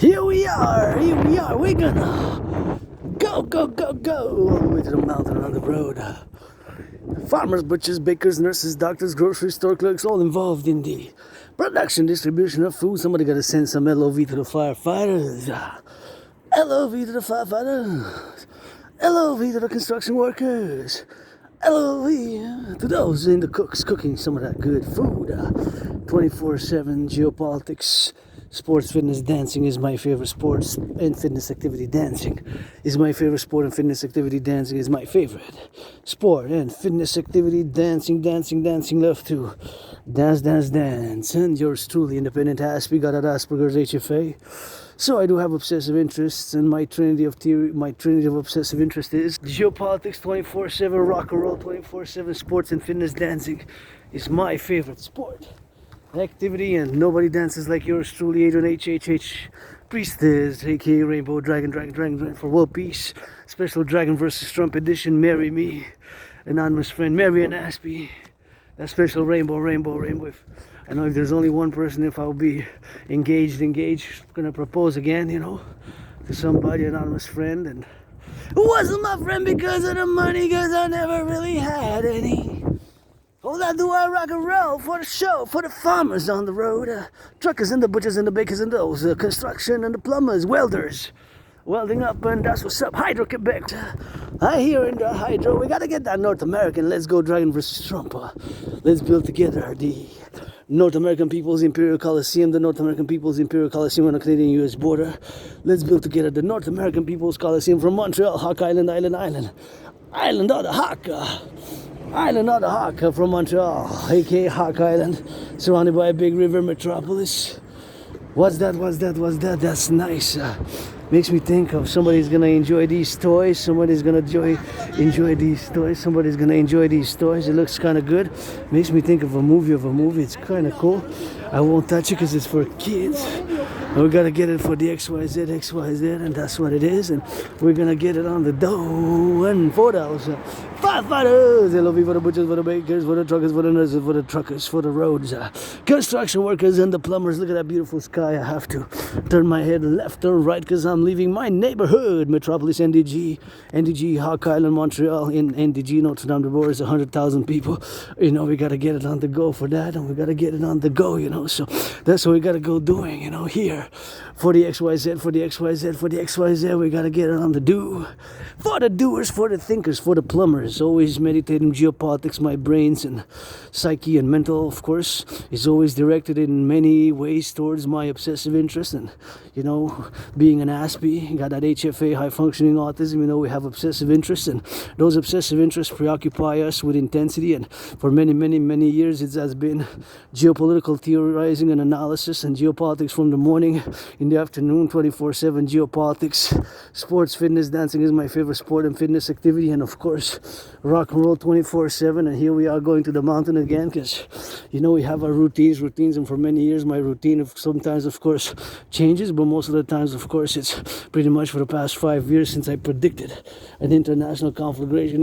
Here we are, we're gonna go all the way to the mountain on the road. Farmers, butchers, bakers, nurses, doctors, grocery store clerks, all involved in the production, distribution of food. Somebody gotta send some LOV to the firefighters. LOV to the firefighters. LOV to the construction workers. LOV to those in the cooks cooking some of that good food. 24/7 geopolitics. Sports, fitness, dancing is my favorite. Sports and fitness activity. Dancing is my favorite. Sport and fitness activity. Dancing is my favorite. Sport and fitness activity. Dancing. Love to dance. And yours truly, independent Aspie, got at Asperger's HFA. So I do have obsessive interests, and my trinity of obsessive interest is geopolitics 24/7, rock and roll 24/7, sports and fitness. Dancing is my favorite sport activity, and nobody dances like yours truly, Adrian HHH Priestess, aka Rainbow Dragon for World Peace, Special Dragon vs. Trump Edition, Marry Me, Anonymous Friend, Mary and Aspie, that special Rainbow. If, I know if there's only one person, if I'll be engaged, gonna propose again, to somebody, Anonymous Friend, and who wasn't my friend because of the money, cause I never really had any. All I do, I rock and roll for the show, for the farmers on the road, truckers and the butchers and the bakers and those, construction and the plumbers, welders, welding up, and that's what's up. Hydro Quebec, I hear in the hydro, we gotta get that North American. Let's go Dragon versus Trump. Let's build together the North American People's Imperial Coliseum, the North American People's Imperial Coliseum on the Canadian-US border. Let's build together the North American People's Coliseum from Montreal, Hawk Island of the Hawk. Island of the Hawk from Montreal, aka Hawk Island, surrounded by a big river metropolis. What's that? That's nice. Makes me think of somebody's gonna enjoy these toys. Somebody's gonna enjoy these toys. It looks kind of good. Makes me think of a movie. It's kind of cool. I won't touch it because it's for kids. And we gotta get it for the XYZ, and that's what it is. And we're gonna get it on the dough and $4. Firefighters, LOV for the butchers, for the bakers, for the truckers, for the nurses, for the truckers, for the roads, construction workers and the plumbers. Look at that beautiful sky. I have to turn my head left or right because I'm leaving my neighborhood, Metropolis, NDG, Hawk Island, Montreal. In NDG, Notre Dame de Bois is 100,000 people. We gotta get it on the go for that, and we gotta get it on the go, So that's what we gotta go doing, here for the XYZ. We gotta get it on the do. For the doers, for the thinkers, for the plumbers. Always meditating geopolitics. My brains and psyche and mental, of course, is always directed in many ways towards my obsessive interest. And being an Aspie, got that HFA, high functioning autism. We have obsessive interests, and those obsessive interests preoccupy us with intensity. And for many years, it has been geopolitical theorizing and analysis, and geopolitics from the morning, in the afternoon, 24/7 geopolitics. Sports, fitness, dancing is my favorite sport and fitness activity, and of course rock and roll 24/7. And here we are going to the mountain again because we have our routines, and for many years my routine sometimes of course changes, but most of the times of course it's pretty much for the past 5 years since I predicted an international conflagration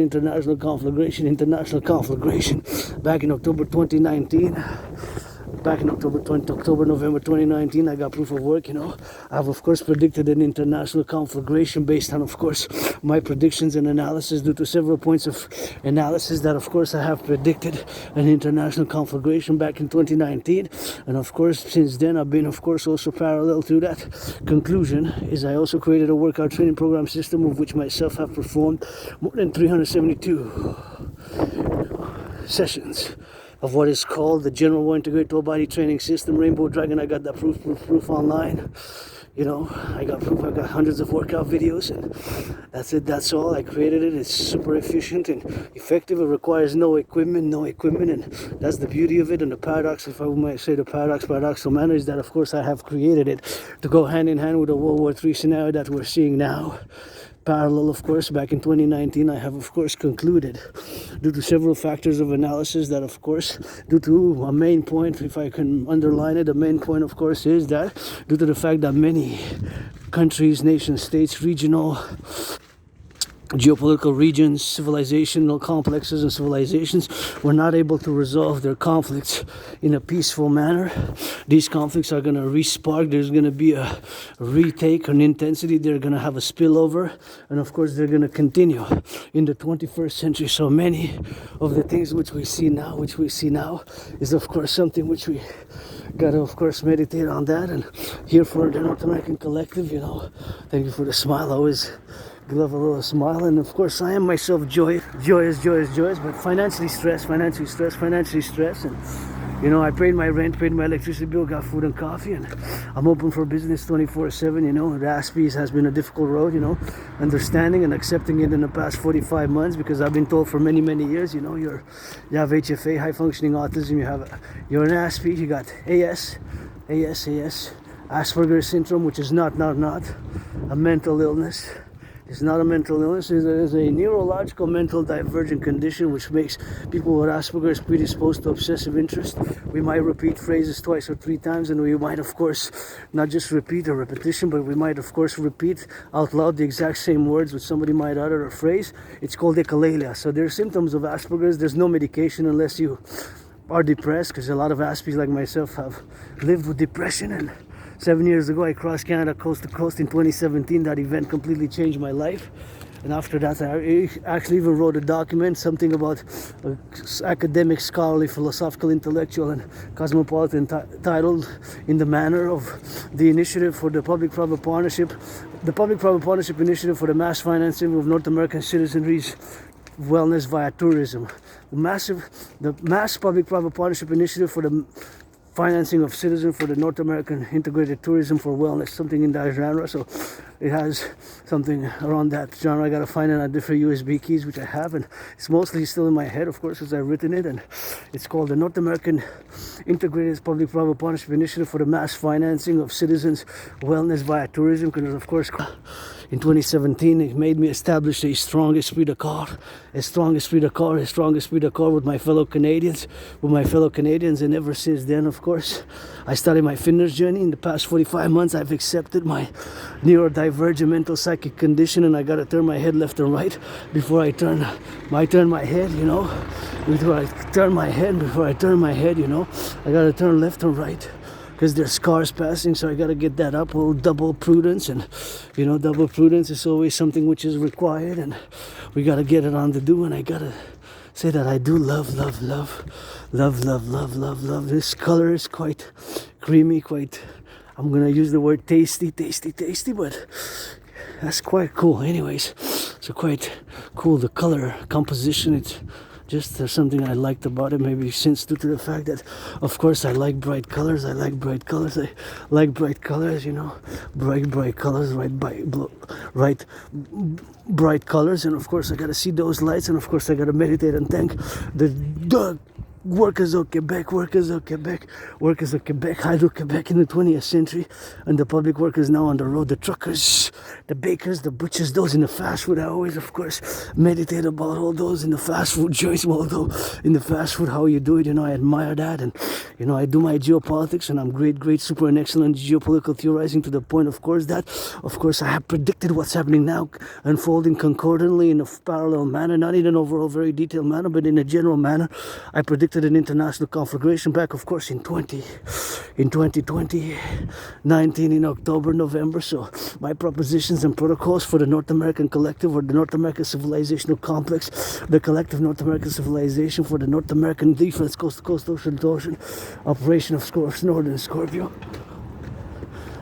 back in October 2019. Back in November 2019, I got proof of work. I've of course predicted an international conflagration based on, of course, my predictions and analysis due to several points of analysis that, of course, I have predicted an international conflagration back in 2019. And of course, since then, I've been, of course, also parallel to that conclusion is I also created a workout training program system of which myself have performed more than 372 sessions of what is called the General Integrated Total Body Training System, Rainbow Dragon. I got that proof online. I got proof. I got hundreds of workout videos, and that's it. That's all. I created it. It's super efficient and effective. It requires no equipment, and that's the beauty of it. And the paradox, if I might say, paradoxical manner is that, of course, I have created it to go hand in hand with the World War III scenario that we're seeing now. Parallel, of course, back in 2019, I have, of course, concluded, due to several factors of analysis, that, of course, due to a main point, if I can underline it, the main point, of course, is that due to the fact that many countries, nation states, regional geopolitical regions, civilizational complexes and civilizations were not able to resolve their conflicts in a peaceful manner. These conflicts are going to re-spark. There's going to be a retake, an intensity. They're going to have a spillover. And of course, they're going to continue in the 21st century. So many of the things which we see now, is of course something which we got to, of course, meditate on that. And here for the North American Collective, thank you for the smile. I always love a little smile, and of course I am myself joyous, but financially stressed, and I paid my rent, paid my electricity bill, got food and coffee, and I'm open for business 24/7. The Aspies has been a difficult road, understanding and accepting it in the past 45 months, because I've been told for many years, you have HFA, high functioning autism, you're an Aspie, you got AS, Asperger's syndrome, which is not a mental illness. It's not a mental illness. It is a neurological mental divergent condition which makes people with Asperger's predisposed to obsessive interest. We might repeat phrases twice or three times, and we might, of course, not just repeat a repetition, but we might, of course, repeat out loud the exact same words which somebody might utter a phrase. It's called echolalia. So there's symptoms of Asperger's. There's no medication unless you are depressed, because a lot of Aspies like myself have lived with depression. And 7 years ago, I crossed Canada coast to coast in 2017. That event completely changed my life. And after that, I actually even wrote a document, something about academic, scholarly, philosophical, intellectual, and cosmopolitan, titled in the manner of the initiative for the public-private partnership, initiative for the mass financing of North American citizenry's wellness via tourism. The mass public-private partnership initiative for the financing of citizens for the North American integrated tourism for wellness, something in that genre. So it has something around that genre. I gotta find it on different USB keys, which I have, and it's mostly still in my head, of course, as I've written it. And it's called the North American Integrated Public-Private Partnership Initiative for the Mass Financing of Citizens Wellness via Tourism, because of course in 2017 it made me establish a strong esprit de corps with my fellow Canadians, and ever since then, of course, I started my fitness journey. In the past 45 months, I've accepted my neurodivergent mental psychic condition, and I gotta turn my head left and right before I turn my head, before I turn my head, I gotta turn left and right, because there's cars passing, so I gotta get that up. A little double prudence, and double prudence is always something which is required, and we gotta get it on the do. And I gotta say that I do love. This color is quite creamy, I'm gonna use the word tasty, but that's quite cool. Anyways, so quite cool, the color composition. It's just something I liked about it, maybe since due to the fact that, of course, I like bright colors, bright colors, bright colors, bright colors. And of course I gotta see those lights, and of course I gotta meditate and thank the workers of Quebec, Hydro-Quebec in the 20th century, and the public workers now on the road, the truckers, the bakers, the butchers, those in the fast food. I always, of course, meditate about all those in the fast food joints, although in the fast food, how you do it, I admire that. And, I do my geopolitics, and I'm great, super and excellent geopolitical theorizing, to the point, of course, that, of course, I have predicted what's happening now, unfolding concordantly in a parallel manner, not in an overall very detailed manner, but in a general manner. I predicted an international conflagration back, of course, in 2019, in October, November. So my propositions and protocols for the North American Collective, or the North American Civilizational Complex, the Collective North American Civilization for the North American Defense, Coast to Coast, Ocean to Ocean, Operation of Northern Scorpio.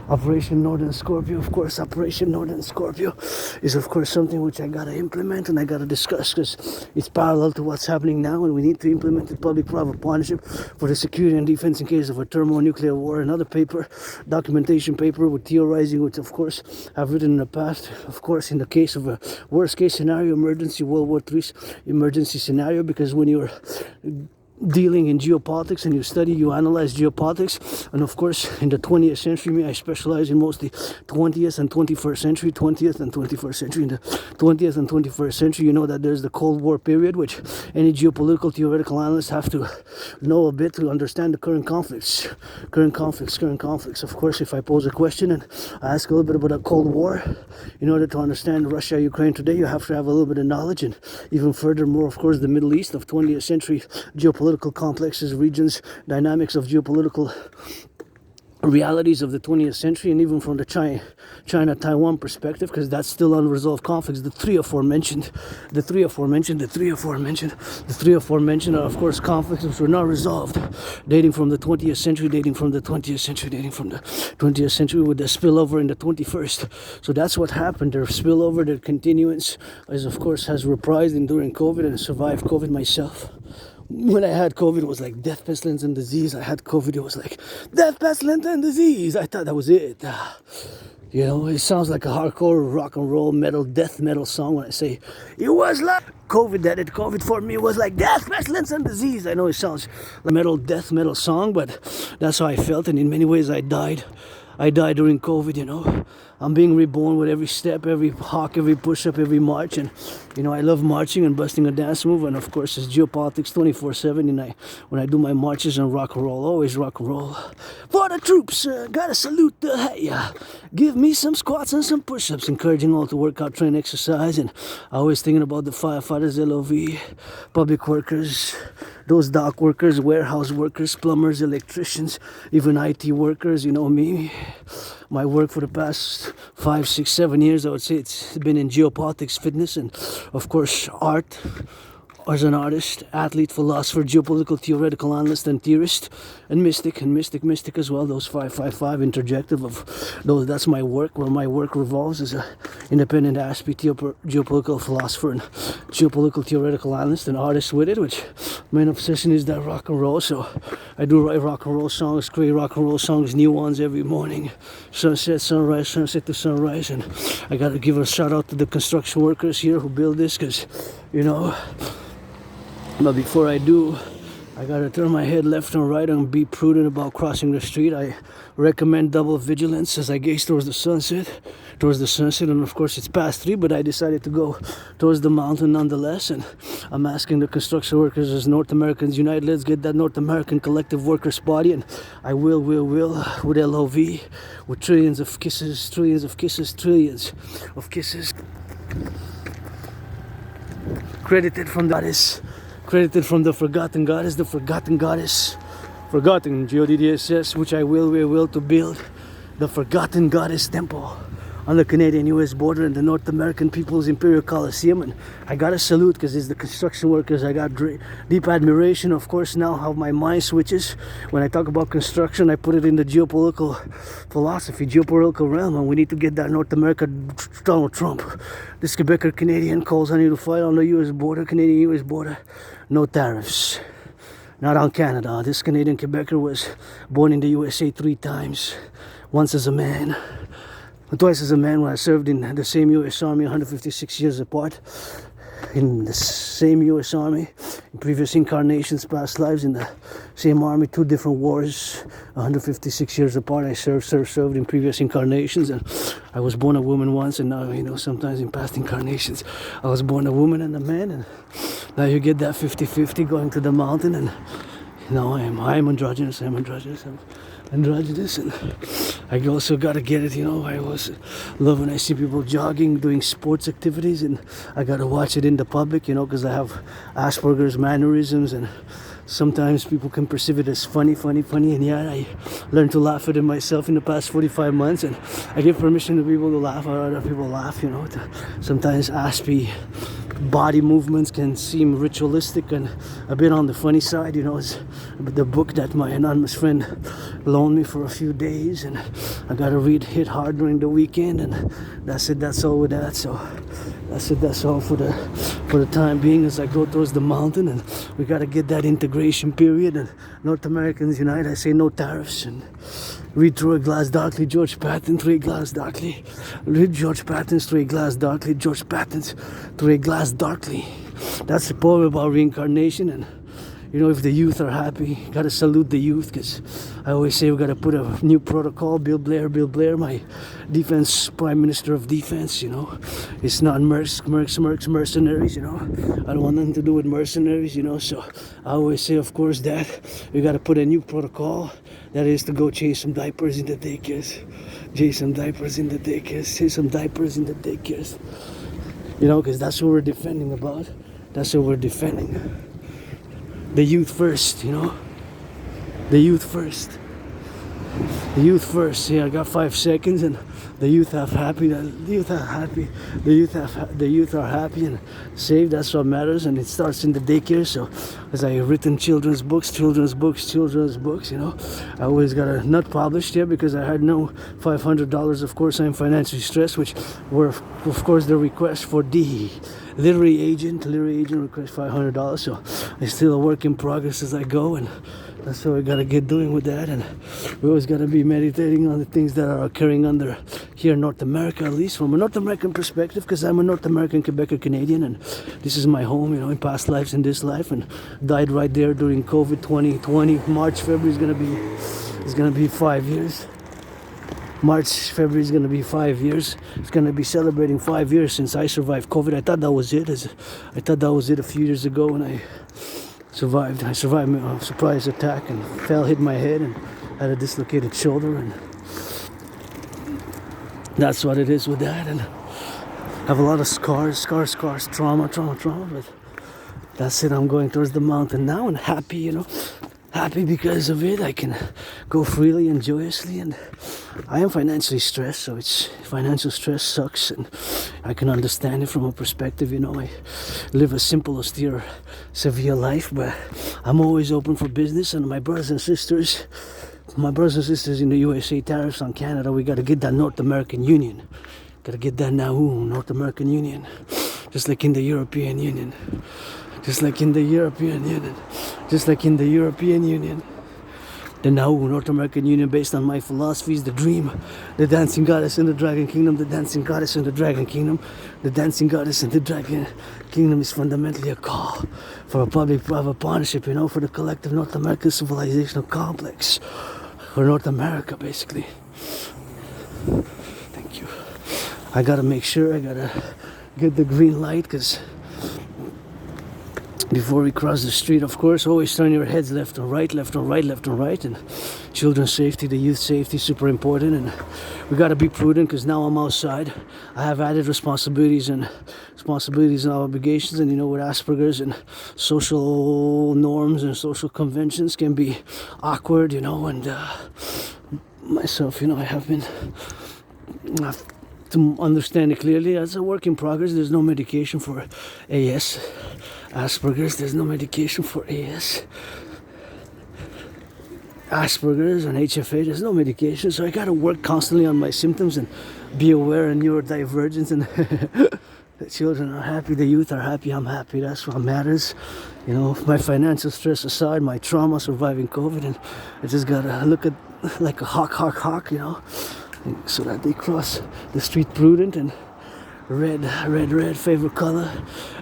Operation Northern Scorpio, of course. Operation Northern Scorpio is, of course, something which I gotta implement and I gotta discuss, because it's parallel to what's happening now, and we need to implement the public-private partnership for the security and defense in case of a thermonuclear war. Another paper, documentation paper with theorizing, which, of course, I've written in the past. Of course, in the case of a worst-case scenario, emergency World War III emergency scenario, because when you're dealing in geopolitics, and you study, you analyze geopolitics. And of course, in the 20th century, me, I specialize in mostly 20th and 21st century, 20th and 21st century. In the 20th and 21st century, you know that there's the Cold War period, which any geopolitical theoretical analysts have to know a bit to understand the current conflicts. Of course, if I pose a question and I ask a little bit about the Cold War, in order to understand Russia, Ukraine today, you have to have a little bit of knowledge, and even furthermore, of course, the Middle East of 20th century geopolitical complexes, regions, dynamics of geopolitical realities of the 20th century, and even from the China-Taiwan perspective, because that's still unresolved conflicts. The three aforementioned are, of course, conflicts which were not resolved, dating from the 20th century, dating from the 20th century, with the spillover in the 21st. So that's what happened. Their spillover, their continuance, is, of course, has reprised during COVID, and survived COVID myself. When I had COVID, it was like death, pestilence, and disease. I had COVID, it was like death, pestilence, and disease. I thought that was it. You know, it sounds like a hardcore rock and roll metal, death metal song when I say it was like COVID. That it COVID for me was like death, pestilence, and disease. I know it sounds like a metal, death metal song, but that's how I felt, and in many ways I died. I died during COVID, you know. I'm being reborn with every step, every hawk, every push-up, every march. And, you know, I love marching and busting a dance move. And, of course, it's geopolitics 24/7. And when I do my marches and rock and roll, always rock and roll. For the troops, gotta salute the hey. Give me some squats and some push-ups. Encouraging all to work out, train, exercise. And always thinking about the firefighters, LOV, public workers, those dock workers, warehouse workers, plumbers, electricians, even IT workers, you know me. My work for the past 5, 6, 7 years, I would say it's been in geopolitics, fitness, and of course art. As an artist, athlete, philosopher, geopolitical theoretical analyst, and theorist, and mystic as well. Those 555 interjective of those. That's my work. Where my work revolves as a independent aspect geopolitical philosopher and geopolitical theoretical analyst and artist with it. Which main obsession is that rock and roll. So I do write rock and roll songs, create rock and roll songs, new ones every morning. Sunset, sunrise, sunset to sunrise. And I gotta give a shout out to the construction workers here who build this, because you know. But before I do, I gotta turn my head left and right and be prudent about crossing the street. I recommend double vigilance as I gaze towards the sunset. And of course it's past 3, but I decided to go towards the mountain nonetheless. And I'm asking the construction workers as North Americans Unite, let's get that North American collective workers body. And I will, with LOV, with trillions of kisses. Credited from the forgotten goddess, forgotten GODDSS, which I will to build the forgotten goddess temple on the Canadian-US border in the North American People's Imperial Coliseum. And I gotta salute, because it's the construction workers. I got deep admiration. Of course, now how my mind switches. When I talk about construction, I put it in the geopolitical philosophy, geopolitical realm, and we need to get that North America Donald Trump. This Quebecer Canadian calls on you to fight on the US border, Canadian-US border. No tariffs. Not on Canada. This Canadian Quebecer was born in the USA 3 times. Once as a man, twice as a man when I served in the same US Army 156 years apart. In the same US Army, in previous incarnations, past lives, in the same army, 2 different wars, 156 years apart. I served in previous incarnations, and I was born a woman once, and now, you know, sometimes in past incarnations, I was born a woman and a man, and now you get that 50-50 going to the mountain, and now I'm androgynous, and I also gotta get it, you know. I always love when I see people jogging, doing sports activities, and I gotta watch it in the public, you know, because I have Asperger's mannerisms, and sometimes people can perceive it as funny, and yeah, I learned to laugh at it myself in the past 45 months, and I give permission to people to laugh, or other people laugh, you know. Sometimes aspy body movements can seem ritualistic and a bit on the funny side, you know. It's the book that my anonymous friend loaned me for a few days, and I gotta hit hard during the weekend, and that's all with that. So that's all for the time being as I go towards the mountain, and we gotta get that integration period, and North Americans Unite. I say no tariffs, and read through a glass darkly, George Patton, through a glass darkly. Read George Patton's Through a Glass Darkly, George Patton's Through a Glass Darkly. That's the poem about reincarnation, and You know, if the youth are happy, gotta salute the youth, because I always say we gotta put a new protocol. Bill Blair, my defense, Prime Minister of Defense, you know, it's not mercenaries, you know. I don't want nothing to do with mercenaries, you know, so I always say, of course, that we gotta put a new protocol. That is to go change some diapers in the daycares. Change some diapers in the daycares. Change some diapers in the daycares. You know, because that's what we're defending about. That's what we're defending. The youth first, you know. The youth first. The youth first. Yeah, I got 5 seconds, and the youth are happy. The youth are happy. The youth are happy and safe. That's what matters, and it starts in the daycare. So, as I have written children's books, you know, I always got a not published yet because I had no $500. Of course, I'm financially stressed, which were, of course, the request for the literary agent request $500. So, it's still a work in progress as I go, and that's what we gotta get doing with that. And we always gotta be meditating on the things that are occurring under here in North America, at least from a North American perspective, because I'm a North American Quebecer Canadian, and this is my home, you know, in past lives, in this life, and died right there during COVID 2020. March, February is gonna be 5 years. March, February is gonna be 5 years. It's gonna be celebrating 5 years since I survived COVID. I thought that was it. A few years ago when I survived a surprise attack and hit my head and had a dislocated shoulder, and that's what it is with that. And I have a lot of scars, trauma, but that's it. I'm going towards the mountain now and happy, you know, happy because of it. I can go freely and joyously, and I am financially stressed, so financial stress sucks, and I can understand it from a perspective, you know. I live a simple, austere, severe life, but I'm always open for business. And my brothers and sisters in the USA, tariffs on Canada, we got to get that North American Union. Got to get that NWO, North American Union, just like in the European Union. Just like in the European Union. The NWO, North American Union, based on my philosophies, the dream, the dancing goddess in the dragon kingdom, the dancing goddess in the dragon kingdom. The dancing goddess in the dragon kingdom is fundamentally a call for a public-private partnership, you know, for the collective North American civilizational complex. For North America, basically. Thank you. I gotta make sure, I gotta get the green light, because before we cross the street, of course, always turn your heads left and right, and children's safety, the youth safety, super important. And we got to be prudent, because now I'm outside. I have added responsibilities and obligations, and you know, with Asperger's and social norms and social conventions can be awkward, you know. And myself, you know, I have to understand it clearly, as a work in progress. There's no medication for Asperger's, there's no medication for Asperger's and HFA, there's no medication, so I gotta work constantly on my symptoms and be aware of neurodivergence. And the children are happy, the youth are happy, I'm happy, that's what matters. You know, my financial stress aside, my trauma surviving COVID, and I just gotta look at like a hawk, you know, so that they cross the street prudent. And red, favorite color.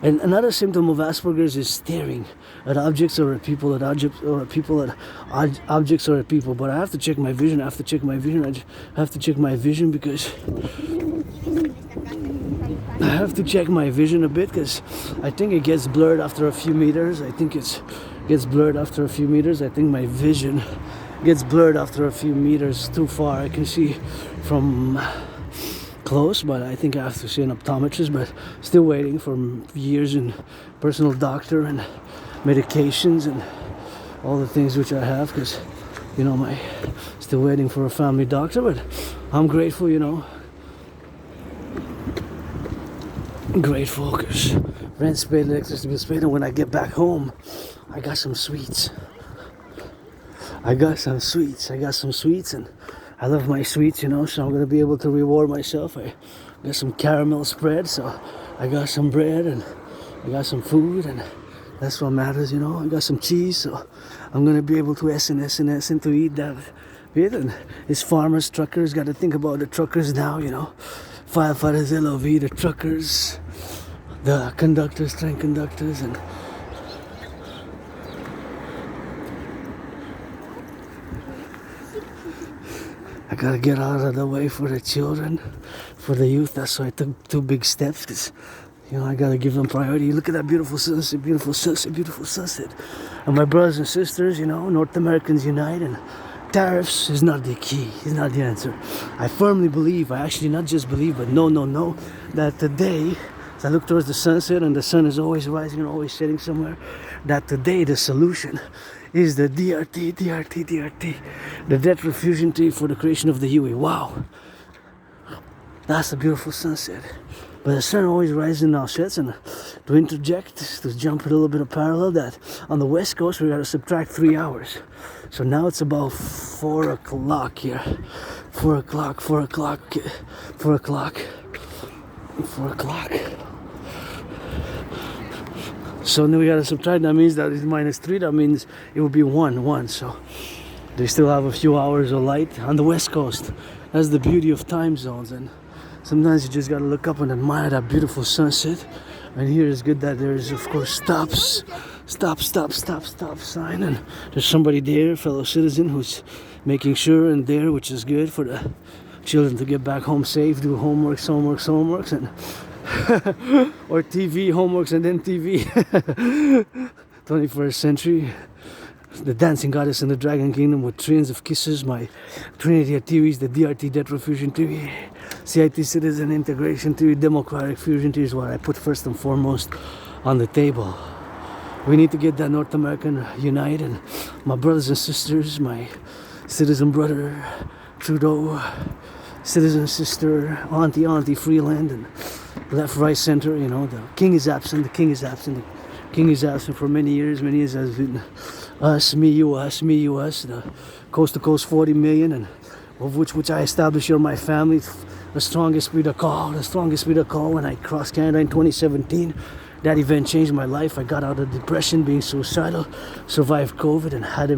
And another symptom of Asperger's is staring at objects or at people, But I have to check my vision. I have to check my vision because I have to check my vision a bit, because I think it gets blurred after a few meters. I think my vision gets blurred after a few meters too far. I can see from close, but I think I have to see an optometrist, but still waiting for years and personal doctor and medications and all the things which I have, because, you know, still waiting for a family doctor. But I'm grateful, you know, because rent's paid, electricity is paid, and when I get back home, I got some sweets, and I love my sweets, you know, so I'm going to be able to reward myself. I got some caramel spread, so I got some bread, and I got some food, and that's what matters, you know. I got some cheese, so I'm going to be able to and to eat that bit. And it's farmers, truckers, got to think about the truckers now, you know. Firefighters, LOV, the truckers, the conductors, train conductors, and I gotta get out of the way for the children, for the youth. That's why I took 2 big steps, because I gotta give them priority. Look at that beautiful sunset, beautiful sunset, beautiful sunset. And my brothers and sisters, North Americans unite, and tariffs is not the key, is not the answer. I firmly believe, I actually not just believe, but know, that today, as I look towards the sunset and the sun is always rising and always setting somewhere, that today the solution is the DRT, the debt refusion tree for the creation of the UE. Wow, that's a beautiful sunset. But the sun always rises and now sets, and to interject, to jump a little bit of parallel, that on the west coast we got to subtract 3 hours. So now it's about 4 o'clock here. 4 o'clock. So then we got to subtract, that means that is -3, that means it would be 1. So they still have a few hours of light on the west coast. That's the beauty of time zones, and sometimes you just got to look up and admire that beautiful sunset. And here it's good that there's, of course, stop sign, and there's somebody there, fellow citizen, who's making sure and there, which is good for the children to get back home safe, do homeworks, and or TV homeworks and then TV. 21st century. The dancing goddess in the dragon kingdom with trillions of kisses. My Trinity of theories, the DRT debt refusion theory, CIT citizen integration theory, democratic fusion theory is what I put first and foremost on the table. We need to get that North American unite, and my brothers and sisters, my citizen brother Trudeau, citizen sister, auntie Freeland, and left, right, center. The king is absent. The king is absent for many years. Has been us, me, you, us. The coast to coast 40 million, and of which I established here my family. The strongest spirit of call when I crossed Canada in 2017. That event changed my life. I got out of depression, being suicidal, survived COVID, and had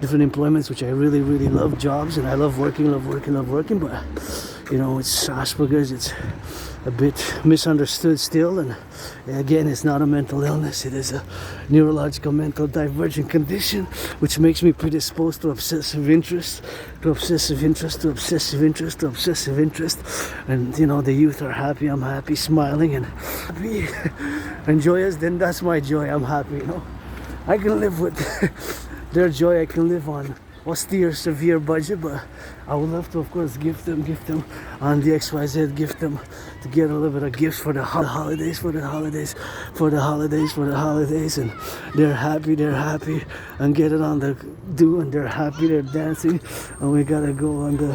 different employments, which I really, really love jobs, and I love working, but it's Asperger's, it's a bit misunderstood still, and again, it's not a mental illness, it is a neurological mental divergent condition, which makes me predisposed to obsessive interest, and the youth are happy, I'm happy, smiling and happy and joyous, then that's my joy, I'm happy, I can live with their joy, I can live on austere, severe budget, but I would love to, of course, gift them on the XYZ, gift them to get a little bit of gifts for the holidays, and they're happy, and get it on the do, and they're happy, they're dancing, and we gotta go on the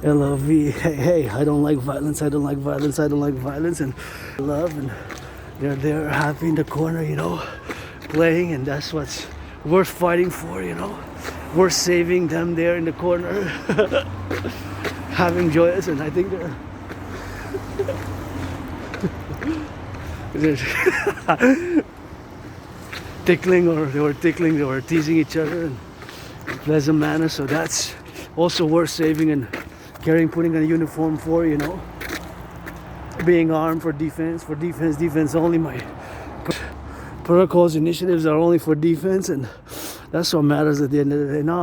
LLV. Hey, I don't like violence, and love, and they're there happy in the corner, playing, and that's what's worth fighting for, We're saving them there in the corner, having joyous, and I think they're tickling, or they were teasing each other in a pleasant manner. So that's also worth saving and putting on a uniform for, being armed for defense only. My protocols, initiatives are only for defense, and that's what matters at the end of the day. Now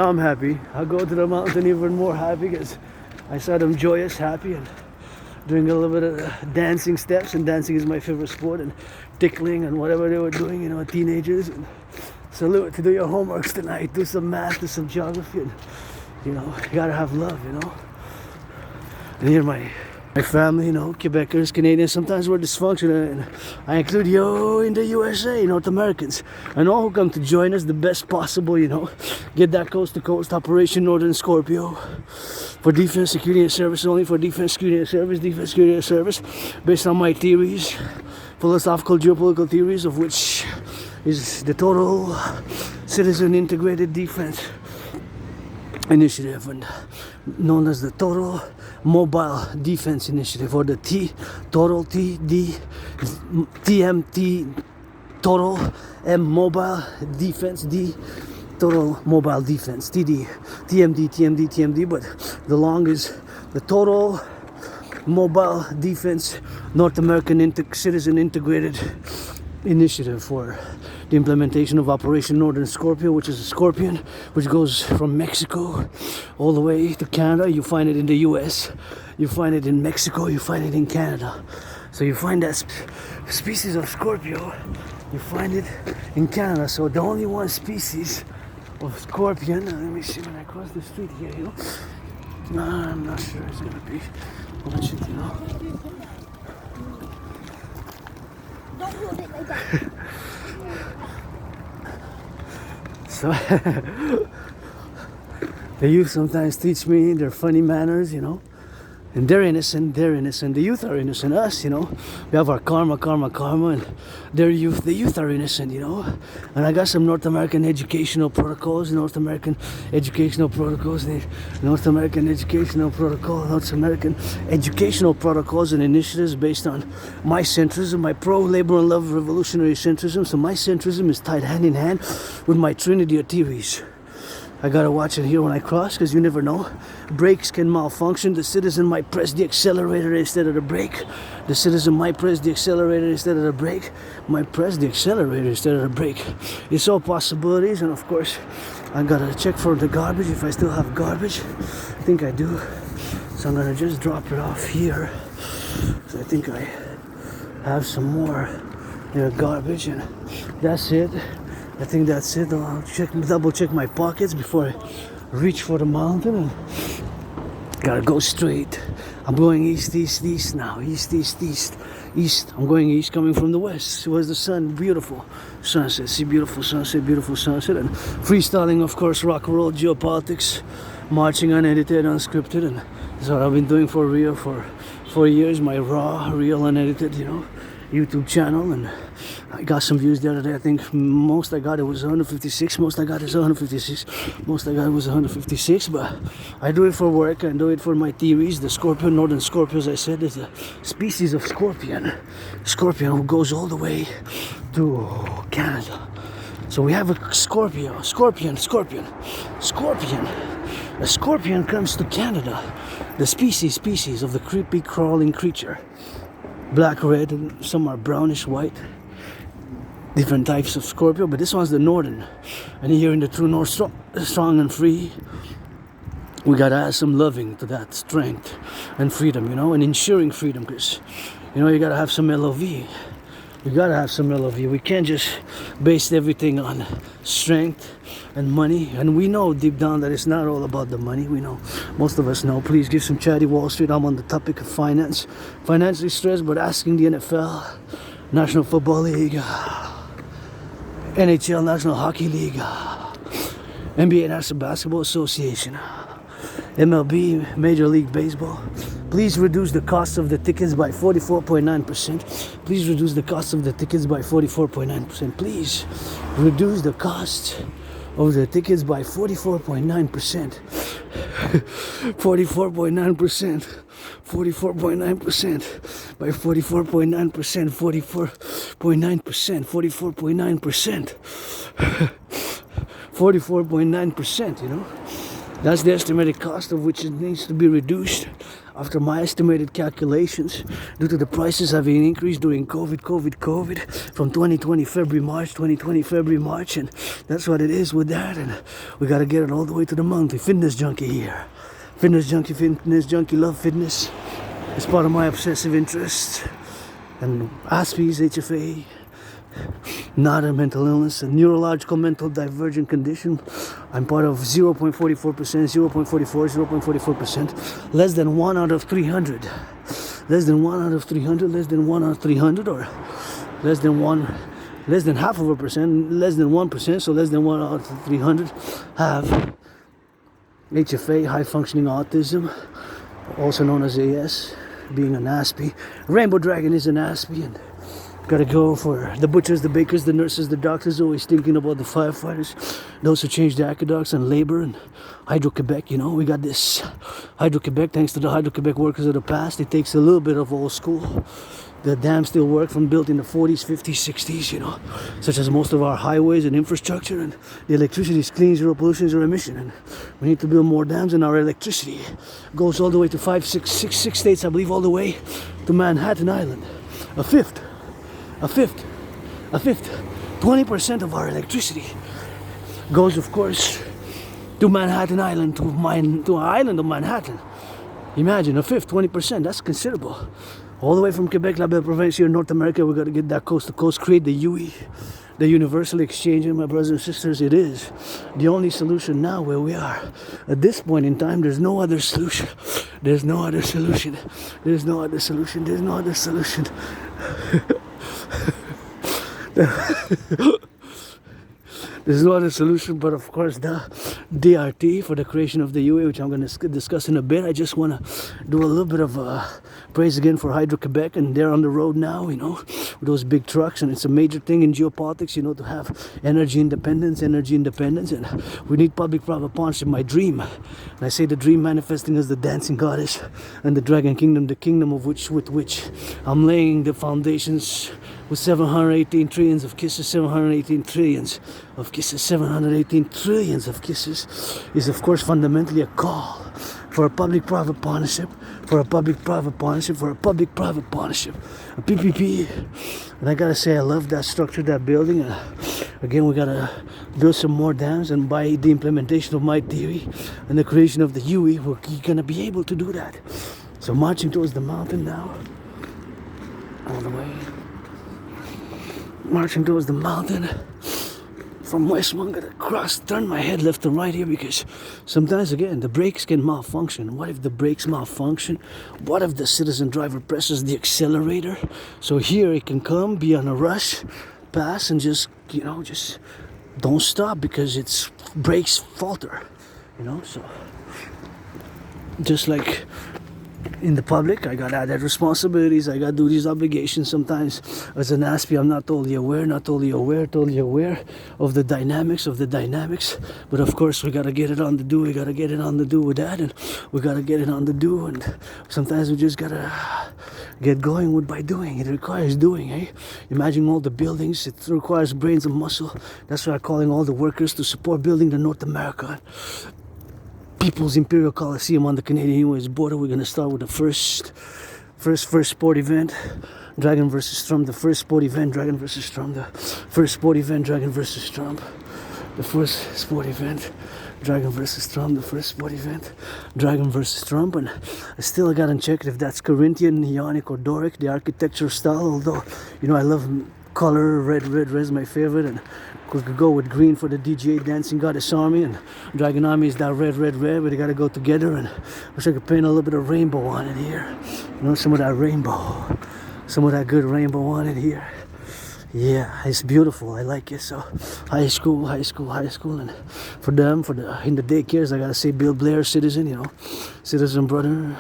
I'm happy. I'll go to the mountain even more happy, because I saw them joyous, happy, and doing a little bit of dancing steps, and dancing is my favorite sport, and tickling and whatever they were doing, teenagers. And salute to do your homeworks tonight, do some math, do some geography, and you gotta have love, And here my family, Quebecers, Canadians, sometimes we're dysfunctional, and I include you in the USA, North Americans, and all who come to join us the best possible, get that coast to coast Operation Northern Scorpio for defense, security, and service, only for defense, security, and service, based on my theories, philosophical, geopolitical theories, of which is the total citizen integrated defense initiative, and known as the Total Mobile Defense Initiative, or the Total M Mobile Defense, Total Mobile Defense, TMD, but the long is the Total Mobile Defense North American Citizen Integrated Initiative for the implementation of Operation Northern Scorpio, which is a scorpion which goes from Mexico all the way to Canada. You find it in the US, you find it in Mexico, you find it in Canada. So you find that species of Scorpio, you find it in Canada. So the only one species of scorpion, let me see when I cross the street here, you know. No, I'm not sure it's gonna be much, you know. Don't hold it like that. So the youth sometimes teach me their funny manners, you know. And they're innocent, the youth are innocent, us, you know. We have our karma, and their youth, the youth are innocent, you know. And I got some North American educational protocols, North American educational protocols and initiatives based on my centrism, my pro-labor and love revolutionary centrism. So my centrism is tied hand in hand with my trinity of theories. I gotta watch it here when I cross, because you never know. Brakes can malfunction. The citizen might press the accelerator instead of the brake. The citizen might press the accelerator instead of the brake. Might press the accelerator instead of the brake. It's all possibilities, and of course, I gotta check for the garbage if I still have garbage. I think I do. So I'm gonna just drop it off here. So I think I have some more garbage, and that's it. I think that's it. I'll double check my pockets before I reach for the mountain, and gotta go straight. I'm going east now. East. I'm going east, coming from the west. It was the sun, beautiful sunset. See, beautiful sunset, and freestyling, of course, rock and roll, geopolitics, marching unedited, unscripted, and that's what I've been doing for real for 4 years. My raw, real, unedited, you know, YouTube channel, and I got some views the other day. I think most I got it was 156. But I do it for work. I do it for my theories. The scorpion, northern scorpio, as I said, is a species of scorpion who goes all the way to Canada. So we have a scorpion. A scorpion comes to Canada. The species of the creepy crawling creature. Black, red, and some are brownish white. Different types of Scorpio, but this one's the northern. And here in the true north, strong and free, we gotta add some loving to that strength and freedom, you know, and ensuring freedom, because, you know, you gotta have some LOV. We can't just base everything on strength and money. And we know deep down that it's not all about the money. We know, most of us know. Please give some chatty Wall Street. I'm on the topic of finance. Financially stressed, but asking the NFL, National Football League, NHL, National Hockey League, NBA, National Basketball Association, MLB, Major League Baseball. Please reduce the cost of the tickets by 44.9%. Please reduce the cost of the tickets by 44.9%. Please reduce the cost of the tickets by 44.9%. 44.9%. 44.9%. By 44.9%. 44.9%. 44.9%. 44.9%, you know. That's the estimated cost of which it needs to be reduced after my estimated calculations due to the prices having increased during COVID from 2020 February, March, and that's what it is with that. And we got to get it all the way to the mountain. Fitness junkie here. Fitness junkie, love fitness. It's part of my obsessive interest. And ASPES, HFA, not a mental illness, a neurological mental divergent condition. I'm part of 0.44%, less than 1 out of 300. Less than 1 out of 300, or less than half of a percent, less than 1%, so less than 1 out of 300 have HFA, high functioning autism, also known as AS, being an ASPE. Rainbow Dragon is an ASPE, and gotta go for the butchers, the bakers, the nurses, the doctors, always thinking about the firefighters, those who change the aqueducts and labor, and Hydro-Quebec, you know, we got this Hydro-Quebec, thanks to the Hydro-Quebec workers of the past. It takes a little bit of old school. The dams still work from built in the 40s, 50s, 60s, you know, such as most of our highways and infrastructure, and the electricity is clean, zero pollution, zero emission, and we need to build more dams, and our electricity goes all the way to six states, I believe, all the way to Manhattan Island. A fifth 20% of our electricity goes, of course, to Manhattan Island, to an island of Manhattan. Imagine a fifth, 20%. That's considerable. All the way from Quebec, La Belle Province here in North America, we got to get that coast to coast, create the UE, the universal exchange. And my brothers and sisters, it is the only solution now where we are. At this point in time, there's no other solution. There's no other solution. There's no other solution. There's no other solution. There's no other solution, but of course the DRT for the creation of the UE, which I'm going to discuss in a bit. I just want to do a little bit of praise again for Hydro-Quebec, and they're on the road now, you know, with those big trucks, and it's a major thing in geopolitics, you know, to have energy independence, and we need public-private partnership. My dream, and I say the dream manifesting as the dancing goddess and the dragon kingdom, the kingdom of with which I'm laying the foundations with 718 trillions of kisses, 718 trillions of kisses, 718 trillions of kisses, is of course fundamentally a call for a public-private partnership, for a public-private partnership, for a public-private partnership, a PPP. And I gotta say, I love that structure, that building. Again, we gotta build some more dams, and by the implementation of my theory and the creation of the UE, we're gonna be able to do that. So marching towards the mountain now, all the way. Marching towards the mountain from Westmont, gonna cross, turn my head left and right here, because sometimes again the brakes can malfunction. What if the brakes malfunction? What if the citizen driver presses the accelerator? So here it can come, be on a rush, pass, and just, you know, just don't stop because its brakes falter, you know. So just like in the public, I got added responsibilities, I got duties, obligations. Sometimes as an ASPI, I'm not totally aware of the dynamics, but of course we gotta get it on the do, we gotta get it on the do with that, and we gotta get it on the do, and sometimes we just gotta get going with by doing. It requires doing, eh? Imagine all the buildings, it requires brains and muscle. That's why I'm calling all the workers to support building the North America People's Imperial Coliseum on the Canadian-US border. We're going to start with the first sport event, Dragon versus Trump. The first sport event, Dragon versus Trump. The first sport event, Dragon versus Trump. The first sport event, Dragon versus Trump. The first sport event, Dragon versus Trump. And I got to check if that's Corinthian, Ionic, or Doric, the architecture style. Although, you know, I love color, red is my favorite, and we could go with green for the DGA Dancing Goddess Army, and Dragon Army is that red, but they gotta go together. And I wish I could paint a little bit of rainbow on it here. You know, some of that rainbow, some of that good rainbow on it here. Yeah, it's beautiful. I like it. So high school, and for them, in the daycares, I gotta say Bill Blair, citizen, you know, citizen brother,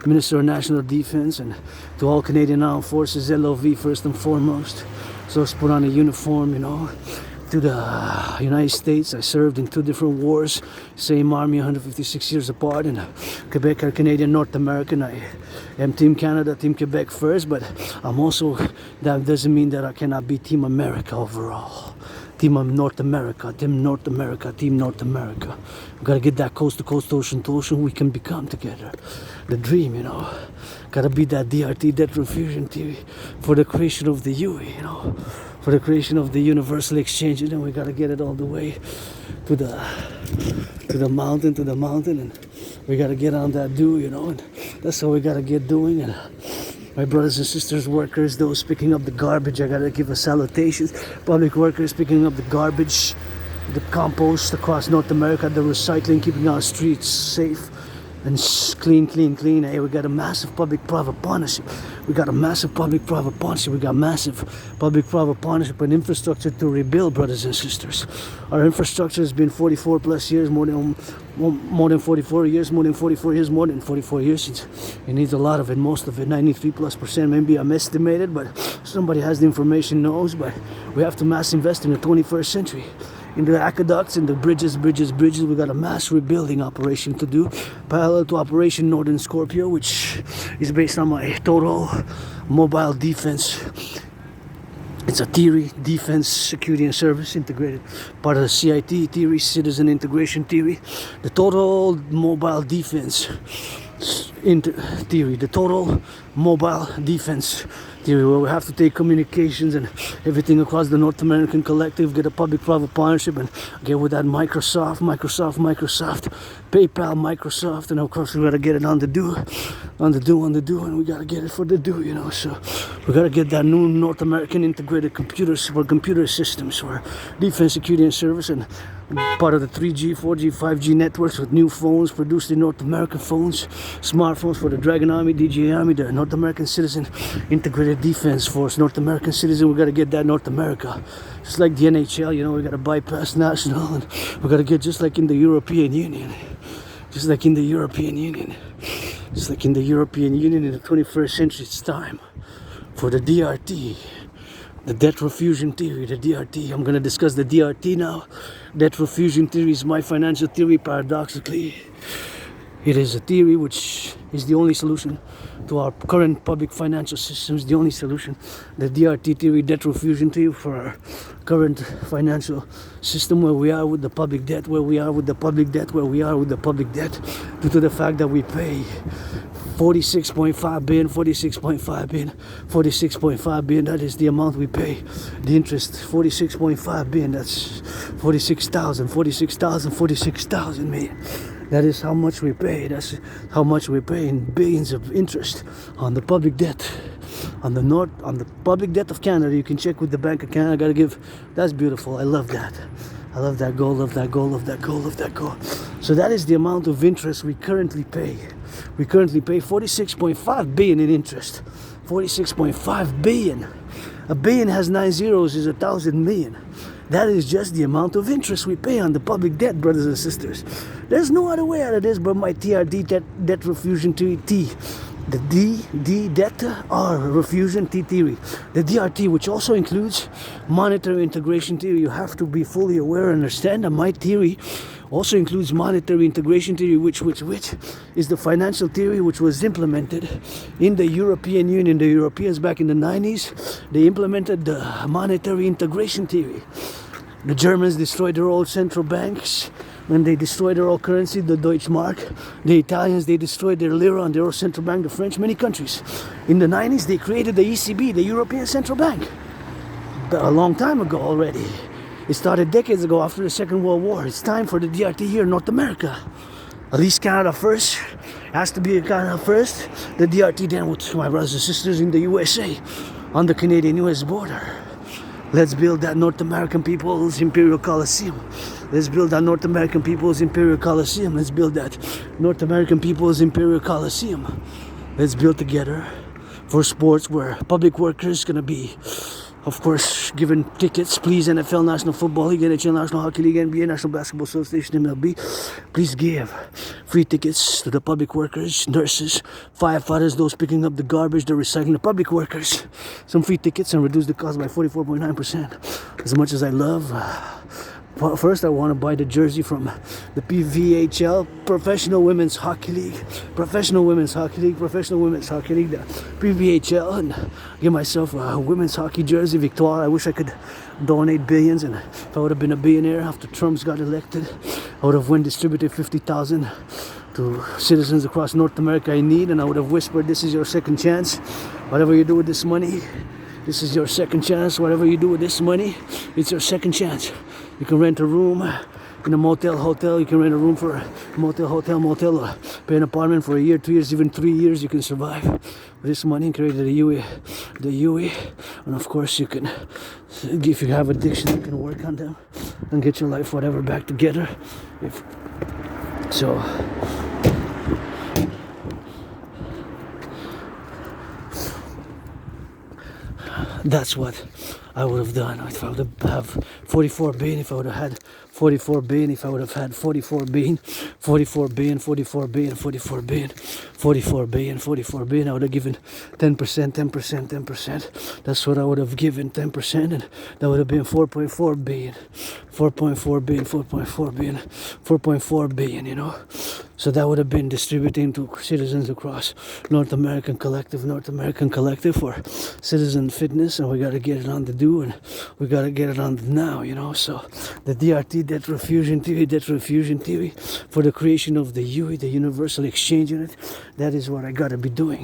Minister of National Defense, and to all Canadian Armed Forces, LOV first and foremost. So let's put on a uniform, you know. To the United States, I served in 2 different wars, same army, 156 years apart. In Quebec or Canadian North American, I am Team Canada, Team Quebec first, but I'm also, that doesn't mean that I cannot be Team America overall. Team of North America, Team North America, Team North America. We gotta get that coast to coast, ocean to ocean, we can become together. The dream, you know. Gotta be that DRT, debt refusion theory, for the creation of the UE, you know. For the creation of the universal exchange, and then we gotta get it all the way to the mountain, and we gotta get on that do, you know, and that's how we gotta get doing. And my brothers and sisters, workers, those picking up the garbage, I gotta give a salutation. Public workers picking up the garbage, the compost across North America, the recycling, keeping our streets safe and clean. Hey, we got a massive public-private partnership. We got massive public-private partnership and infrastructure to rebuild, brothers and sisters. Our infrastructure has been 44 plus years, more than 44 years since it needs a lot of it, most of it, 93+%. Maybe I'm estimated, but somebody has the information, knows. But we have to mass invest in the 21st century. In the aqueducts, in the bridges, we got a mass rebuilding operation to do, parallel to Operation Northern Scorpio, which is based on my total mobile defense. It's a theory, defense, security and service integrated, part of the CIT theory, citizen integration theory, the total mobile defense theory, the total mobile defense theory, where we have to take communications and everything across the North American collective, get a public-private partnership, and get with that Microsoft, PayPal, Microsoft, and of course we gotta get it on the do, and we gotta get it for the do, you know. So we gotta get that new North American integrated computer systems for defense, security, and service, and part of the 3G, 4G, 5G networks with new phones produced in North American phones, smartphones for the Dragon Army, DJI Army, the North American Citizen Integrated Defense Force, North American Citizen. We got to get that North America. Just like the NHL, you know, we got to bypass national, and we got to get just like in the European Union. Just like in the European Union. Just like in the European Union in the 21st century, it's time for the DRT. The debt refusion theory, the DRT. I'm going to discuss the DRT now. Debt refusion theory is my financial theory, paradoxically. It is a theory which is the only solution to our current public financial systems, the only solution. The DRT theory, debt refusion theory, for our current financial system, where we are with the public debt, where we are with the public debt, where we are with the public debt, due to the fact that we pay 46.5 billion, that is the amount we pay. The interest, 46.5 billion, that's 46,000 million. That is how much we pay. That's how much we pay in billions of interest on the public debt. On the public debt of Canada. You can check with the Bank of Canada. I gotta give, that's beautiful. I love that. I love that goal, love that goal, love that goal, love that goal. So that is the amount of interest we currently pay. We currently pay 46.5 billion in interest. 46.5 billion. A billion has 9 zeros, is 1,000 million. That is just the amount of interest we pay on the public debt, brothers and sisters. There's no other way out of this but my TRD, debt refusion theory, T. The D, debt, R, refusion, T theory. The DRT, which also includes monetary integration theory. You have to be fully aware and understand that my theory also includes monetary integration theory, which is the financial theory which was implemented in the European Union. The Europeans back in the 90s, they implemented the monetary integration theory. The Germans destroyed their old central banks when they destroyed their old currency, the Deutschmark. The Italians, they destroyed their lira and their old central bank. The French, many countries. In the 90s, they created the ECB, the European Central Bank. A long time ago already. It started decades ago after the Second World War. It's time for the DRT here in North America. At least Canada first. Has to be Canada first. The DRT then with my brothers and sisters in the USA. On the Canadian-US border. Let's build that North American People's Imperial Coliseum. Let's build that North American People's Imperial Coliseum. Let's build that North American People's Imperial Coliseum. Let's build together for sports where public workers gonna be, of course, given tickets. Please, NFL, National Football League, NHL, National Hockey League, NBA, National Basketball Association, MLB. Please give free tickets to the public workers, nurses, firefighters, those picking up the garbage, the recycling, the public workers. Some free tickets and reduce the cost by 44.9%. As much as I love. First, I want to buy the jersey from the PVHL, Professional Women's Hockey League, the PVHL, and get myself a women's hockey jersey, Victoire. I wish I could donate billions, and if I would have been a billionaire after Trump got elected, I would have distributed 50,000 to citizens across North America in need, and I would have whispered, this is your second chance. Whatever you do with this money, this is your second chance. Whatever you do with this money, it's your second chance. You can rent a room in a motel, hotel. You can rent a room for a motel, hotel, or pay an apartment for a year, 2 years, even 3 years. You can survive with this money and create the UE. And of course, you can, if you have addiction, you can work on them and get your life, whatever, back together. That's what I would have done if I would have 44 billion, if I would have had 44 billion, if I would have had 44 billion, 44 billion, 44 billion, 44 billion, 44 billion, 44 billion, I would have given 10%, 10%, 10%. That's what I would have given, 10%, and that would have been 4.4 billion, 4.4 billion, 4.4 billion, 4.4 billion, you know. So that would have been distributing to citizens across North American Collective for citizen fitness, and we got to get it on the do, and we gotta get it on now, you know. So the DRT, debt refusion theory for the creation of the UE, the universal exchange unit. That is what I gotta be doing.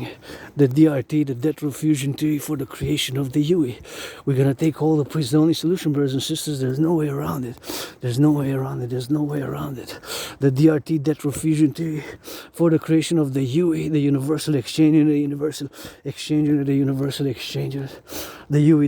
The DRT, the debt refusion theory for the creation of the UE. We're gonna take all the priests. The only solution, brothers and sisters. There's no way around it. There's no way around it. There's no way around it. The DRT, debt refusion theory for the creation of the UE, the universal exchange unit, the universal exchange unit, the universal exchange unit. The UE.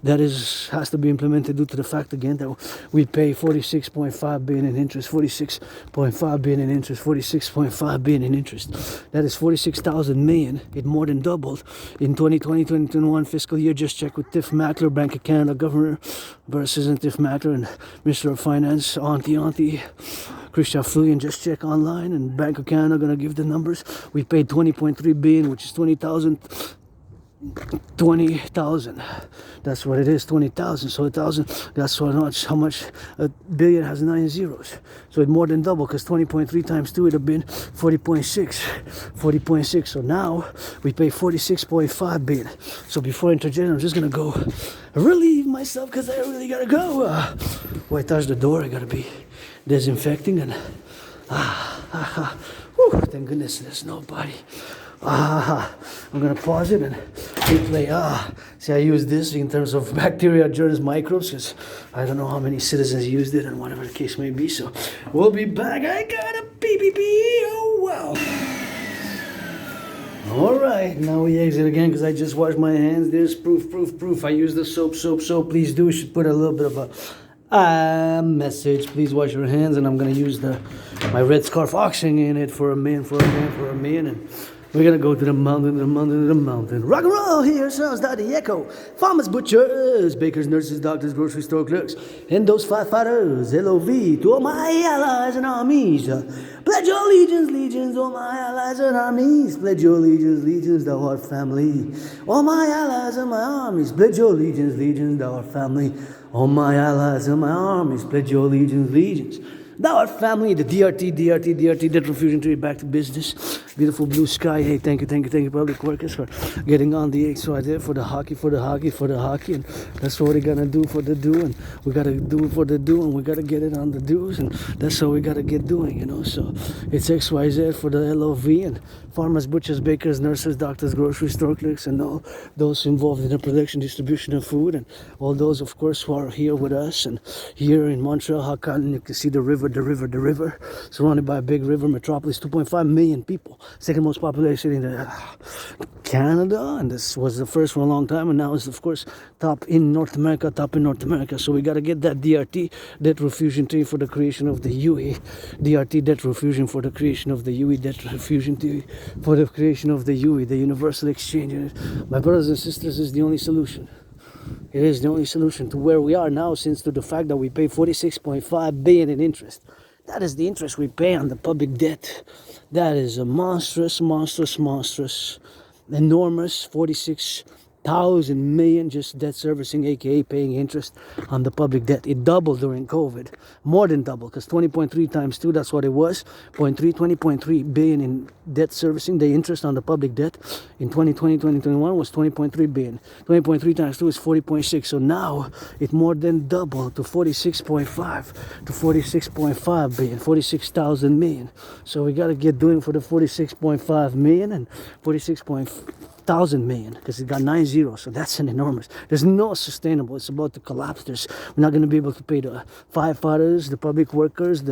That has to be implemented due to the fact again that we pay 46.5 billion in interest, 46.5 billion in interest, 46.5 billion in interest. That is 46,000 million. It more than doubled in 2020, 2021 fiscal year. Just check with Tiff Mackler, Bank of Canada Governor versus Tiff Mackler and Minister of Finance, Auntie Christian Fluyan. Just check online, and Bank of Canada gonna give the numbers. We paid 20.3 billion, which is 20,000. That's what it is, 20,000. So 1,000, that's how much a billion has 9 zeros. So it more than double, because 20.3 times 2 would have been 40.6. So now we pay 46.5 billion. So before interjecting, I'm just gonna go relieve myself, because I really gotta go. When I touch the door, I gotta be disinfecting, and thank goodness there's nobody. I'm gonna pause it and replay. See, I use this in terms of bacteria, germs, microbes, because I don't know how many citizens used it, and whatever the case may be. So we'll be back. I got a pee. Oh wow. All right, now we exit again, because I just washed my hands. There's proof. I use the soap. Please do. You should put a little bit of a message. Please wash your hands, and I'm gonna use my red scarf oxing in it for a man, and we're gonna go to the mountain. Rock and roll, here sounds like the echo. Farmers, butchers, bakers, nurses, doctors, grocery store clerks, and those firefighters. LOV to all my allies and armies. Pledge your legions, all my allies and armies. Pledge your legions, thou art family. All my allies and my armies. Pledge your legions, thou art family. All my allies and my armies. Pledge your legions. Thou art family. The DRT, debt refusion theory, back to business. Beautiful blue sky. Hey, thank you, public workers, for getting on the XYZ for the hockey, and that's what we're gonna do for the do, and we gotta do it for the do, and we gotta get it on the do's, and that's what we gotta get doing, you know. So it's XYZ for the LOV, and farmers, butchers, bakers, nurses, doctors, grocery store clerks, and all those involved in the production, distribution of food, and all those, of course, who are here with us, and here in Montreal, Hakan, you can see the river, surrounded by a big river metropolis, 2.5 million people, second most populous city in Canada, and this was the first for a long time, and now it's, of course, top in North America. So we got to get that DRT, debt refusion theory for the creation of the UE, DRT, debt refusion for the creation of the UE, debt refusion theory for the creation of the UE, the universal exchange unit. My brothers and sisters, is the only solution. It is the only solution to where we are now, since to the fact that we pay 46.5 billion in interest. That is the interest we pay on the public debt. That is a monstrous, enormous 46,000 million just debt servicing, aka paying interest on the public debt. It doubled during COVID, more than double, because 20.3 times 2, that's what it was, 20.3 billion in debt servicing. The interest on the public debt in 2020, 2021 was 20.3 billion. 20.3 times 2 is 40.6. So now it more than doubled to 46.5 billion, 46,000 million. So we got to get doing for the 46.5 million and 46,000 million, because it got 9 zeros. So that's an enormous. There's no sustainable. It's about to collapse. We're not going to be able to pay the firefighters, the public workers,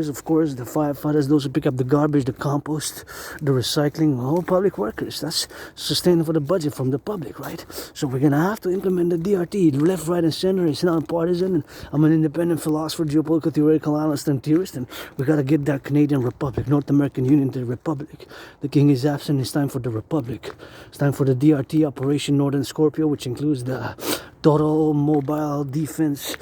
of course, the firefighters, those who pick up the garbage, the compost, the recycling, all public workers. That's sustainable for the budget from the public, right? So we're going to have to implement the DRT, left, right, and center. It's not partisan, and I'm an independent philosopher, geopolitical theoretical analyst, and theorist, and we got to get that Canadian Republic, North American Union, the Republic. The king is absent. It's time for the Republic. It's time for the DRT, Operation Northern Scorpio, which includes the Total Mobile Defense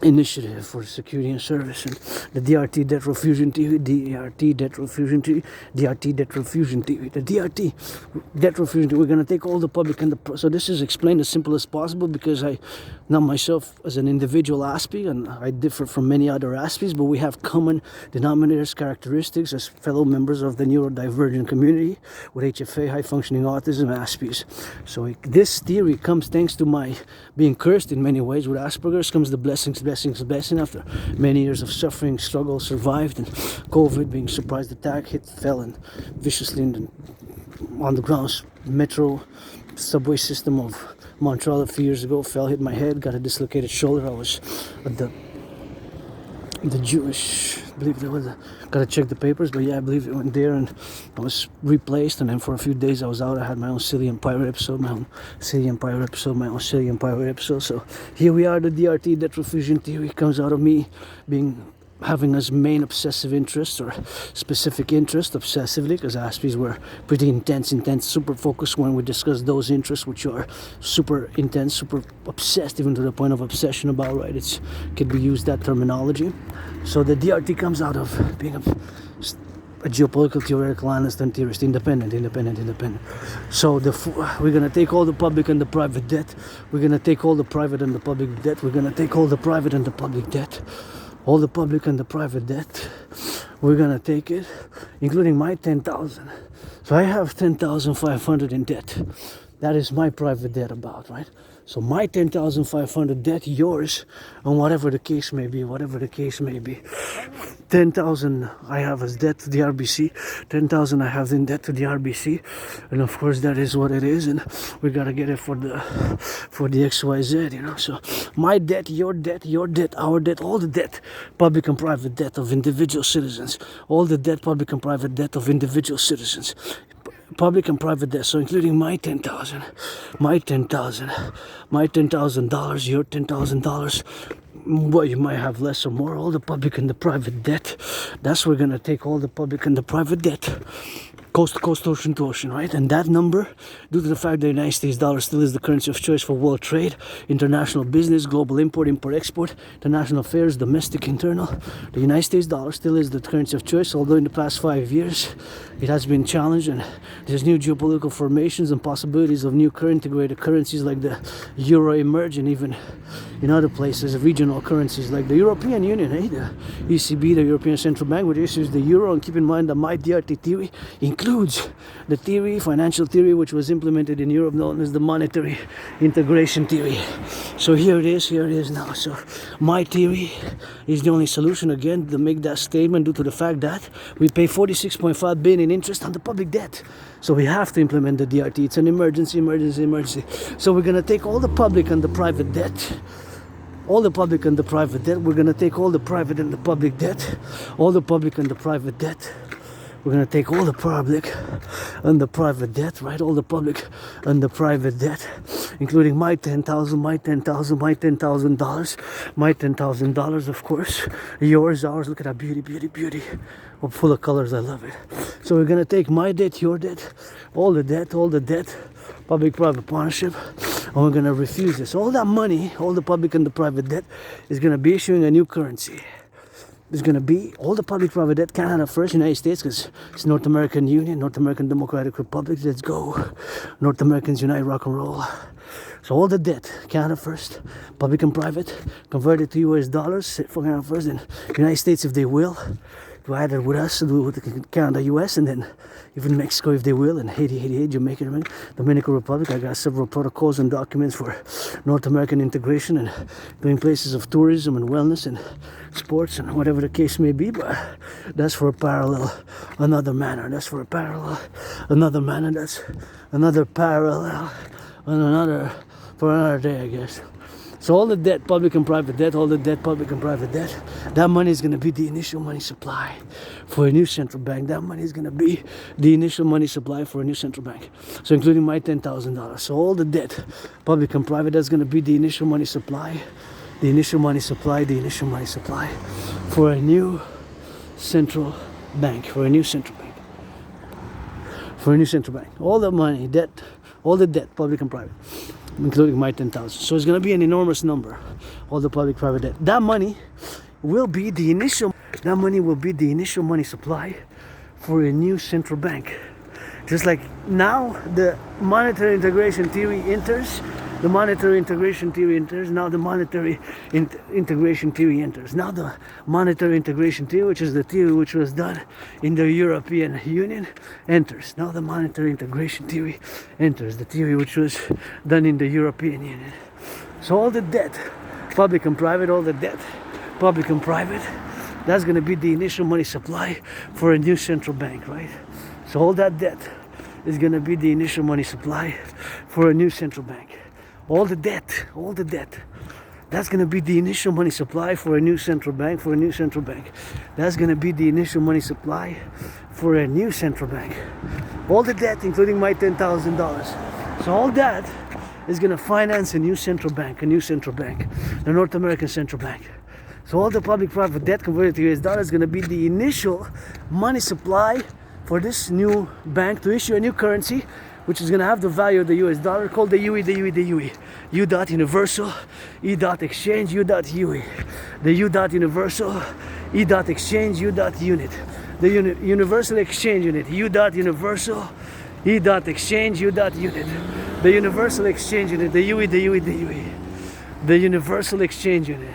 initiative for security and service, and the DRT debt refusion TV, DRT debt refusion TV, DRT debt refusion TV, the DRT debt refusion TV. We're going to take all the public and the so this is explained as simple as possible, because I, not myself as an individual aspect, and I differ from many other aspects, but we have common denominators, characteristics as fellow members of the neurodivergent community with HFA, high functioning autism aspects. So this theory comes thanks to my being cursed in many ways with Asperger's. Comes the blessing after many years of suffering, struggle, survived, and COVID, being surprise attack, hit, fell, and viciously in the underground metro subway system of Montreal a few years ago. Fell, hit my head, got a dislocated shoulder. I was at the Jewish, I believe there was gotta check the papers, but yeah, I believe it went there, and I was replaced, and then for a few days I was out. I had my own Cillian Pirate episode, my own Cillian Pirate episode. So here we are. The DRT, debt refusion theory, comes out of me having as main obsessive interest, or specific interest obsessively, because Aspies were pretty intense, super focused when we discuss those interests, which are super intense, super obsessed, even to the point of obsession about, right? It could be used, that terminology. So the DRT comes out of being a geopolitical theoretical analyst and theorist, independent. So we're going to take all the public and the private debt. We're going to take all the private and the public debt. We're going to take all the private and the public debt. All the public and the private debt, we're gonna take it, including my 10,000. So I have 10,500 in debt. That is my private debt about, right? So my 10,500 debt, yours, and whatever the case may be. 10,000 I have as debt to the RBC, 10,000 I have in debt to the RBC, and of course that is what it is, and we gotta get it for the XYZ, you know. So my debt, our debt, all the debt, public and private debt of individual citizens, all the debt, public and private debt of individual citizens, public and private debt, so including my $10,000, my $10,000, your $10,000. Well, you might have less or more. All the public and the private debt. That's where we're gonna take all the public and the private debt, coast to coast, ocean to ocean, right? And that number, due to the fact that the United States dollar still is the currency of choice for world trade, international business, global import, export, international affairs, domestic, internal, the United States dollar still is the currency of choice, although in the past 5 years it has been challenged, and there's new geopolitical formations and possibilities of new integrated currencies like the euro emerge, and even in other places regional currencies like the European Union, the ECB, the European Central Bank, which issues the euro. And keep in mind that my DRT theory includes the financial theory, which was implemented in Europe, known as the monetary integration theory. So here it is now. So my theory is the only solution, again, to make that statement, due to the fact that we pay 46.5 billion in interest on the public debt. So we have to implement the DRT. It's an emergency. So we're gonna take all the public and the private debt. All the public and the private debt. We're gonna take all the private and the public debt. All the public and the private debt. We're gonna take all the public and the private debt, right? All the public and the private debt, including my $10,000, my $10,000, of course. Yours, ours. Look at that beauty. Oh, full of colors. I love it. So we're gonna take my debt, your debt, all the debt, public-private partnership, and we're gonna refuse this. All that money, all the public and the private debt, is gonna be issuing a new currency. There's going to be all the public-private debt, Canada first, United States, because it's North American Union, North American Democratic Republic, let's go. North Americans unite, rock and roll. So all the debt, Canada first, public and private, converted to US dollars for Canada first, and United States, if they will, do either with us, do with Canada, US, and then even Mexico, if they will, and Haiti, Jamaica, Dominican Republic. I got several protocols and documents for North American integration and doing places of tourism and wellness and sports and whatever the case may be, but that's for a parallel, another manner. That's for another parallel, for another day, I guess. So all the debt, public and private debt, that money is going to be the initial money supply for a new central bank. That money is going to be the initial money supply for a new central bank. So including my $10,000. So all the debt, public and private, that's going to be the initial money supply, for a new central bank, All the money, all the debt, public and private. including my 10,000. So it's going to be an enormous number, all the public-private debt. That money will be the initial money supply for a new central bank. Just like now the monetary integration theory enters, now the monetary integration theory enters. Now the monetary integration theory, which is the theory which was done in the European Union, enters. Now the monetary integration theory enters, the theory which was done in the European Union. So all the debt, public and private, that's going to be the initial money supply for a new central bank, right? So all that debt is going to be the initial money supply for a new central bank. All the debt, that's going to be the initial money supply for a new central bank, That's going to be the initial money supply for a new central bank. All the debt, including my $10,000. So all that is going to finance a new central bank, the North American Central Bank. So all the public-private debt converted to US dollar is going to be the initial money supply for this new bank to issue a new currency, which is going to have the value of the US dollar, called the UE. U dot universal, E dot exchange, U dot UE. The U dot universal, E dot exchange, U dot unit. The universal exchange unit, U dot universal, E dot exchange, U dot unit. The universal exchange unit, the UE. The universal exchange unit.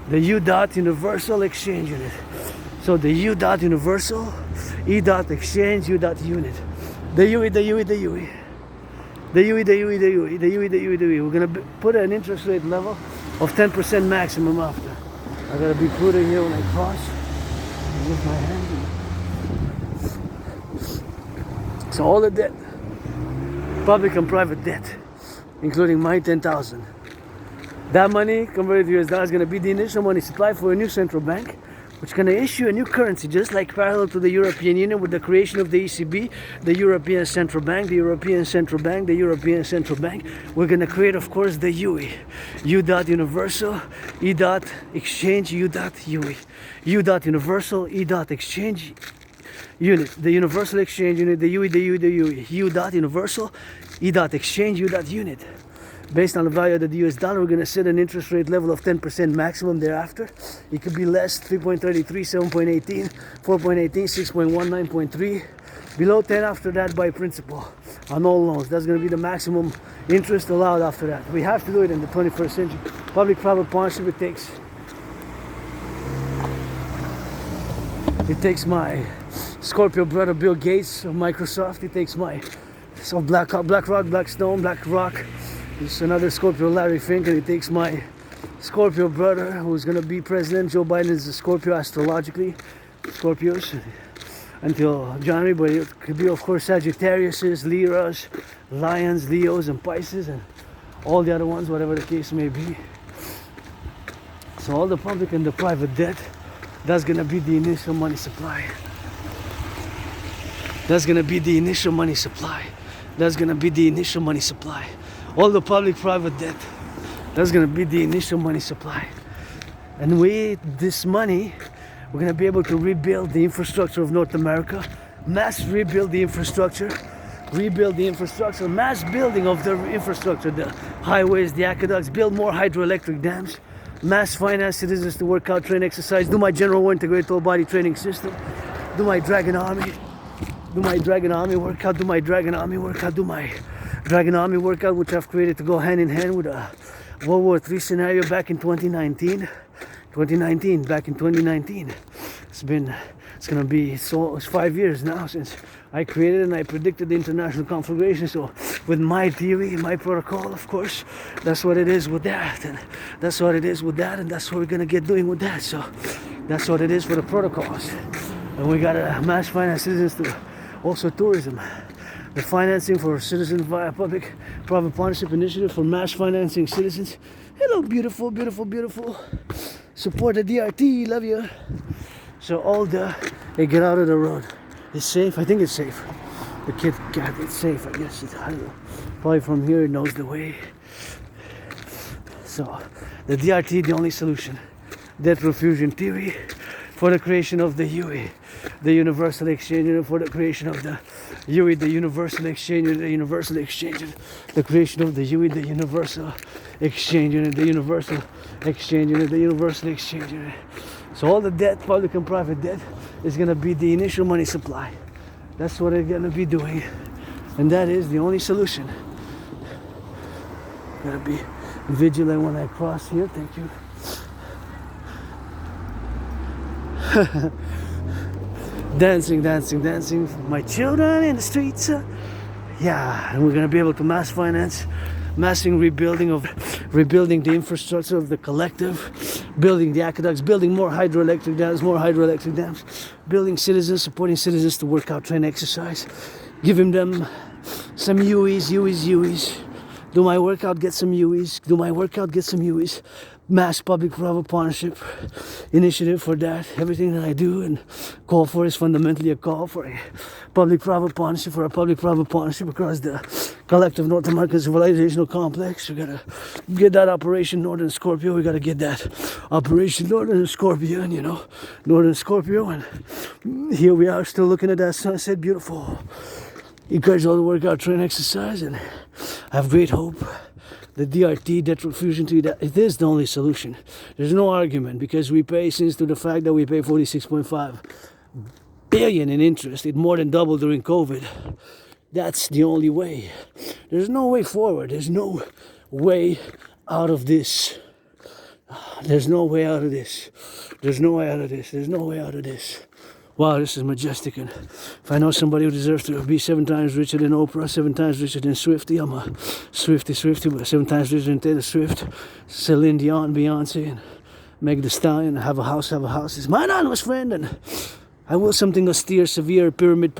The U dot universal exchange unit. So the U dot universal, E dot exchange, U dot unit. The UE. We're gonna put an interest rate level of 10% maximum after. I gotta be putting here when I cross with my hand. So all the debt, public and private debt, including my 10,000. That money converted to US dollars is going to be the initial money supply for a new central bank, which is going to issue a new currency, just like parallel to the European Union with the creation of the ECB, the European Central Bank. We're going to create, of course, the UE. U dot universal, E dot exchange, U dot UE. U dot universal, E dot exchange unit. The universal exchange unit, the UE. U dot universal, E dot exchange, U dot unit. Based on the value of the US dollar, we're going to set an interest rate level of 10% maximum thereafter. It could be less, 3.33, 7.18, 4.18, 6.1, 9.3. Below 10 after that by principal on all loans. That's going to be the maximum interest allowed after that. We have to do it in the 21st century. Public-private partnership, it takes my Scorpio brother Bill Gates of Microsoft. It takes my BlackRock, Blackstone, BlackRock. It's another Scorpio, Larry Fink, and it takes my Scorpio brother, who's going to be president. Joe Biden is a Scorpio astrologically, Scorpios, until January, but it could be, of course, Sagittariuses, Libras, Lions, Leos, and Pisces, and all the other ones, whatever the case may be. So all the public and the private debt, that's going to be the initial money supply. All the public-private debt, that's going to be the initial money supply. And with this money, we're going to be able to rebuild the infrastructure of North America, mass rebuild the infrastructure, mass building of the infrastructure, the highways, the aqueducts, build more hydroelectric dams, mass finance citizens to work out, train, exercise, do my general war integrated whole body training system, do my Dragon Army workout, which I've created to go hand in hand with a World War III scenario back in 2019. It's gonna be, it's 5 years now since I created and I predicted the international conflagration. So with my theory, my protocol, of course, that's what it is with that, and that's what we're gonna get doing with that. So that's what it is for the protocols. And we gotta mass finance citizens to also tourism. The financing for citizens via public-private partnership initiative for mass financing citizens. Hello, beautiful. Support the DRT, love you. So all the, hey, get out of the road. It's safe, I think it's safe. The kid, God, it's safe, I guess. I don't know. Probably from here, it knows the way. So, the DRT, the only solution. Debt refusion theory for the creation of the UE, the Universal Exchange Unit, for the creation of the UE, the Universal Exchange Unit, the Universal Exchange Unit, the creation of the UE, the Universal Exchange Unit, the Universal Exchange Unit, the Universal Exchange Unit. So all the debt, public and private debt, is going to be the initial money supply. That's what they're going to be doing. And that is the only solution. Gotta be vigilant when I cross here. Thank you. Dancing, dancing, dancing. My children in the streets. Yeah, and we're gonna be able to mass finance, rebuilding the infrastructure of the collective, building the aqueducts, building more hydroelectric dams, building citizens, supporting citizens to work out, train, exercise, giving them some UEs. Do my workout, get some UEs. Mass public-private partnership initiative for that. Everything that I do and call for is fundamentally a call for a public-private partnership, across the collective North American civilizational complex. We gotta get that Operation Northern Scorpio. We gotta get that Operation Northern Scorpion, Northern Scorpio. And here we are still looking at that sunset. Beautiful. Encourage all the workout, train, exercise, and I have great hope. The DRT, debt fusion to that, it is the only solution. There's no argument, because we pay, since to the fact that we pay 46.5 billion in interest, it more than doubled during COVID. That's the only way. There's no way forward. There's no way out of this. There's no way out of this. There's no way out of this. There's no way out of this. Wow, this is majestic. And if I know somebody who deserves to be 7 times richer than Oprah, 7 times richer than Swifty, I'm a Swifty, but 7 times richer than Taylor Swift, Celine Dion, Beyonce, and Meg Thee Stallion. Have a house. Is my anonymous friend, and I will something austere, severe, pyramid,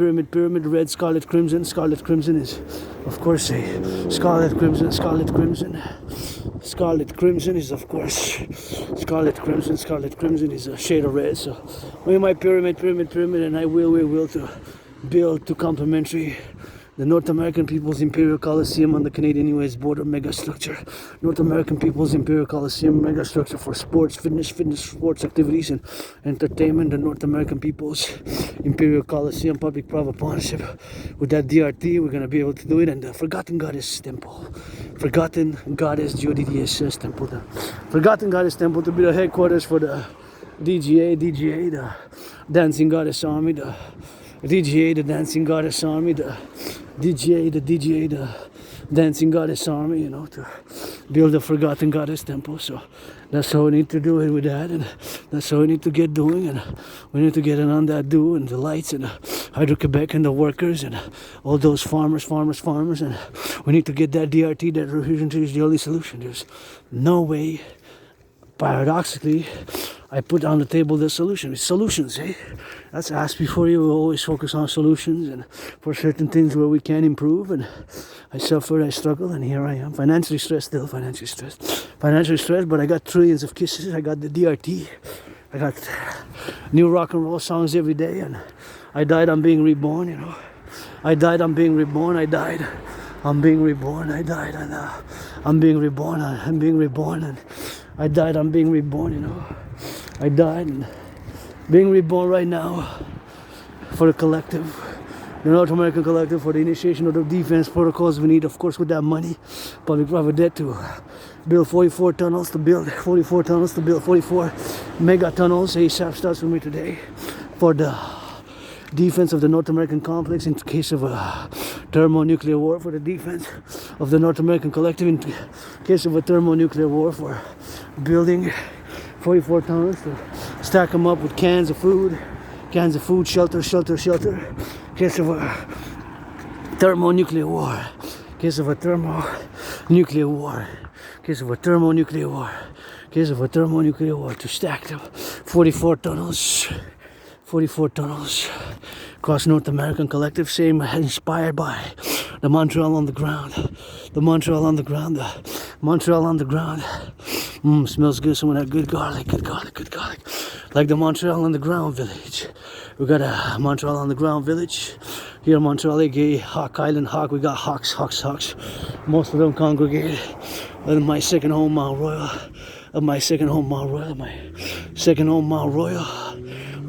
red, scarlet, crimson. Scarlet crimson is, of course, a scarlet crimson. Scarlet crimson is, of course, scarlet crimson. Scarlet crimson is a shade of red. So, with my pyramid, and I will to build to complementary the North American People's Imperial Coliseum on the Canadian-US border megastructure. North American People's Imperial Coliseum megastructure for sports, fitness, sports activities, and entertainment. The North American People's Imperial Coliseum public-private partnership. With that DRT, we're going to be able to do it. And the Forgotten Goddess Temple. Forgotten Goddess GODDSS Temple. The Forgotten Goddess Temple to be the headquarters for the DGA, the Dancing Goddess Army, the DGA, the Dancing Goddess Army, the DGA, the Dancing Goddess Army, to build a Forgotten Goddess Temple. So that's how we need to do it with that, and that's how we need to get doing, and we need to get on that do, and the lights, and Hydro-Quebec, and the workers, and all those farmers, and we need to get that DRT, that refusion is the only solution. There's no way, paradoxically, I put on the table the solution. It's solutions, eh? That's asked before you. We always focus on solutions and for certain things where we can improve. And I suffered, I struggled, and here I am. Financially stressed, but I got trillions of kisses. I got the DRT. I got new rock and roll songs every day. And I died, I'm being reborn, I died, I'm being reborn. I died, I'm being reborn. I died, and I'm being reborn. I'm being reborn. And I died, I'm being reborn, I died and being reborn right now for the collective, the North American collective, for the initiation of the defense protocols we need, of course, with that money, public-private debt, to build 44 tunnels, to build 44 mega tunnels. ASAP starts with me today for the defense of the North American complex in case of a thermonuclear war, for the defense of the North American collective in case of a thermonuclear war, for building 44 tunnels to stack them up with cans of food, shelter, in case of a thermonuclear war, to stack them 44 tunnels across North American collective, same inspired by the Montreal on the ground. Smells good, some of that good garlic. Like the Montreal on the ground village. We got a Montreal on the ground village. Here in Montreal, aka Hawk Island Hawk, we got hawks. Most of them congregate in my second home, Mount Royal.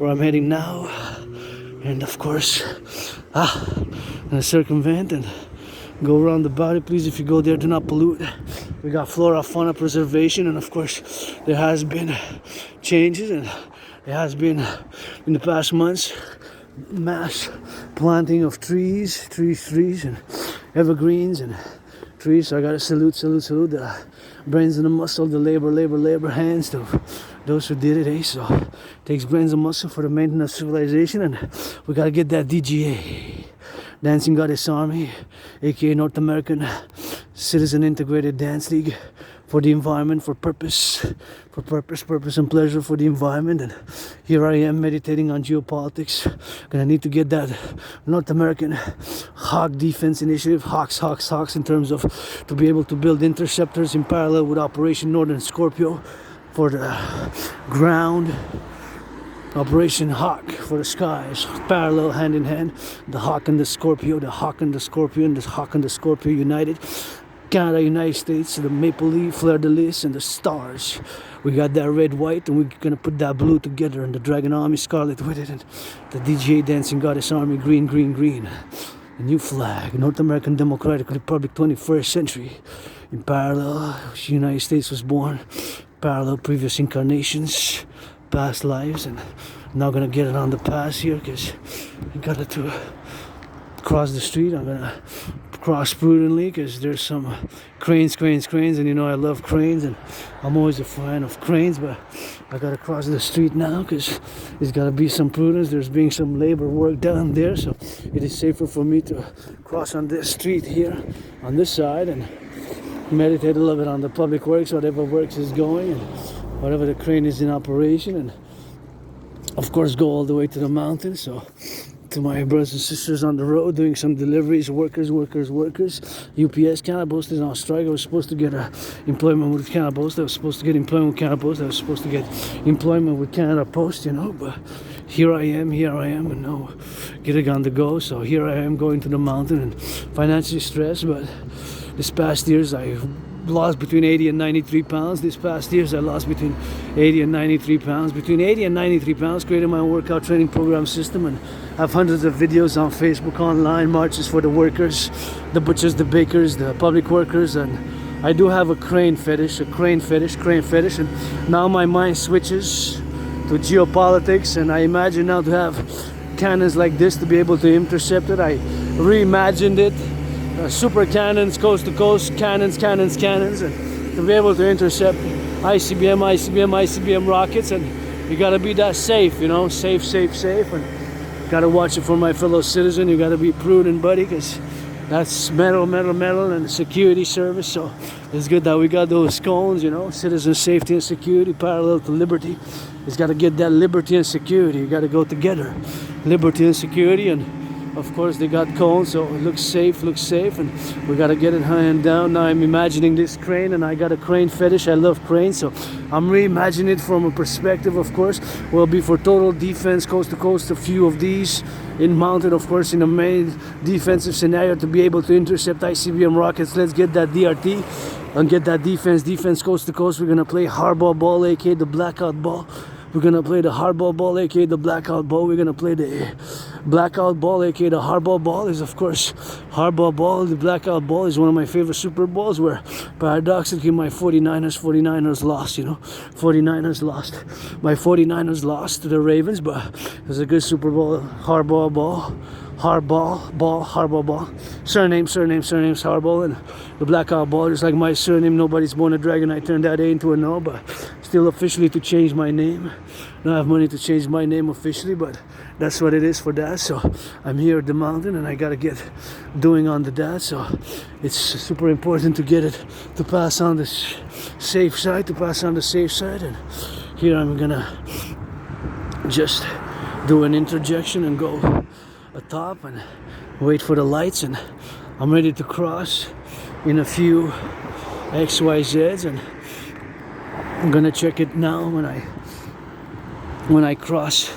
where I'm heading now. And of course, I'm gonna circumvent and go around the body. Please, if you go there, do not pollute. We got flora, fauna preservation, and of course, there has been changes, and there has been in the past months mass planting of trees, and evergreens and trees. So I gotta salute the brains and the muscle, the labor hands to those who did it, eh? So it takes brains and muscle for the maintenance of civilization, and we gotta get that DGA, Dancing Goddess Army, aka North American Citizen Integrated Dance League, for the environment, for purpose and pleasure for the environment. And here I am meditating on geopolitics. Gonna need to get that North American Hawk Defense Initiative, Hawks, in terms of to be able to build interceptors in parallel with Operation Northern Scorpio for the ground, Operation Hawk for the skies, parallel, hand in hand, the Hawk and the Scorpio, the Hawk and the Scorpion, the Hawk and the Scorpio united. Canada, United States, the maple leaf, fleur-de-lis, and the stars. We got that red, white, and we're gonna put that blue together, and the Dragon Army Scarlet with it, and the DGA Dancing Goddess Army green. A new flag, North American Democratic Republic, 21st century. In parallel, the United States was born, parallel previous incarnations, past lives, and I'm not gonna get it on the pass here because you got to cross the street. I'm gonna cross prudently because there's some cranes, and you know I love cranes, and I'm always a fan of cranes, but I gotta cross the street now because there's gotta be some prudence. There's being some labor work done there, so it is safer for me to cross on this street here on this side and meditate a little bit on the public works, whatever works is going, and whatever the crane is in operation, and of course go all the way to the mountain. So to my brothers and sisters on the road doing some deliveries, workers. UPS, Canada Post is on strike. I was supposed to get employment with Canada Post. I was supposed to get employment with Canada Post. I was supposed to get employment with Canada Post, you know, but here I am, and no, get it on the go. So here I am going to the mountain and financially stressed, but this past years I lost between 80 and 93 pounds. This past years I lost between 80 and 93 pounds. Between 80 and 93 pounds, created my own workout training program system, and I have hundreds of videos on Facebook, online, marches for the workers, the butchers, the bakers, the public workers, and I do have a crane fetish, and now my mind switches to geopolitics, and I imagine now to have cannons like this to be able to intercept it. I reimagined it. Super cannons, coast to coast, cannons, and to be able to intercept ICBM rockets, and you gotta be that safe, you know, safe, and gotta watch it for my fellow citizen. You gotta be prudent, buddy, because that's metal, and security service. So it's good that we got those cones, you know, citizen safety and security, parallel to liberty. It's gotta get that liberty and security. You gotta go together, liberty and security, and of course they got cones, so it looks safe, and we gotta get it high and down. Now I'm imagining this crane, and I got a crane fetish. I love cranes, so I'm reimagining it from a perspective, of course, will be for total defense, coast to coast, a few of these in mounted, of course, in a main defensive scenario to be able to intercept ICBM rockets. Let's get that DRT and get that defense coast to coast. We're gonna play hardball ball, aka the blackout ball. We're gonna play the hardball ball, aka the blackout ball. We're gonna play the blackout ball, aka the hardball ball. Is of course hardball ball. The blackout ball is one of my favorite Super Bowls, where paradoxically my 49ers lost. You know, 49ers lost. My 49ers lost to the Ravens, but it was a good Super Bowl. Hardball ball. Hardball ball. Surname's Hardball, and the blackout ball, just like my surname. Nobody's born a dragon. I turned that A into an O, but still officially to change my name. Don't have money to change my name officially, but that's what it is for that. So I'm here at the mountain, and I gotta get doing on the that. So it's super important to get it to pass on the safe side, and here I'm gonna just do an interjection and go atop and wait for the lights, and I'm ready to cross in a few XYZs, and I'm gonna check it now when I cross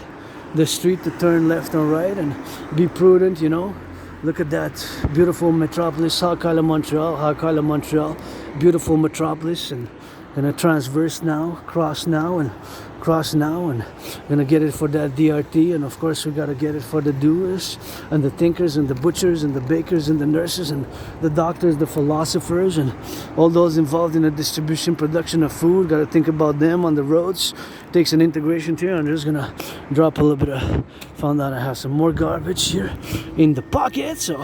the street to turn left or right, and be prudent, you know. Look at that beautiful metropolis, Montreal, beautiful metropolis, and Gonna transverse now, cross now, and cross now, and gonna get it for that DRT, and of course we gotta get it for the doers and the thinkers and the butchers and the bakers and the nurses and the doctors, the philosophers, and all those involved in the distribution, production of food. Gotta think about them on the roads. Takes an integration here. I'm just gonna drop a little bit of, found out I have some more garbage here in the pocket. So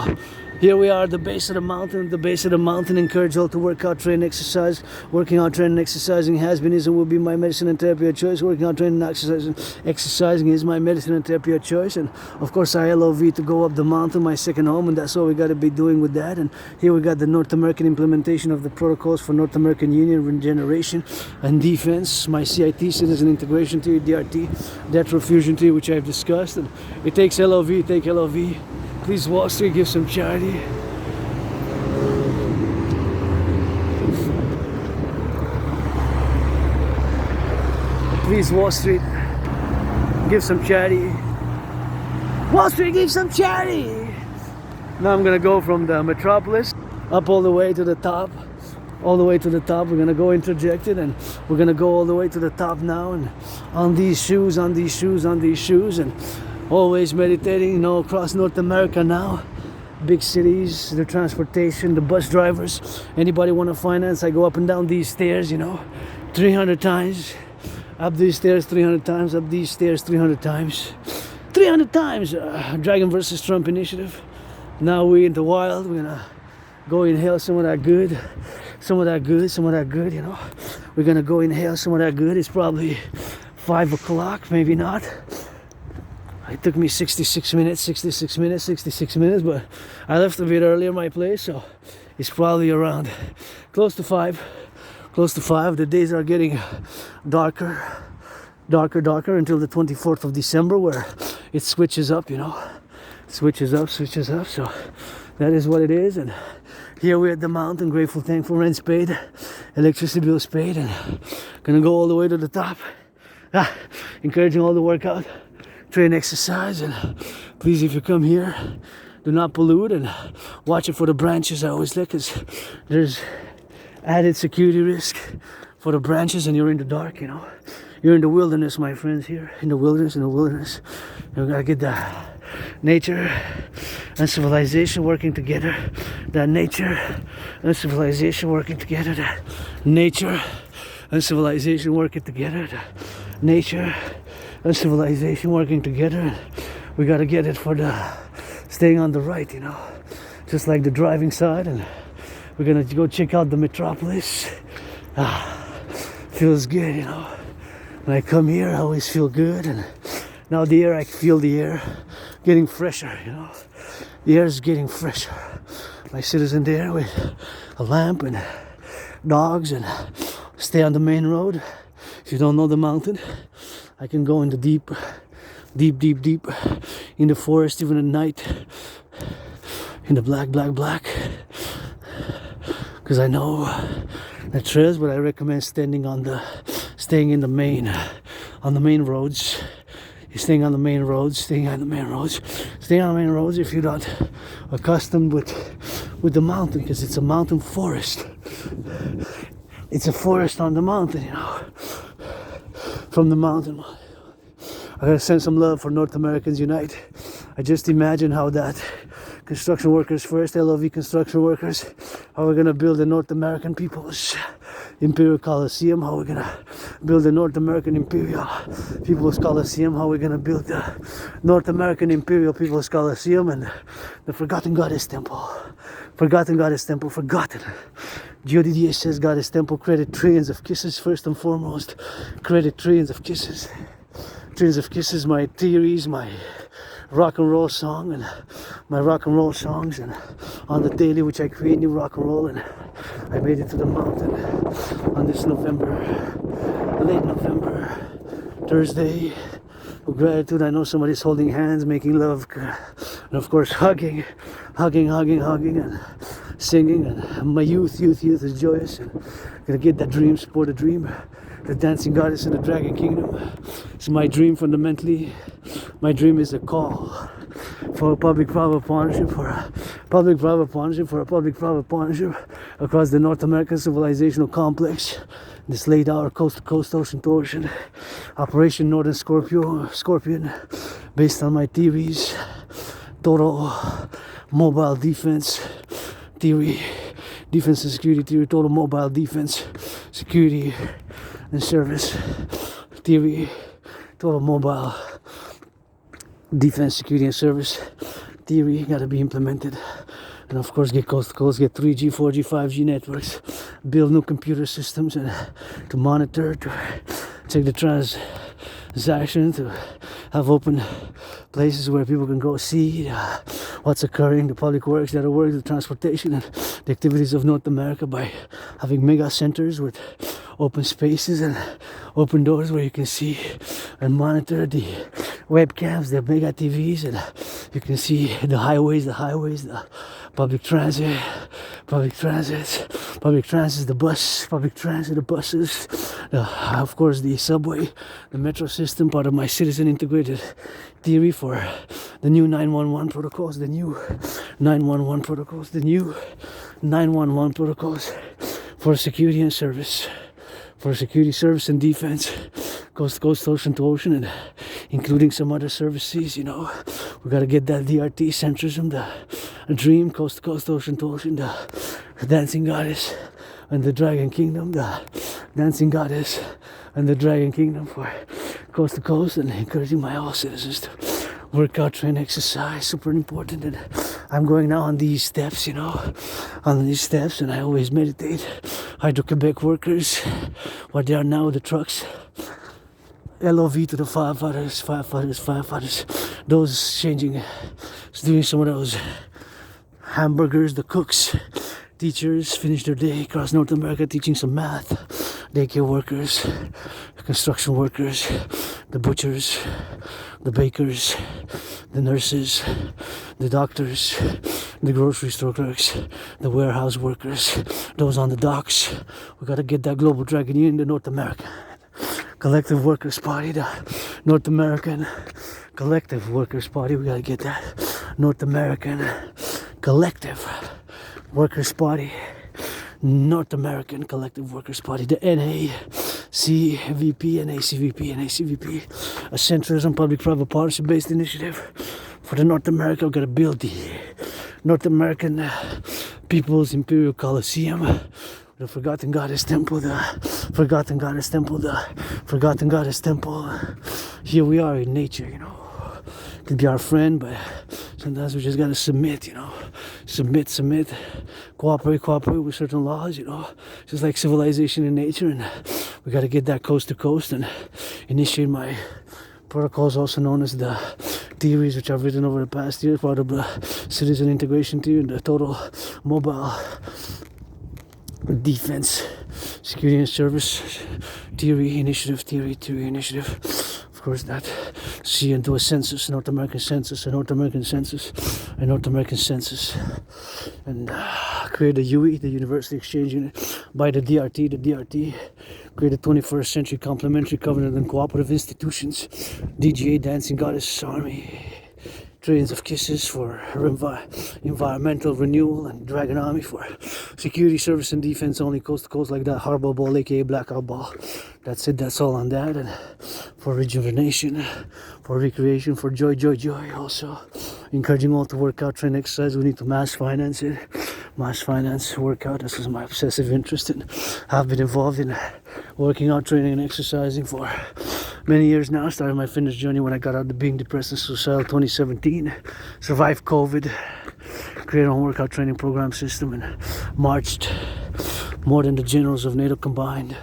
here we are at the base of the mountain. The base of the mountain. Encourage all to work out, train, exercise. Working out, training, exercising has been, is, and will be my medicine and therapy of choice. Working out, training, exercising is my medicine and therapy of choice. And of course, I LOV to go up the mountain, my second home, and that's what we got to be doing with that. And here we got the North American implementation of the protocols for North American Union regeneration and defense. My CIT, citizen integration theory, DRT, debt refusion theory, which I've discussed. And it takes LOV, take LOV. Please, Wall Street, give some charity. Please, Wall Street, give some charity. Wall Street, give some charity. Now I'm gonna go from the metropolis up all the way to the top. All the way to the top. We're gonna go interjected, and we're gonna go all the way to the top now. And on these shoes, on these shoes, on these shoes, and always meditating, you know, across North America now. Big cities, the transportation, the bus drivers. Anybody want to finance? I go up and down these stairs, you know, 300 times. Up these stairs 300 times. Up these stairs 300 times. 300 times. Dragon versus Trump initiative. Now we in the wild. We're gonna go inhale some of that good. Some of that good. Some of that good, you know. We're gonna go inhale some of that good. It's probably 5 o'clock, maybe not. It took me 66 minutes, but I left a bit earlier my place, so it's probably around close to 5. The days are getting darker until the 24th of December, where it switches up, you know. Switches up, so that is what it is. And here we're at the mountain, grateful, thankful, rent paid, electricity bills paid, and gonna go all the way to the top. Encouraging all the workout, train, exercise, and please, if you come here, do not pollute and watch it for the branches. I always look, because there's added security risk for the branches, and you're in the dark, you know. You're in the wilderness, my friends, here in the wilderness. You gotta get the nature and civilization working together. That nature and civilization working together. That nature and civilization working together. That nature and civilization working together. We gotta get it for the staying on the right, you know, just like the driving side. And we're gonna go check out the metropolis. Feels good, you know. When I come here, I always feel good. And now the air, I feel the air getting fresher, you know. The air is getting fresher. My citizen there with a lamp and dogs, and stay on the main road. If you don't know the mountain, I can go in the deep in the forest, even at night, in the black, because I know the trails, but I recommend staying in the main, on the main roads. You're staying on the main roads, if you're not accustomed with the mountain, because it's a mountain forest. It's a forest on the mountain, you know. From the mountain, I gotta send some love for North Americans Unite. I just imagine how that construction workers first, LOV construction workers, how we're gonna build the North American People's Imperial Coliseum, how we're gonna build the North American Imperial People's Coliseum, how we're gonna build the North American Imperial People's Coliseum, and the Forgotten Goddess Temple. Forgotten. Didier says Goddess Temple, credit trillions of kisses, first and foremost. Credit trillions of kisses. Trillions of kisses, my theories, my rock and roll song, and my rock and roll songs, and on the daily, which I create new rock and roll. And I made it to the mountain on this late November, Thursday. With gratitude, I know somebody's holding hands, making love, and of course hugging, and singing. And my youth is joyous, and gonna get that dream, support a dream. The dancing goddess in the dragon kingdom. It's my dream fundamentally. My dream is a call for a public-private partnership, for a public-private partnership for a public-private partnership across the North American civilizational complex. This laid out coast-to-coast, ocean-to-ocean. Operation Northern Scorpion, based on my theories. Total mobile defense theory, defense and security theory, total mobile defense, security and service theory, total mobile defense, security and service theory got to be implemented. And of course get coast to coast, get 3G, 4G, 5G networks, build new computer systems and to monitor, to check the transaction, to have open places where people can go see what's occurring, the public works that are working, the transportation and the activities of North America by having mega centers with open spaces and open doors where you can see and monitor the webcams, the mega TVs, and you can see the highways, the public transit, the buses, of course the subway, the metro system, part of my citizen integrated theory for the new 911 protocols, the new 911 protocols for security and service, for security, service and defense, coast to coast, ocean to ocean, and including some other services, you know. We gotta get that DRT centrism, the dream, coast to coast, ocean to ocean, the dancing goddess and the dragon kingdom, the dancing goddess and the dragon kingdom for coast to coast, and encouraging my all citizens to work out, train, exercise, super important. And I'm going now on these steps, you know, and I always meditate. Hydro-Quebec workers, what they are now, the trucks, LOV to the firefighters, those changing, doing some of those hamburgers, the cooks, teachers finish their day across North America teaching some math, daycare workers, construction workers, the butchers, the bakers, the nurses, the doctors, the grocery store clerks, the warehouse workers, those on the docks. We gotta get that global dragon in the North American Collective Workers Party, the North American Collective Workers Party. We gotta get that North American Collective Workers Party, North American Collective Workers Party, the NACVP, a centrism, public-private partnership-based initiative for the North America. We've got to build the North American People's Imperial Coliseum, the Forgotten Goddess Temple, Here we are in nature, you know. It can be our friend, but sometimes we just gotta submit, you know. Submit, cooperate with certain laws, you know. Just like civilization in nature, and we gotta get that coast to coast and initiate my protocols, also known as the theories which I've written over the past year, part of the citizen integration theory and the total mobile defense, security and service theory initiative. Of course, that see into a census, North American census, and create the UE, the University Exchange Unit, by the DRT, create a 21st century complementary covenant and cooperative institutions, DGA, Dancing Goddess Army, Trains of Kisses for environmental renewal, and Dragon Army for security, service and defense only, coast to coast, like that Harbor Ball, aka Blackout Ball. That's it, that's all on that. And for rejuvenation, for recreation, for joy. Also encouraging all to work out, train, exercise. We need to mass finance it. Workout. This is my obsessive interest, and I've been involved in working out, training and exercising for many years now. Started my fitness journey when I got out of being depressed and suicidal 2017. Survived COVID, created a workout training program system, and marched more than the generals of NATO combined.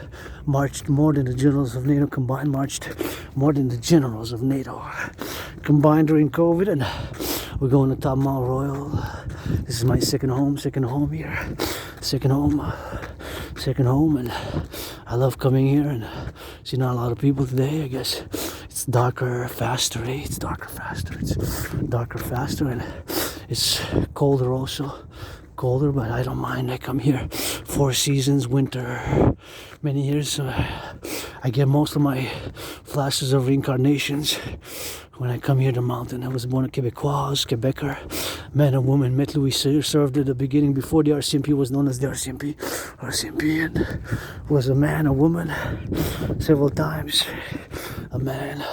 Marched more than the generals of NATO combined during COVID, and we're going to Top Mall Royal. This is my second home here. Second home, and I love coming here and see not a lot of people today. I guess it's darker faster, and it's colder also. But I don't mind. I come here 4 seasons, winter, many years. I get most of my flashes of reincarnations when I come here to mountain. I was born a Quebecois, Quebecer, man and woman. Met Louis Cyr, served at the beginning before the RCMP was known as the RCMP. RCMP, and was a man, a woman, several times. A man,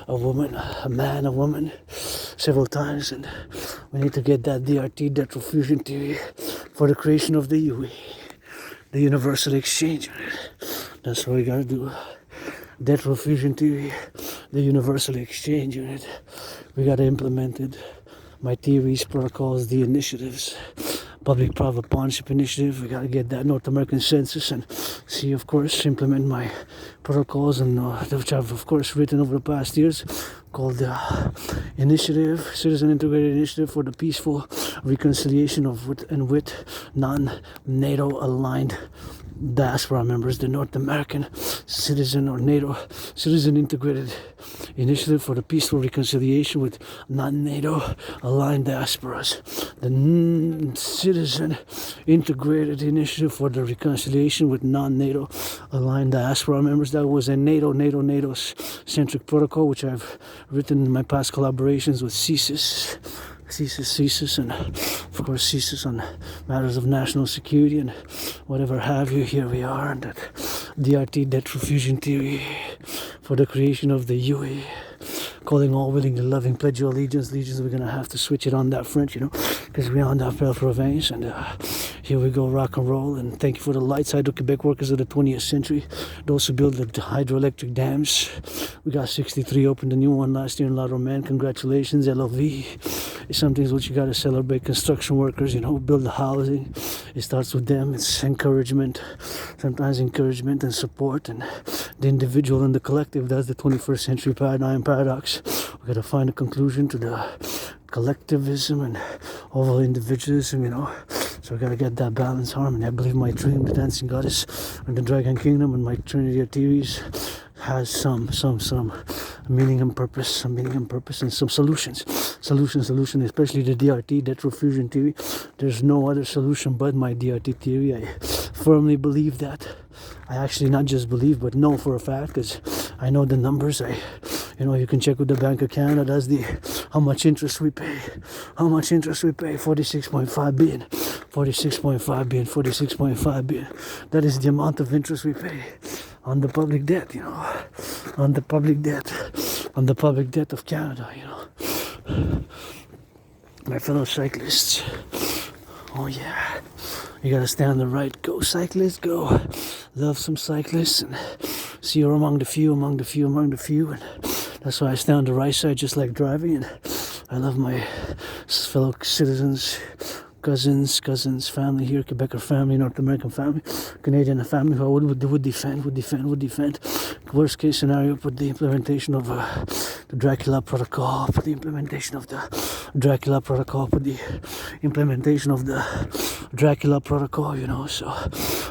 a woman, a man, a woman, several times. And we need to get that DRT, debt refusion theory, for the creation of the UE, the universal exchange unit. That's what we gotta do. Debt refusion theory, the universal exchange unit. We gotta implement it. My theories, protocols, the initiatives. Public-private partnership initiative. We gotta get that North American census and see, of course, implement my protocols, and which I've, of course, written over the past years, called the initiative, Citizen Integrated Initiative for the Peaceful Reconciliation of with non-NATO aligned diaspora members, the North American Citizen or NATO Citizen Integrated Initiative for the Peaceful Reconciliation with non-NATO aligned diasporas, the Citizen Integrated Initiative for the Reconciliation with non-NATO aligned diaspora members. That was a NATO centric protocol, which I've written in my past collaborations with CSIS, and of course CSIS on matters of national security and whatever have you. Here we are, and that DRT, debt refusion theory, for the creation of the UE, calling all willing and loving, pledge your allegiance. We're gonna have to switch it on that French, because we're on that Privee, and here we go, rock and roll. And thank you for the light side of Quebec workers of the 20th century, those who build the hydroelectric dams. We got 63 open, the new one last year in La Romaine. Congratulations, LOV. It's something what you gotta celebrate. Construction workers, who build the housing. It starts with them. It's encouragement, sometimes encouragement and support, and the individual and the collective. That's the 21st century paradox. We gotta find a conclusion to the collectivism and overall individualism, So we gotta get that balance, harmony. I believe my dream, the dancing goddess and the dragon kingdom, and my Trinity of theories has some meaning and purpose, and some solutions, especially the DRT, debt refusion theory. There's no other solution but my DRT theory. I firmly believe that. I actually not just believe, but know for a fact, because I know the numbers. You can check with the Bank of Canada. That's how much interest we pay. 46.5 billion. 46.5 billion. That is the amount of interest we pay on the public debt, on the public debt of Canada, My fellow cyclists, oh yeah, you gotta stay on the right. Go cyclists, go. Love some cyclists, and see you're among the few, and that's why I stay on the right side, just like driving. And I love my fellow citizens, cousins, family here, Quebecer family, North American family, Canadian family, who I would defend. Worst case scenario, put the implementation of the Dracula Protocol, put the implementation of the Dracula Protocol, so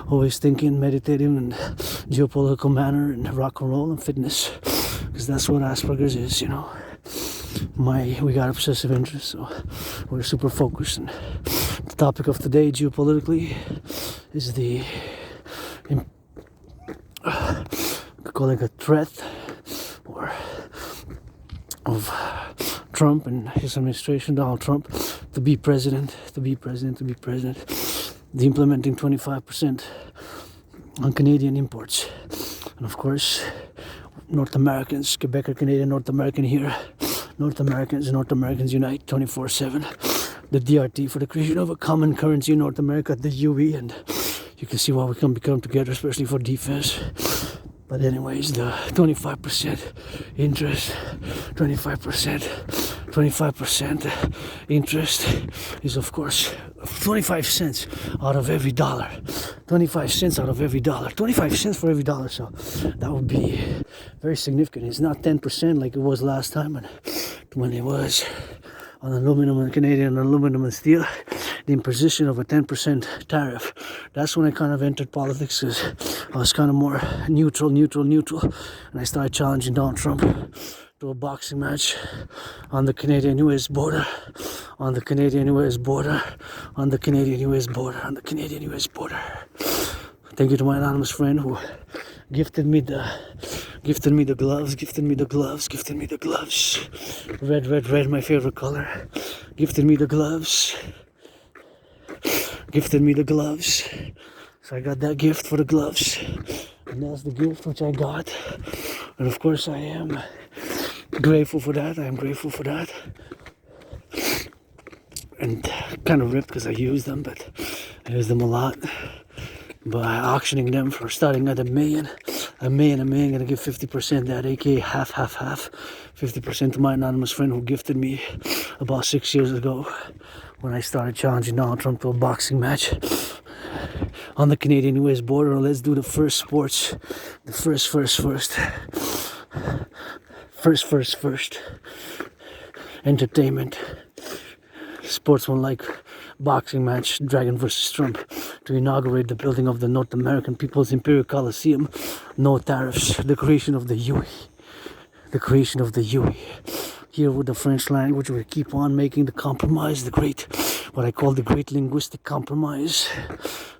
always thinking, meditating in geopolitical manner, and rock and roll and fitness, because that's what Asperger's is, we got obsessive interest, so we're super focused. And the topic of today, geopolitically, is calling a threat of Trump and his administration, Donald Trump, to be president. The implementing 25% on Canadian imports, and of course, North Americans, Quebecer, Canadian, North American here. North Americans unite 24/7. The DRT for the creation of a common currency in North America, the UE, and you can see why we can become together, especially for defense. But anyways, the 25% interest, 25% interest is, of course, 25 cents out of every dollar. 25 cents out of every dollar. 25 cents for every dollar. So that would be very significant. It's not 10% like it was last time when it was on aluminum and Canadian aluminum and steel. The imposition of a 10% tariff. That's when I kind of entered politics, because I was kind of more neutral, and I started challenging Donald Trump to a boxing match on the Canadian-US border, Thank you to my anonymous friend who gifted me the gloves, gifted me the gloves, gifted me the gloves. Red, red, red, my favorite color. Gifted me the gloves. Gifted me the gloves. So I got that gift for the gloves. And that's the gift which I got. And of course I am grateful for that. I am grateful for that. And kind of ripped because I use them, but I use them a lot. By auctioning them for starting at $1 million, gonna give 50% that, aka half. 50% to my anonymous friend who gifted me about 6 years ago when I started challenging Donald Trump to a boxing match on the Canadian-US border. Let's do the first sports, the first entertainment, sportsman-like boxing match, Dragon versus Trump, to inaugurate the building of the North American People's Imperial Coliseum. No tariffs, the creation of the UE. The creation of the UE. Here with the French language, we keep on making the compromise, the great, what I call the great linguistic compromise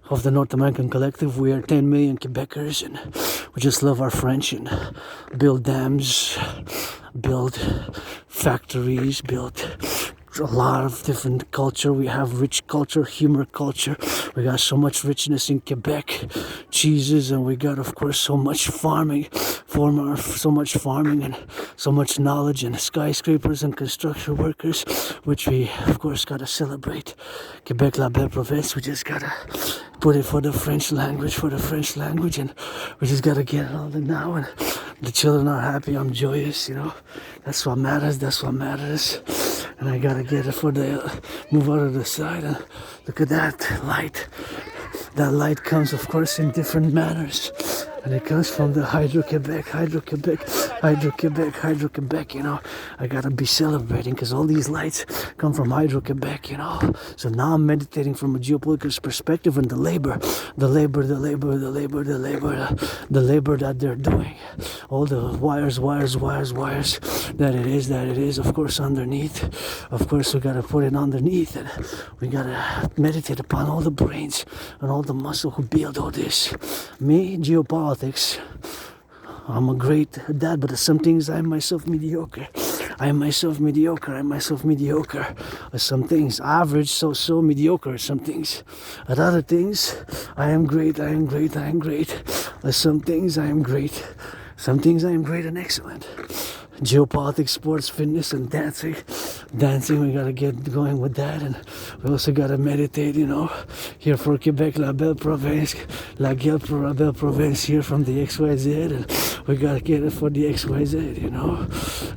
of the North American Collectif. We are 10 million Quebecers and we just love our French and build dams, build factories, build a lot of different culture. We have rich culture, humor culture. We got so much richness in Quebec, cheeses, and we got, of course, so much farming, so much farming and so much knowledge and skyscrapers and construction workers, which we, of course, gotta celebrate. Quebec, la belle province. We just gotta put it for the French language, and we just gotta get it all in now. And the children are happy. I'm joyous, you know. That's what matters. And I gotta get it for the move out of the side and look at that light. That light comes, of course, in different manners. And it comes from the Hydro-Quebec, you know. I gotta be celebrating because all these lights come from Hydro-Quebec, you know. So now I'm meditating from a geopolitical perspective and the labor that they're doing. All the wires that it is, of course, underneath. Of course, we gotta put it underneath and we gotta meditate upon all the brains and all the muscle who build all this. Me, geopolitics. I'm a great dad, but at some things I am myself mediocre. At some things, average, so mediocre at some things. At other things, I am great. At some things, I am great. Some things I am great and excellent. Geopolitics, sports, fitness, and dancing. We gotta get going with that, and we also gotta meditate, you know. Here for Quebec, la belle province, here from the XYZ, and we gotta get it for the XYZ, you know.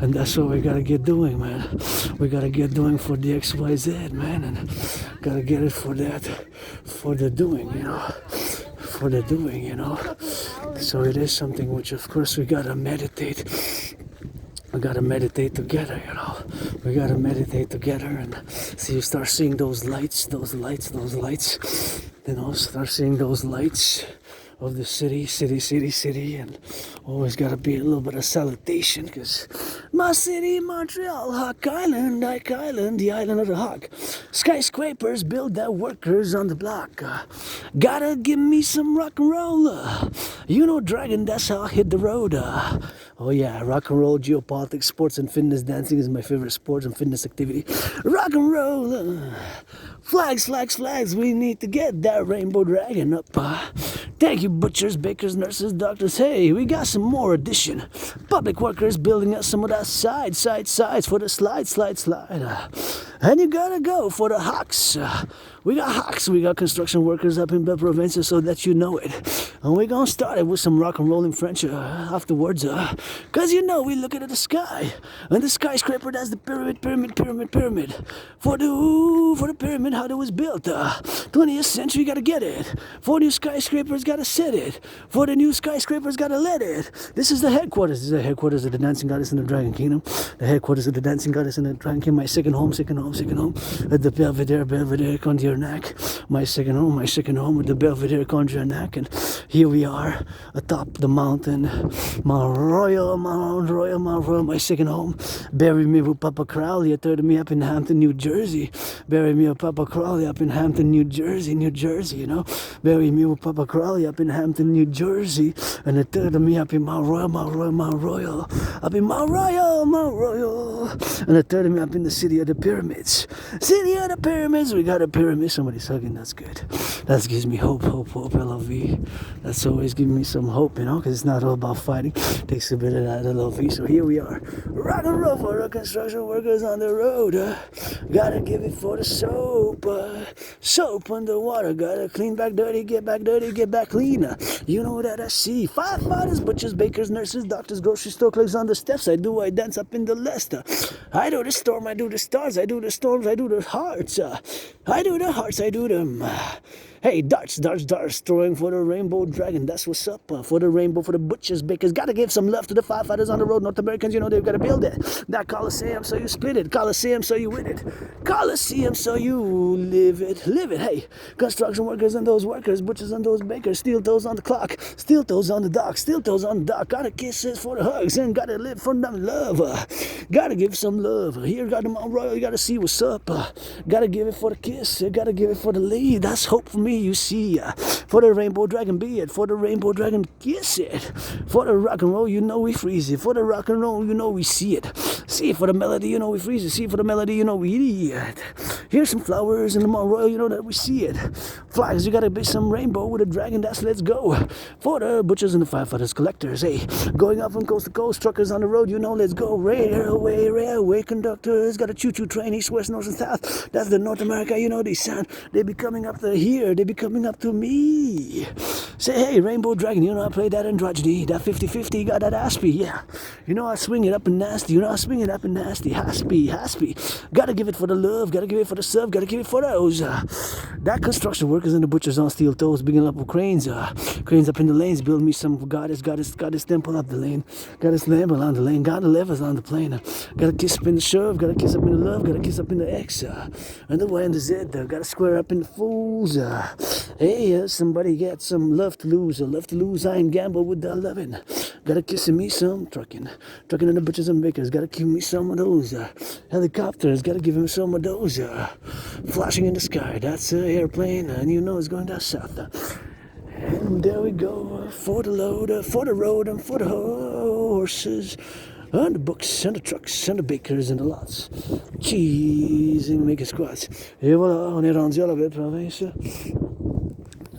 And that's what we gotta get doing, man. We gotta get doing for the XYZ, man, and gotta get it for that, for the doing, you know. So it is something which, of course, we gotta meditate. We gotta meditate together, you know. And so you start seeing those lights, you know, start seeing those lights of the city, and always gotta be a little bit of salutation, because my city, Montreal, Hawk Island, the island of the Hawk. Skyscrapers build their workers on the block. Gotta give me some rock and roll. You know, Dragon, that's how I hit the road. Oh yeah, rock and roll, geopolitics, sports and fitness. Dancing is my favorite sports and fitness activity. Rock and roll. Flags, we need to get that rainbow dragon up. Thank you, butchers, bakers, nurses, doctors. Hey, we got some more addition. Public workers building us some of that sides for the slide. And you gotta go for the Hawks. We got Hawks, we got construction workers up in Belle Province, so that you know it. And we're gonna start it with some rock and roll in French afterwards. Cause you know, we looking at the sky. And the skyscraper, that's the pyramid. For the pyramid, how it was built. 20th century, gotta get it. For new skyscrapers, gotta set it. For the new skyscrapers, gotta let it. This is the headquarters. This is the headquarters of the dancing goddess in the Dragon Kingdom. The headquarters of the dancing goddess in the Dragon Kingdom. My second home. At the Belvedere, Condirnac. My second home with the Belvedere, Condirnac. And Here we are, atop the mountain. Mount Royal, my second home. Bury me with Papa Crowley. Third me up in Hampton, New Jersey. Bury me with Papa Crowley up in Hampton, New Jersey, you know. Bury me with Papa Crowley up in Hampton, New Jersey. And the third of me up in Mount Royal. Up in Mount Royal. And the third of me up in the city of the pyramids. We got a pyramid. Somebody's hugging, that's good. That gives me hope, LOV. That's always giving me some hope, you know, because it's not all about fighting. Takes a bit of that LOV. So here we are. Rock and roll for the construction workers on the road. Gotta give it for the soap. Soap underwater. Gotta clean back dirty, get back clean. You know that I see. Firefighters, butchers, bakers, nurses, doctors, grocery store clerks on the steps. I dance up in the Leicester. I do the storm, I do the stars, I do the storms, I do the hearts. I do the hearts, I do them. Hey, darts, throwing for the rainbow dragon, that's what's up. For the rainbow, for the butchers, bakers, gotta give some love to the firefighters on the road. North Americans, you know they've gotta build it. That Coliseum, so you split it. Coliseum, so you win it. Coliseum, so you live it. Hey, construction workers and those workers, butchers and those bakers, steel toes on the clock, steel toes on the dock. Gotta kisses for the hugs and gotta live for them love. Gotta give some love. Here, got the Mount Royal, you gotta see what's up. Gotta give it for the kiss, gotta give it for the lead. That's hope for me. You see, for the rainbow dragon, be it. For the rainbow dragon, kiss it. For the rock and roll, you know we freeze it. For the rock and roll, you know we see it. See it for the melody, you know we freeze it. See it for the melody, you know we eat it. Here's some flowers in the Mount Royal, you know that we see it. Flags, you gotta be some rainbow with a dragon, that's let's go. For the butchers and the firefighters, collectors, hey. Going up from coast to coast, truckers on the road, you know let's go. Railway conductors, got a choo-choo train, east, west, north, and south. That's the North America, you know they sound. They be coming up to here. They be coming up to me. Say, hey, Rainbow Dragon, you know I play that androgyny, that 50-50, got that Aspie, yeah. You know I swing it up and nasty, Haspy. Gotta give it for the love, gotta give it for the sub, gotta give it for those. That construction workers and the butchers on steel toes, beginning up with cranes. Cranes up in the lanes, build me some goddess temple up the lane. Goddess temple on the lane, got the levers on the plane. Gotta kiss up in the shove, gotta kiss up in the love, gotta kiss up in the X. And the Y and the Z, gotta square up in the fools. Hey, somebody get some love to lose. I ain't gamble with the loving. Gotta kiss me some trucking and the butchers and bakers. Gotta give me some of those. Helicopters, gotta give him some of those. Flashing in the sky, that's an airplane, and you know it's going down south. And there we go, for the load, for the road, and for the horses. And the books, and the trucks, and the bakers, and the lots. Cheese and make squats. Et voilà, on est rendu à la belle province.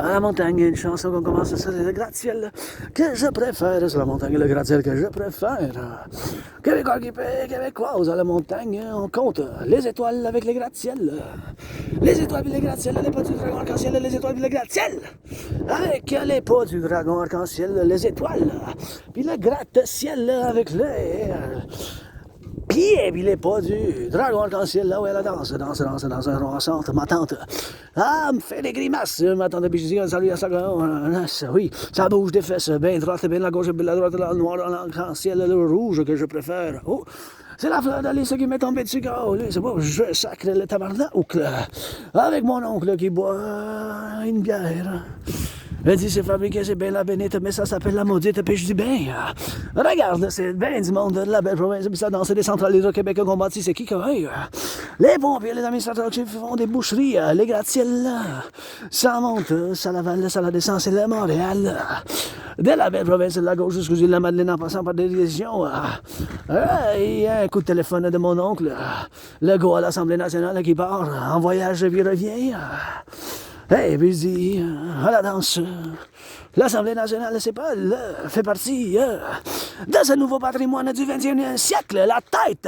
À la montagne, une chanson qu'on commence, ça c'est le gratte-ciel que je préfère. C'est la montagne et le gratte-ciel que je préfère. Québécois qui paie, québécoise, à la montagne, on compte les étoiles avec les gratte-ciel. Les étoiles et les gratte-ciel, les pas du dragon arc-en-ciel, les étoiles et les gratte-ciel. Avec les pas du dragon arc-en-ciel, les étoiles. Puis le gratte-ciel avec les pieds, puis les pas du dragon arc-en-ciel, là où elle danse, ronçante, ma tante. Ah, me fait des grimaces, ma tante, puis je dis, salut à ça, oui, ça bouge des fesses, bien droite, bien la gauche, bien la droite, la noire, l'arc-en-ciel, le rouge que je préfère. Oh, c'est la fleur d'Alice qui m'est tombée dessus, c'est bon, je sacre le tabarnak, avec mon oncle qui boit une bière. Elle dit, c'est fabriqué, c'est bien la bénite, mais ça s'appelle la maudite. Puis je dis, regarde, c'est bien du monde de la belle province. Puis ça danse des centrales au Québec qu'on bâtit, c'est qui les pompiers, les administrateurs qui font des boucheries, les gratte-ciels, ça monte, ça la vale, ça la descend, c'est le Montréal. De la belle province de la gauche jusqu'aux îles de la Madeleine en passant par des régions. Il y a un coup de téléphone de mon oncle, le gars à l'Assemblée nationale qui part en voyage et puis revient. Hey, puis je dis, à la danse, l'Assemblée nationale, fait partie de ce nouveau patrimoine du 21e siècle, la tête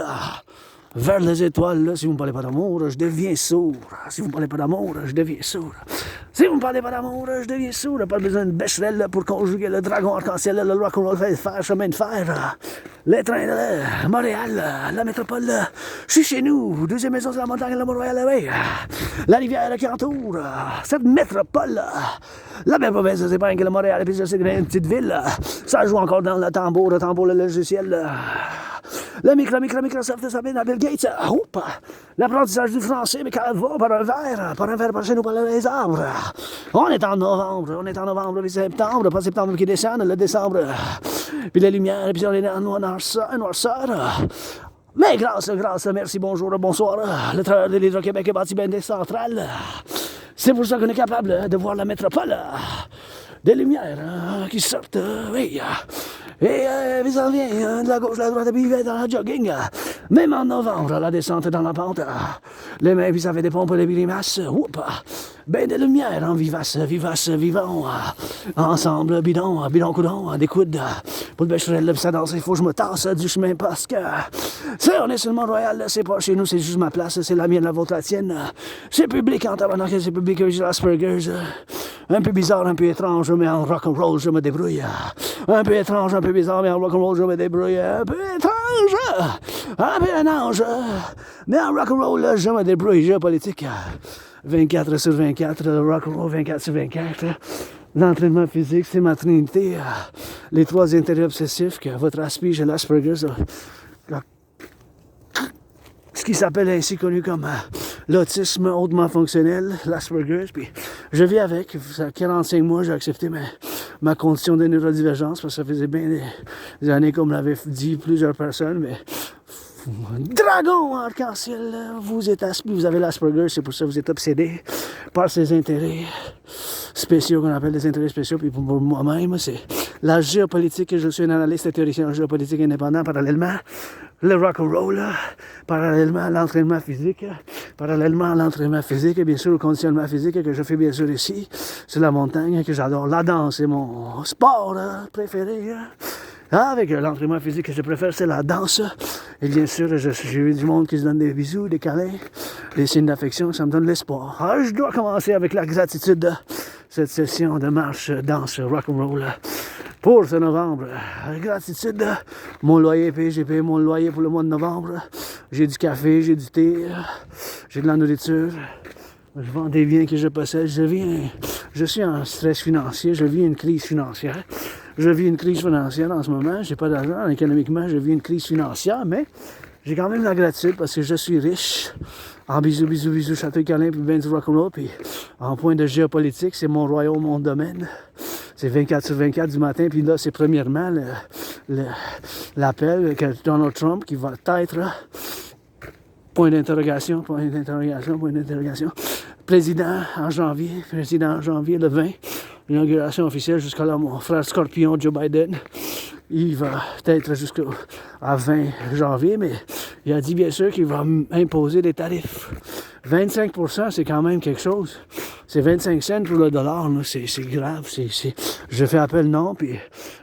vers les étoiles. Là, si vous ne parlez pas d'amour, je deviens sourd. Si vous ne parlez pas d'amour, je deviens sourd. Si vous ne parlez pas d'amour, je deviens sourd. Pas besoin de Becherel pour conjuguer le dragon arc-en-ciel, le rock'n'roll faire chemin de fer, les trains de Montréal, la métropole. Je suis chez nous, deuxième maison sur la montagne, la Montréal, oui. La rivière qui entoure cette métropole. La belle province, c'est pas que le Montréal, puis je sais que une petite ville. Ça joue encore dans le tambour, le logiciel. Le Microsoft s'appelle Bill Gates. L'apprentissage du français, mais quand elle va par un verre par chez nous, par les arbres. On est en novembre, puis septembre, pas septembre qui descend, le décembre. Puis les lumières, puis on est en noirceur. Mais grâce, merci, bonjour, bonsoir. Le travailleur de l'Hydro-Québec est bâti bien des centrales. C'est pour ça qu'on est capable de voir la métropole. Des lumières qui sortent, oui. Et vous en vient de la gauche, de la droite, puis il va dans la jogging. Même en novembre, la descente dans la pente. Les mains, puis ça fait des pompes, des grimaces. Ben des lumières, vivace, vivant. Ensemble, bidon, coudon, des coudes. Pour le bécherel, puis ça danse, il faut que je me tasse du chemin parce que... on est sur le Mont-Royal, c'est pas chez nous, c'est juste ma place, c'est la mienne, la vôtre, la tienne. C'est public en tabarnak, c'est public, j'ai l'Asperger's. Un peu bizarre, un peu étrange, mais en rock'n'roll, je me débrouille. Un peu étrange, un peu bizarre, mais en rock'n'roll, je me débrouille. Un peu étrange, un peu un ange, mais en rock'n'roll, je me débrouille. Géopolitique, 24 sur 24, rock'n'roll, 24 sur 24. L'entraînement physique, c'est ma trinité. Les 3 intérêts obsessifs que votre aspige et l'Asperger's, ce qui s'appelle ainsi connu comme l'autisme hautement fonctionnel, l'Asperger's, puis je vis avec. Ça fait 45 mois, j'ai accepté ma condition de neurodivergence, parce que ça faisait bien des années, comme l'avaient dit plusieurs personnes, mais dragon arc-en-ciel, vous avez l'Asperger's, c'est pour ça que vous êtes obsédé par ces intérêts spéciaux qu'on appelle des intérêts spéciaux, puis pour moi-même, c'est la géopolitique, je suis un analyste et théoricien en géopolitique indépendant, parallèlement le rock'n'roll, parallèlement à l'entraînement physique, et bien sûr le conditionnement physique que je fais bien sûr ici, sur la montagne, que j'adore. La danse, c'est mon sport préféré. Avec l'entraînement physique que je préfère, c'est la danse. Et bien sûr, j'ai vu du monde qui se donne des bisous, des câlins, des signes d'affection, ça me donne l'espoir. Alors, je dois commencer avec la gratitude de cette session de marche, danse, rock'n'roll pour ce novembre. Gratitude, mon loyer payé, j'ai payé mon loyer pour le mois de novembre. J'ai du café, j'ai du thé, j'ai de la nourriture. Je vends des biens que je possède. Je suis en stress financier, je vis une crise financière. Je vis une crise financière en ce moment. J'ai pas d'argent. Économiquement, je vis une crise financière, mais j'ai quand même la gratitude parce que je suis riche. En bisous, château câlin, puis ben du rock'n'roll, puis en point de géopolitique, c'est mon royaume, mon domaine. C'est 24 sur 24 du matin, puis là, c'est premièrement l'appel que Donald Trump qui va être... Point d'interrogation. Président en janvier, le 20. L'inauguration officielle jusqu'à là, mon frère Scorpion, Joe Biden, il va être jusqu'à 20 janvier, mais il a dit bien sûr qu'il va imposer des tarifs. 25%, c'est quand même quelque chose. C'est 25 cents pour le dollar, là. C'est grave. Je fais appel, non, puis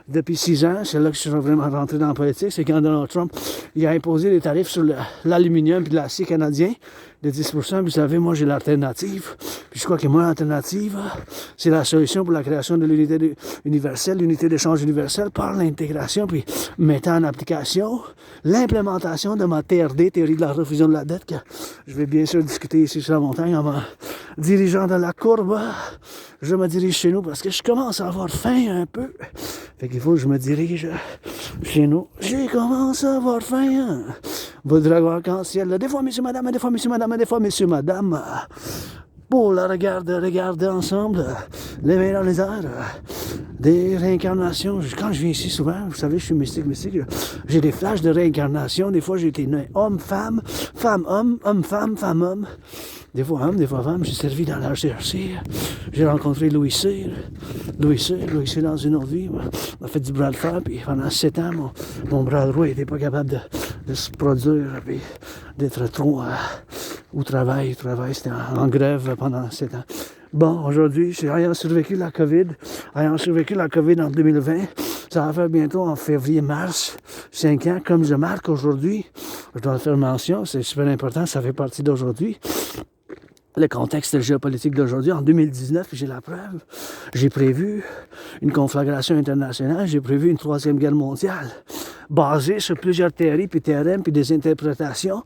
depuis 6 ans, c'est là que je suis vraiment rentré dans la politique, c'est quand Donald Trump il a imposé des tarifs sur l'aluminium et l'acier canadien de 10%. Puis vous savez, moi, j'ai l'alternative. Puis je crois que moi, l'alternative, c'est la solution pour la création de l'unité universelle, l'unité d'échange universelle par l'intégration, puis mettant en application l'implémentation de ma TRD, théorie de la refusion de la dette, que je vais bien sûr discuter ici sur la montagne en me dirigeant dans la courbe. Je me dirige chez nous parce que je commence à avoir faim un peu. Fait qu'il faut que je me dirige chez nous. J'ai commencé à avoir faim. Votre dragon arc-en-ciel. Des fois, monsieur, madame, des fois, monsieur, madame. Pour la regarder ensemble. Les mains dans les airs. Des réincarnations. Quand je viens ici souvent, vous savez, je suis mystique. J'ai des flashs de réincarnation. Des fois, j'ai été né homme, femme, homme, femme, homme. Des fois homme, des fois femme. J'ai servi dans l'HCRC. J'ai rencontré Louis C. Louis C dans une autre vie. On a fait du bras de fer. Puis pendant 7 ans, mon bras droit n'était pas capable de se produire. Puis d'être trop au travail. C'était en grève pendant 7 ans. Bon, aujourd'hui, ayant survécu la COVID en 2020, ça va faire bientôt en février-mars, 5 ans, comme je marque aujourd'hui. Je dois le faire mention, c'est super important, ça fait partie d'aujourd'hui. Le contexte géopolitique d'aujourd'hui, en 2019, j'ai la preuve. J'ai prévu une conflagration internationale, j'ai prévu une 3e guerre mondiale. basé sur plusieurs théories, puis théorèmes, puis des interprétations,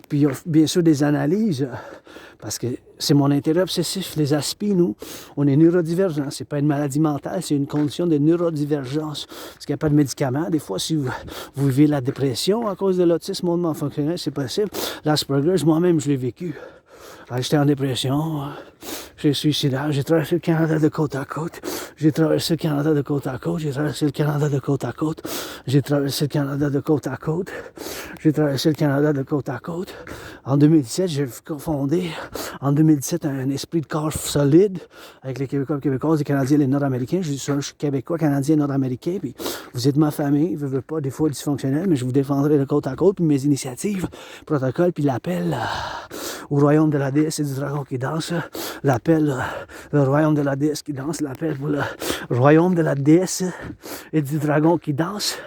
puis bien sûr des analyses, parce que c'est mon intérêt obsessif. Les aspis, nous, on est neurodivergents. C'est pas une maladie mentale, c'est une condition de neurodivergence. Parce qu'il n'y a pas de médicaments. Des fois, si vous vivez la dépression à cause de l'autisme hautement fonctionnel, c'est possible. L'Asperger, moi-même, je l'ai vécu. J'étais en dépression, j'ai suicidal, j'ai traversé le Canada de côte à côte, j'ai traversé le Canada de côte à côte, j'ai traversé le Canada de côte à côte, j'ai traversé le Canada de côte à côte, j'ai traversé le Canada de côte à côte. En 2017, j'ai fondé, en 2017, un esprit de corps solide avec les Québécois, Québécoises, les Canadiens et les Nord-Américains. Je dis ça, je suis Québécois, Canadien, Nord-Américain, puis vous êtes ma famille, je veux pas, des fois dysfonctionnel, mais je vous défendrai de côte à côte, puis mes initiatives, protocoles, puis l'appel au royaume de la déesse et du dragon qui danse, l'appel, le royaume de la déesse qui danse, l'appel pour le royaume de la déesse et du dragon qui danse,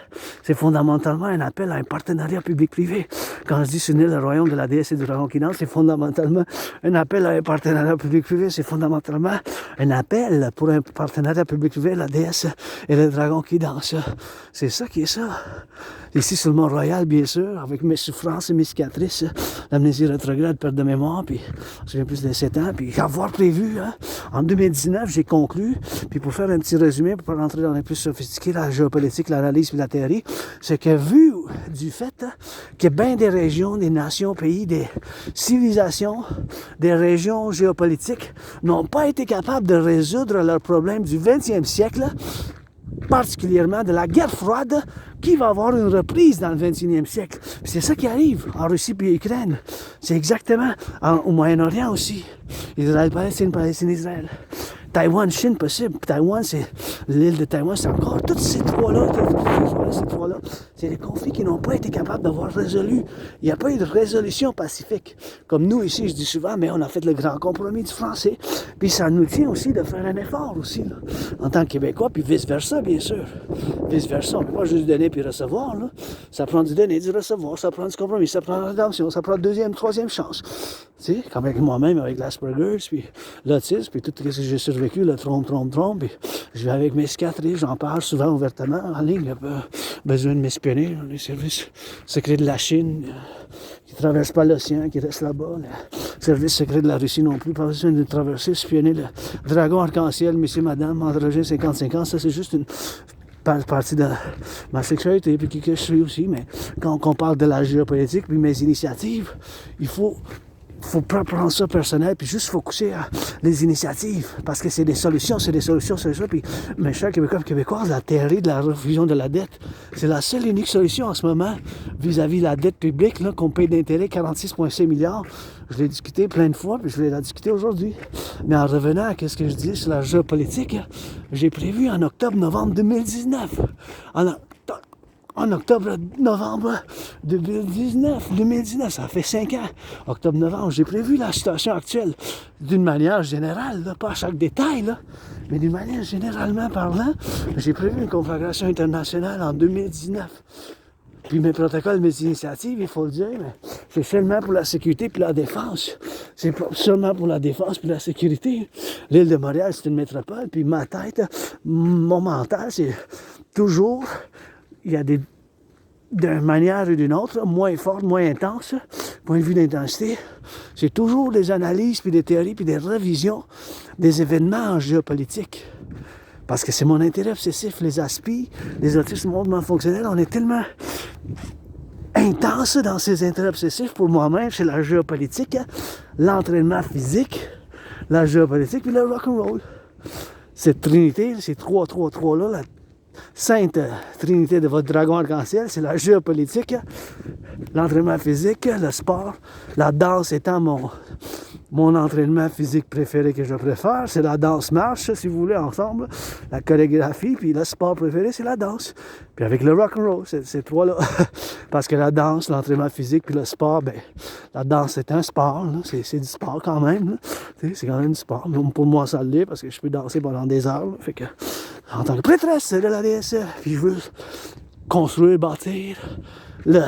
c'est fondamentalement un appel à un partenariat public-privé. Quand je dis soutenir le royaume de la déesse et du dragon qui danse, c'est fondamentalement un appel à un partenariat public-privé, c'est fondamentalement un appel pour un partenariat public-privé, la déesse et le dragon qui danse. C'est ça qui est ça. Ici sur le Mont-Royal, bien sûr, avec mes souffrances et mes cicatrices, l'amnésie rétrograde, perte de mémoire, puis je souviens plus de 7 ans, puis avoir prévu, hein, en 2019, j'ai conclu, puis pour faire un petit résumé, pour pas rentrer dans les plus sophistiqués, la géopolitique, l'analyse puis la théorie, c'est que vu du fait que bien des régions, des nations, pays, des civilisations, des régions géopolitiques n'ont pas été capables de résoudre leurs problèmes du 20e siècle, particulièrement de la guerre froide, qui va avoir une reprise dans le 21e siècle. Puis c'est ça qui arrive en Russie puis en Ukraine. C'est exactement au Moyen-Orient aussi. Israël, Palestine, Palestine, Israël. Taïwan, Chine, possible. Taïwan, c'est l'île de Taïwan, c'est encore tous ces trois-là, c'est des conflits qui n'ont pas été capables d'avoir résolu. Il n'y a pas eu de résolution pacifique. Comme nous ici, je dis souvent, mais on a fait le grand compromis du français. Puis ça nous tient aussi de faire un effort aussi, là, en tant que Québécois, puis vice-versa, bien sûr. Vice-versa, on ne peut pas juste donner puis recevoir, là. Ça prend du donner, du recevoir, ça prend du compromis, ça prend de la rédemption, ça prend deuxième, troisième chance. Tu sais, comme avec moi-même, avec l'Asperger, puis l'autisme, puis tout ce que j'ai survécu, le trompe, puis je vais avec mes cicatrices, j'en parle souvent ouvertement en ligne, il n'y a pas besoin de m'espionner, les services secrets de la Chine, qui ne traversent pas l'océan, qui restent là-bas, les services secrets de la Russie non plus, pas besoin de traverser, espionner le dragon arc-en-ciel, messieurs, madame, androgyne 50-50, ça c'est juste une partie de ma sexualité, puis qui que je suis aussi, mais quand on parle de la géopolitique, puis mes initiatives, il faut pas prendre ça personnel, puis juste focuser à les initiatives, parce que c'est des solutions, puis mes chers Québécois et Québécoises, la théorie de la révision de la dette, c'est la seule unique solution en ce moment vis-à-vis de la dette publique, là, qu'on paye d'intérêt 46,5 milliards. Je l'ai discuté plein de fois, puis je vais la discuter aujourd'hui. Mais en revenant à ce que je disais sur la géopolitique, j'ai prévu en octobre-novembre 2019, en octobre-novembre 2019, ça fait 5 ans, octobre-novembre, j'ai prévu la situation actuelle d'une manière générale, là, pas à chaque détail, là, mais d'une manière généralement parlant, j'ai prévu une conflagration internationale en 2019. Puis mes protocoles, mes initiatives, il faut le dire, mais c'est seulement pour la sécurité puis la défense. C'est pas seulement pour la défense puis la sécurité. L'île de Montréal, c'est une métropole, puis ma tête, mon mental, c'est toujours... Il y a d'une manière ou d'une autre, moins forte, moins intense, point de vue d'intensité, c'est toujours des analyses, puis des théories, puis des révisions des événements en géopolitique. Parce que c'est mon intérêt obsessif, les aspis, les autismes hautement fonctionnels, on est tellement intense dans ces intérêts obsessifs pour moi-même, c'est la géopolitique, l'entraînement physique, la géopolitique, puis le rock'n'roll. Cette trinité, ces trois là, la sainte trinité de votre dragon arc-en-ciel, c'est la géopolitique, l'entraînement physique, le sport, la danse étant mon entraînement physique préféré que je préfère, c'est la danse-marche, si vous voulez, ensemble, la chorégraphie, puis le sport préféré, c'est la danse. Puis avec le rock'n'roll, ces trois-là. Parce que la danse, l'entraînement physique, puis le sport, ben, la danse est un sport, là. C'est du sport quand même, là. C'est quand même du sport. Pour moi, ça l'est, parce que je peux danser pendant des heures, là. Fait que, en tant que prêtresse de la déesse, puis je veux construire, bâtir le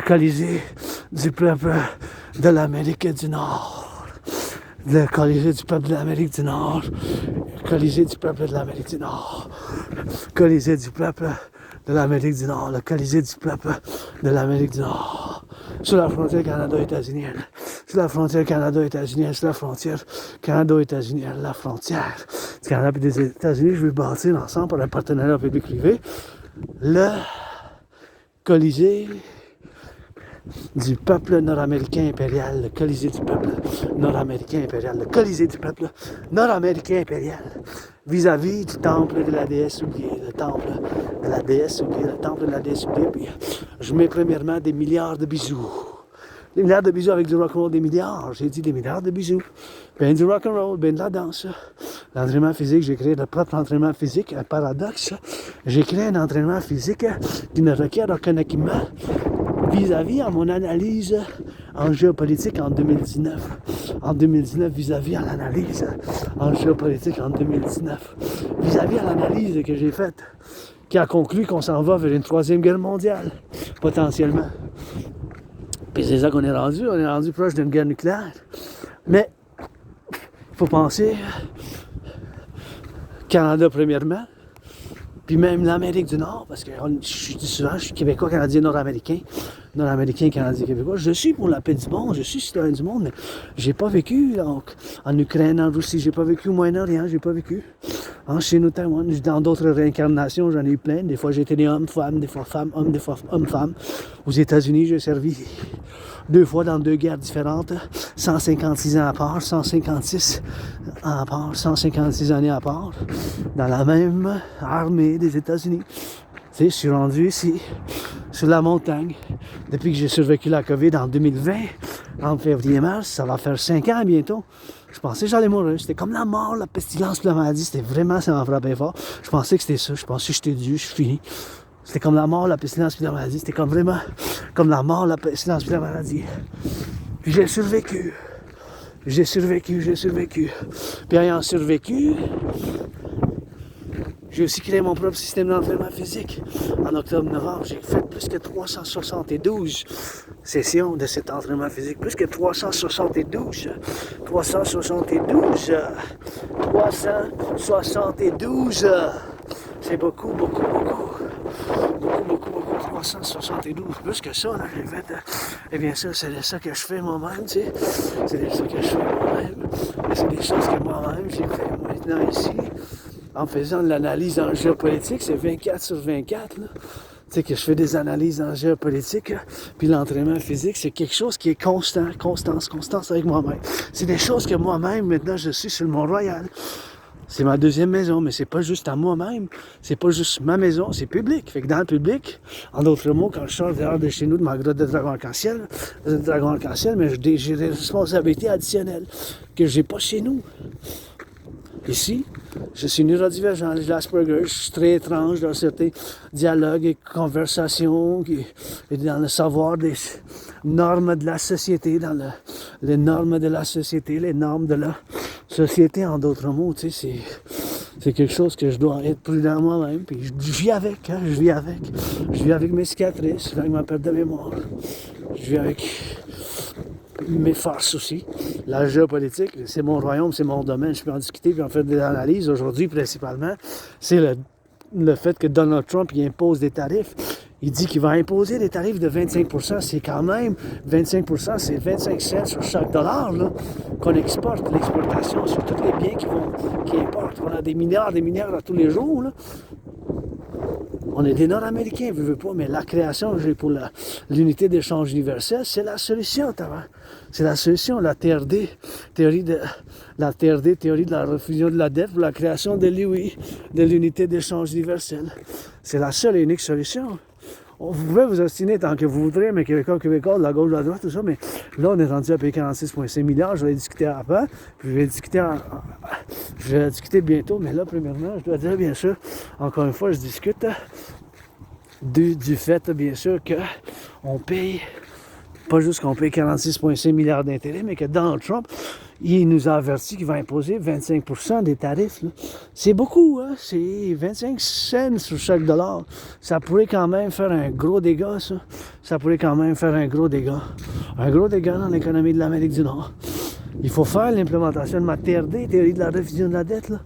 Colisée du peuple de l'Amérique du Nord. Le Colisée du peuple de l'Amérique du Nord. Le Colisée du peuple de l'Amérique du Nord. Colisée du peuple de l'Amérique du Nord, le Colisée du peuple de l'Amérique du Nord. Sur la frontière Canada-États-Unis, sur la frontière Canada-États-Unis, sur la frontière Canada-États-Unis, la frontière du Canada et des États-Unis, je vais bâtir ensemble par un partenariat public-privé le Colisée du peuple nord-américain impérial, le Colisée du peuple nord-américain impérial, le Colisée du peuple nord-américain impérial, vis-à-vis du temple de la déesse oubliée, le temple de la déesse oubliée, le temple de la déesse oubliée. Puis je mets premièrement des milliards de bisous. Des milliards de bisous avec du rock'n'roll, des milliards, j'ai dit des milliards de bisous. Ben du rock'n'roll, ben de la danse. L'entraînement physique, j'ai créé le propre entraînement physique, un paradoxe. J'ai créé un entraînement physique qui ne requiert aucun équipement vis-à-vis à mon analyse en géopolitique en 2019. En 2019, vis-à-vis à l'analyse en géopolitique en 2019. Vis-à-vis à l'analyse que j'ai faite, qui a conclu qu'on s'en va vers une troisième guerre mondiale, potentiellement. Puis c'est ça qu'on est rendu proche d'une guerre nucléaire. Mais, il faut penser, Canada premièrement, puis même l'Amérique du Nord, parce que je dis souvent, je suis québécois, canadien, nord-américain, canadien, québécois. Je suis pour la paix du monde, je suis citoyen du monde, mais j'ai pas vécu donc, en Ukraine, en Russie, j'ai pas vécu au Moyen-Orient, j'ai pas vécu en Chine ou Taïwan. Dans d'autres réincarnations, j'en ai eu plein. Des fois, j'ai été né homme, femme, des fois femme, homme, des fois homme, femme. Aux États-Unis, j'ai servi 2 fois dans 2 guerres différentes, 156 ans à part, 156 ans à part, 156 années à part, dans la même armée des États-Unis. Tu sais, je suis rendu ici, sur la montagne, depuis que j'ai survécu la COVID en 2020, en février-mars, ça va faire 5 ans bientôt. Je pensais que j'allais mourir, c'était comme la mort, la pestilence, la maladie, c'était vraiment, ça m'a frappé fort. Je pensais que c'était ça, je pensais que j'étais dû, je suis fini. C'était comme la mort, la pestilence puis la maladie, c'était comme vraiment comme la mort, la pestilence puis la maladie. Puis j'ai survécu. Puis ayant survécu, j'ai aussi créé mon propre système d'entraînement physique. En octobre-novembre, j'ai fait plus que 372 sessions de cet entraînement physique. Plus que 372. C'est beaucoup. 372. Plus que ça, là, j'ai fait. Eh bien, ça, c'est ça que je fais moi-même, tu sais. C'est ça que je fais moi-même. C'est des choses que moi-même, j'ai fait maintenant ici. En faisant de l'analyse en géopolitique, c'est 24 sur 24, là. Tu sais, que je fais des analyses en géopolitique, là. Puis l'entraînement physique, c'est quelque chose qui est constance avec moi-même. C'est des choses que moi-même, maintenant, je suis sur le Mont-Royal. C'est ma deuxième maison, mais c'est pas juste à moi-même, c'est pas juste ma maison, c'est public. Fait que dans le public, en d'autres mots, quand je sors dehors de chez nous, de ma grotte de dragon arc-en-ciel, mais j'ai des responsabilités additionnelles que j'ai pas chez nous. Ici, je suis neurodivergent, j'ai l'Asperger, je suis très étrange dans certains dialogues et conversations, et dans le savoir des normes de la société, les normes de la société, les normes de la société, en d'autres mots, tu sais, c'est quelque chose que je dois être prudent moi-même, puis je vis avec, hein, je vis avec mes cicatrices, je vis avec ma perte de mémoire, je vis avec mes farces aussi. La géopolitique, c'est mon royaume, c'est mon domaine, je peux en discuter puis en faire des analyses. Aujourd'hui, principalement, c'est le fait que Donald Trump il impose des tarifs. Il dit qu'il va imposer des tarifs de 25%. C'est quand même 25%, c'est 25 cents sur chaque dollar là, qu'on exporte. L'exportation sur tous les biens qui importent. On a des milliards à tous les jours. Là. On est des Nord-Américains, je veux pas, mais la création pour l'unité d'échange universel, c'est la solution, c'est la solution, la TRD, théorie de la refusion de la dette pour la création de l'unité d'échange universel. C'est la seule et unique solution. Vous pouvez vous ostiner tant que vous voudrez, mais Québécois, de la gauche, de la droite, tout ça, mais là, on est rendu à payer 46,5 milliards. Je vais discuter après, puis je vais discuter bientôt, mais là, premièrement, je dois dire, bien sûr, encore une fois, je discute du fait, bien sûr, qu'on paye, pas juste qu'on paye 46,5 milliards d'intérêts, mais que Donald Trump, il nous a averti qu'il va imposer 25% des tarifs. Là. C'est beaucoup, hein? C'est 25 cents sur chaque dollar. Ça pourrait quand même faire un gros dégât, ça. Un gros dégât dans l'économie de l'Amérique du Nord. Il faut faire l'implémentation de ma TRD, théorie de la refusion de la dette, là.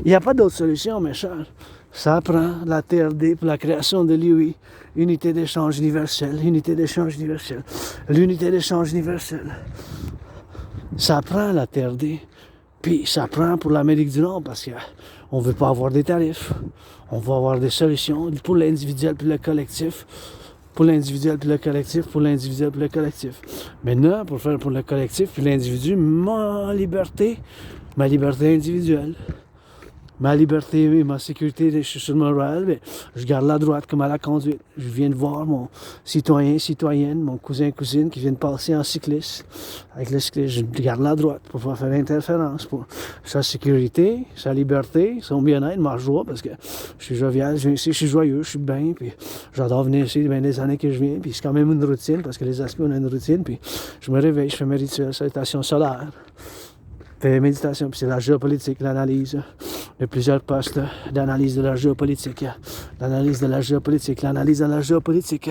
Il n'y a pas d'autre solution, mes chers. Ça prend la TRD pour la création de l'UI, unité d'échange universelle, unité d'échange universelle, l'unité d'échange universelle. Ça prend la TRD, puis ça prend pour l'Amérique du Nord parce qu'on ne veut pas avoir des tarifs, on veut avoir des solutions pour l'individuel puis le collectif. Pour l'individuel puis le collectif, pour l'individuel puis le collectif. Maintenant, pour faire pour le collectif puis l'individu, ma liberté individuelle. Ma liberté et ma sécurité, je suis sur mon rail, mais je garde la droite comme à la conduite. Je viens de voir mon citoyen, citoyenne, mon cousin, cousine qui viennent passer en cycliste. Avec le cycliste, je garde la droite pour pouvoir faire interférence pour sa sécurité, sa liberté, son bien-être, ma joie, parce que je suis jovial, je viens ici, je suis joyeux, je suis bien, puis j'adore venir ici, bien des années que je viens, puis c'est quand même une routine, parce que les aspects, on a une routine, puis je me réveille, je fais mes rituels, salutation solaire. Fais méditation, puis c'est la géopolitique, l'analyse de plusieurs postes d'analyse de la géopolitique, l'analyse de la géopolitique, l'analyse de la géopolitique,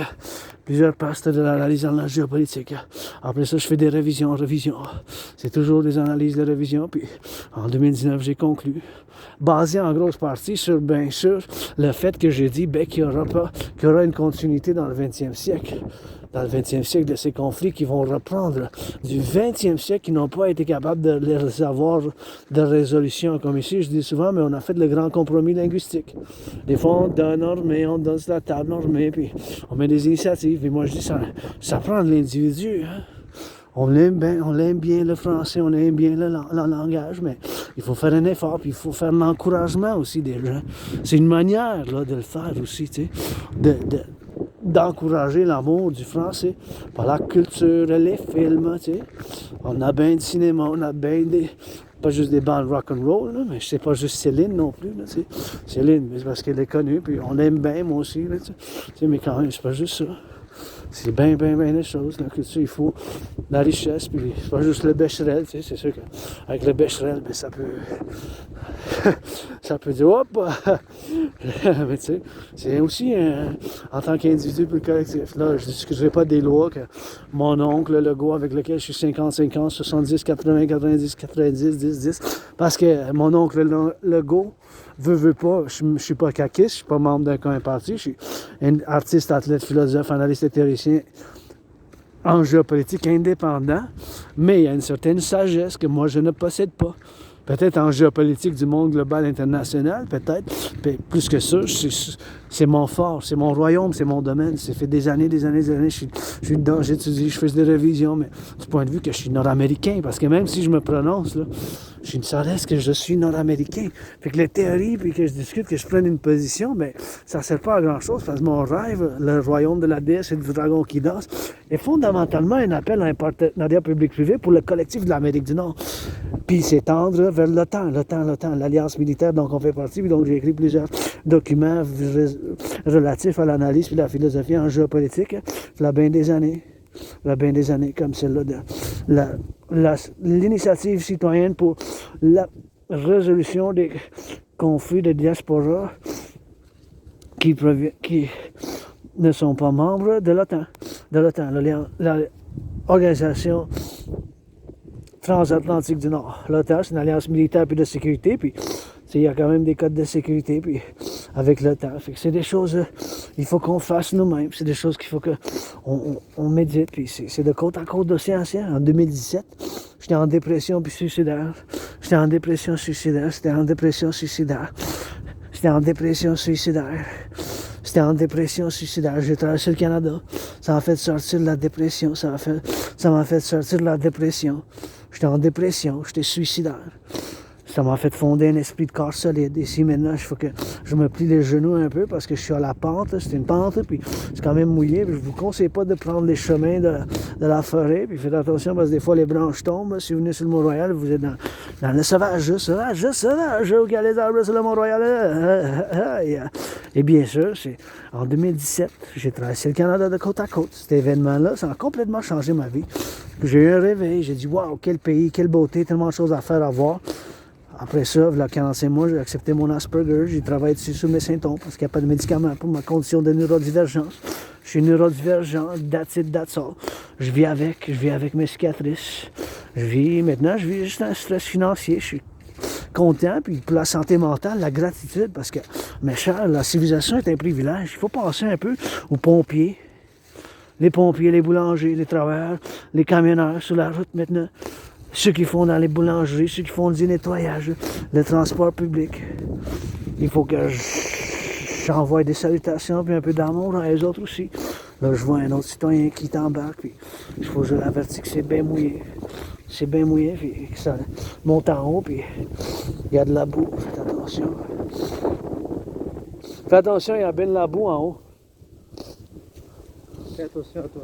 plusieurs postes de l'analyse dans la géopolitique. Après ça, je fais des révisions. C'est toujours des analyses de révision, puis en 2019, j'ai conclu, basé en grosse partie sur, bien sûr, le fait que j'ai dit qu'il y aura une continuité dans le 20e siècle. Dans le 20e siècle, de ces conflits qui vont reprendre du 20e siècle, qui n'ont pas été capables de les avoir de résolution. Comme ici, je dis souvent, mais on a fait le grand compromis linguistique. Des fois, on donne sur la table normée, puis on met des initiatives. Et moi, je dis, ça prend de l'individu. Hein? On aime bien le français, on aime bien le langage, mais il faut faire un effort, puis il faut faire l'encouragement aussi des gens. C'est une manière là, de le faire aussi, tu sais, d'encourager l'amour du français par la culture, les films, tu sais. On a bien du cinéma, on a bien pas juste des bandes rock'n'roll, là, mais c'est pas juste Céline non plus, là, tu sais. Céline, mais c'est parce qu'elle est connue, puis on l'aime bien, moi aussi, là, tu sais, mais quand même, c'est pas juste ça. C'est bien les choses. La culture, il faut la richesse, puis c'est pas juste le bécherel, tu sais, c'est sûr qu'avec le bécherel, ben, ça peut dire, hop! Mais tu sais, c'est aussi en tant qu'individu pour le collectif. Là, je ne discuterai pas des lois que mon oncle, le Legault, avec lequel je suis 50-50, 70, 80, 90, 90, 10, parce que mon oncle Legault veut pas, je ne suis pas caquiste, je ne suis pas membre d'un parti, je suis un artiste, athlète, philosophe, analyste et théoricien en géopolitique indépendant, mais il y a une certaine sagesse que moi je ne possède pas. Peut-être en géopolitique du monde global international, peut-être, plus que ça, c'est mon fort, c'est mon royaume, c'est mon domaine. Ça fait des années, je suis dedans, j'étudie, je fais des révisions, mais du point de vue que je suis nord-américain, parce que même si je me prononce, là, je ne saurais que je suis nord-américain. Fait que les théories, puis que je discute, que je prenne une position, mais ça ne sert pas à grand-chose, parce que mon rêve, le royaume de la déesse et du dragon qui danse, est fondamentalement un appel à un partenariat public-privé pour le collectif de l'Amérique du Nord. Puis s'étendre vers l'OTAN, l'alliance militaire dont on fait partie, puis donc j'ai écrit plusieurs documents relatifs à l'analyse et la philosophie en géopolitique, il y a bien des années. Comme celle-là de l'initiative citoyenne pour la résolution des conflits de diaspora qui ne sont pas membres de l'OTAN, l'organisation transatlantique du Nord. L'OTAN, c'est une alliance militaire puis de sécurité, puis il y a quand même des codes de sécurité, puis avec l'OTAN. Fait que c'est des choses il faut qu'on fasse nous-mêmes. C'est des choses qu'il faut qu'on médite, puis c'est de côte à côte d'océan. En 2017, j'étais en dépression puis suicidaire. J'étais en dépression suicidaire. J'ai traversé le Canada. Ça m'a fait sortir de la dépression. J'étais en dépression. J'étais suicidaire. Ça m'a fait fonder un esprit de corps solide. Ici, maintenant, il faut que je me plie les genoux un peu parce que je suis à la pente. C'est une pente, puis c'est quand même mouillé. Puis je vous conseille pas de prendre les chemins de la forêt. Puis faites attention parce que des fois, les branches tombent. Si vous venez sur le Mont-Royal, vous êtes dans le sauvage. Où il y a les arbres sur le Mont-Royal. Et bien sûr, c'est en 2017, j'ai traversé le Canada de côte à côte. Cet événement-là, ça a complètement changé ma vie. Puis j'ai eu un réveil. J'ai dit, waouh, quel pays, quelle beauté, tellement de choses à faire, à voir. Après ça, il y a 45 mois, j'ai accepté mon Asperger. J'ai travaillé dessus sur mes symptômes parce qu'il n'y a pas de médicaments pour ma condition de neurodivergence. Je suis neurodivergent, that's it, that's all. Je vis avec mes cicatrices. Maintenant, je vis juste un stress financier. Je suis content, puis pour la santé mentale, la gratitude, parce que, mes chers, la civilisation est un privilège. Il faut penser un peu aux pompiers, les boulangers, les travailleurs, les camionneurs sur la route maintenant, ceux qui font dans les boulangeries, ceux qui font du nettoyage, le transport public. Il faut que j'envoie des salutations puis un peu d'amour à eux autres aussi. Là, je vois un autre citoyen qui t'embarque, puis il faut que je l'avertis que c'est bien mouillé. C'est bien mouillé, puis que ça monte en haut, puis il y a de la boue. Faites attention. Fais attention, il y a bien de la boue en haut. Fais attention à toi.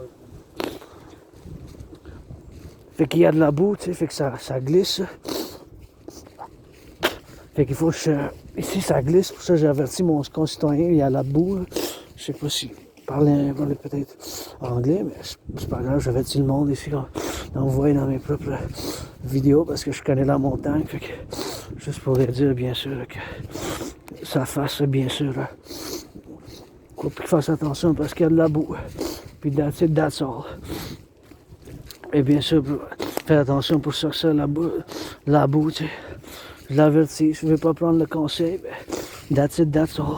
Fait qu'il y a de la boue, tu sais, fait que ça glisse. Fait qu'il faut que ici, ça glisse, pour ça j'ai averti mon concitoyen, il y a la boue. Là. Je sais pas si parler peut-être anglais, mais c'est pas grave, j'avertis le monde ici, on voit dans mes propres vidéos, parce que je connais la montagne, fait que juste pour leur dire, bien sûr, que ça fasse, bien sûr, faut qu'ils fassent attention, parce qu'il y a de la boue. Puis that's all. Et bien sûr, faire attention pour sortir la boue, tu sais. Je l'avertis, je ne vais pas prendre le conseil, mais that's it, that's all.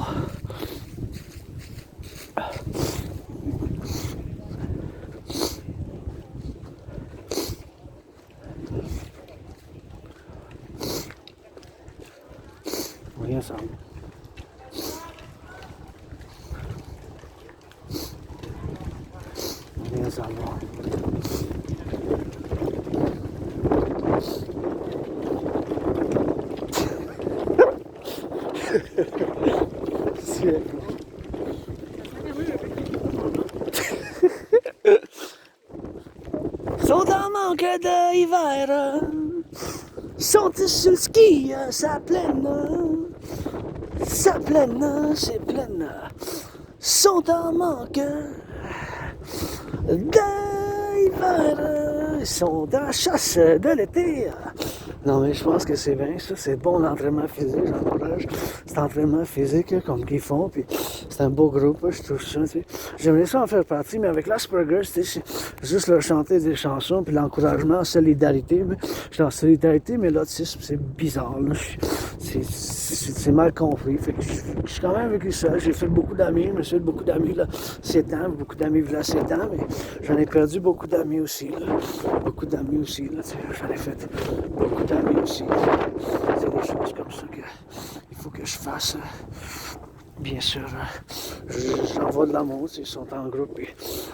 Rien ça. Rien ça va. Sont en manque d'hiver, sont sur le ski, ça plaine, c'est pleine, sont en manque d'hiver, sont dans la chasse de l'été. Non, mais je pense que c'est bien ça, c'est bon l'entraînement physique, j'encourage cet entraînement physique là, comme qu'ils font, puis c'est un beau groupe, là, je trouve ça, tu sais. J'aimerais ça en faire partie, mais avec l'Asperger, tu sais, juste leur chanter des chansons, puis l'encouragement, solidarité, je suis en solidarité, mais l'autisme, c'est bizarre, là, c'est mal compris, fait que je suis quand même vécu ça, j'ai fait beaucoup d'amis, je me suis fait beaucoup d'amis, là, 7 ans, beaucoup d'amis, là, 7 ans, mais j'en ai perdu beaucoup d'amis aussi, là, tu sais, j'en ai fait beaucoup d'amis aussi. C'est des choses comme ça qu'il faut que je fasse. Bien sûr, j'envoie de l'amour, ils sont en groupe. Et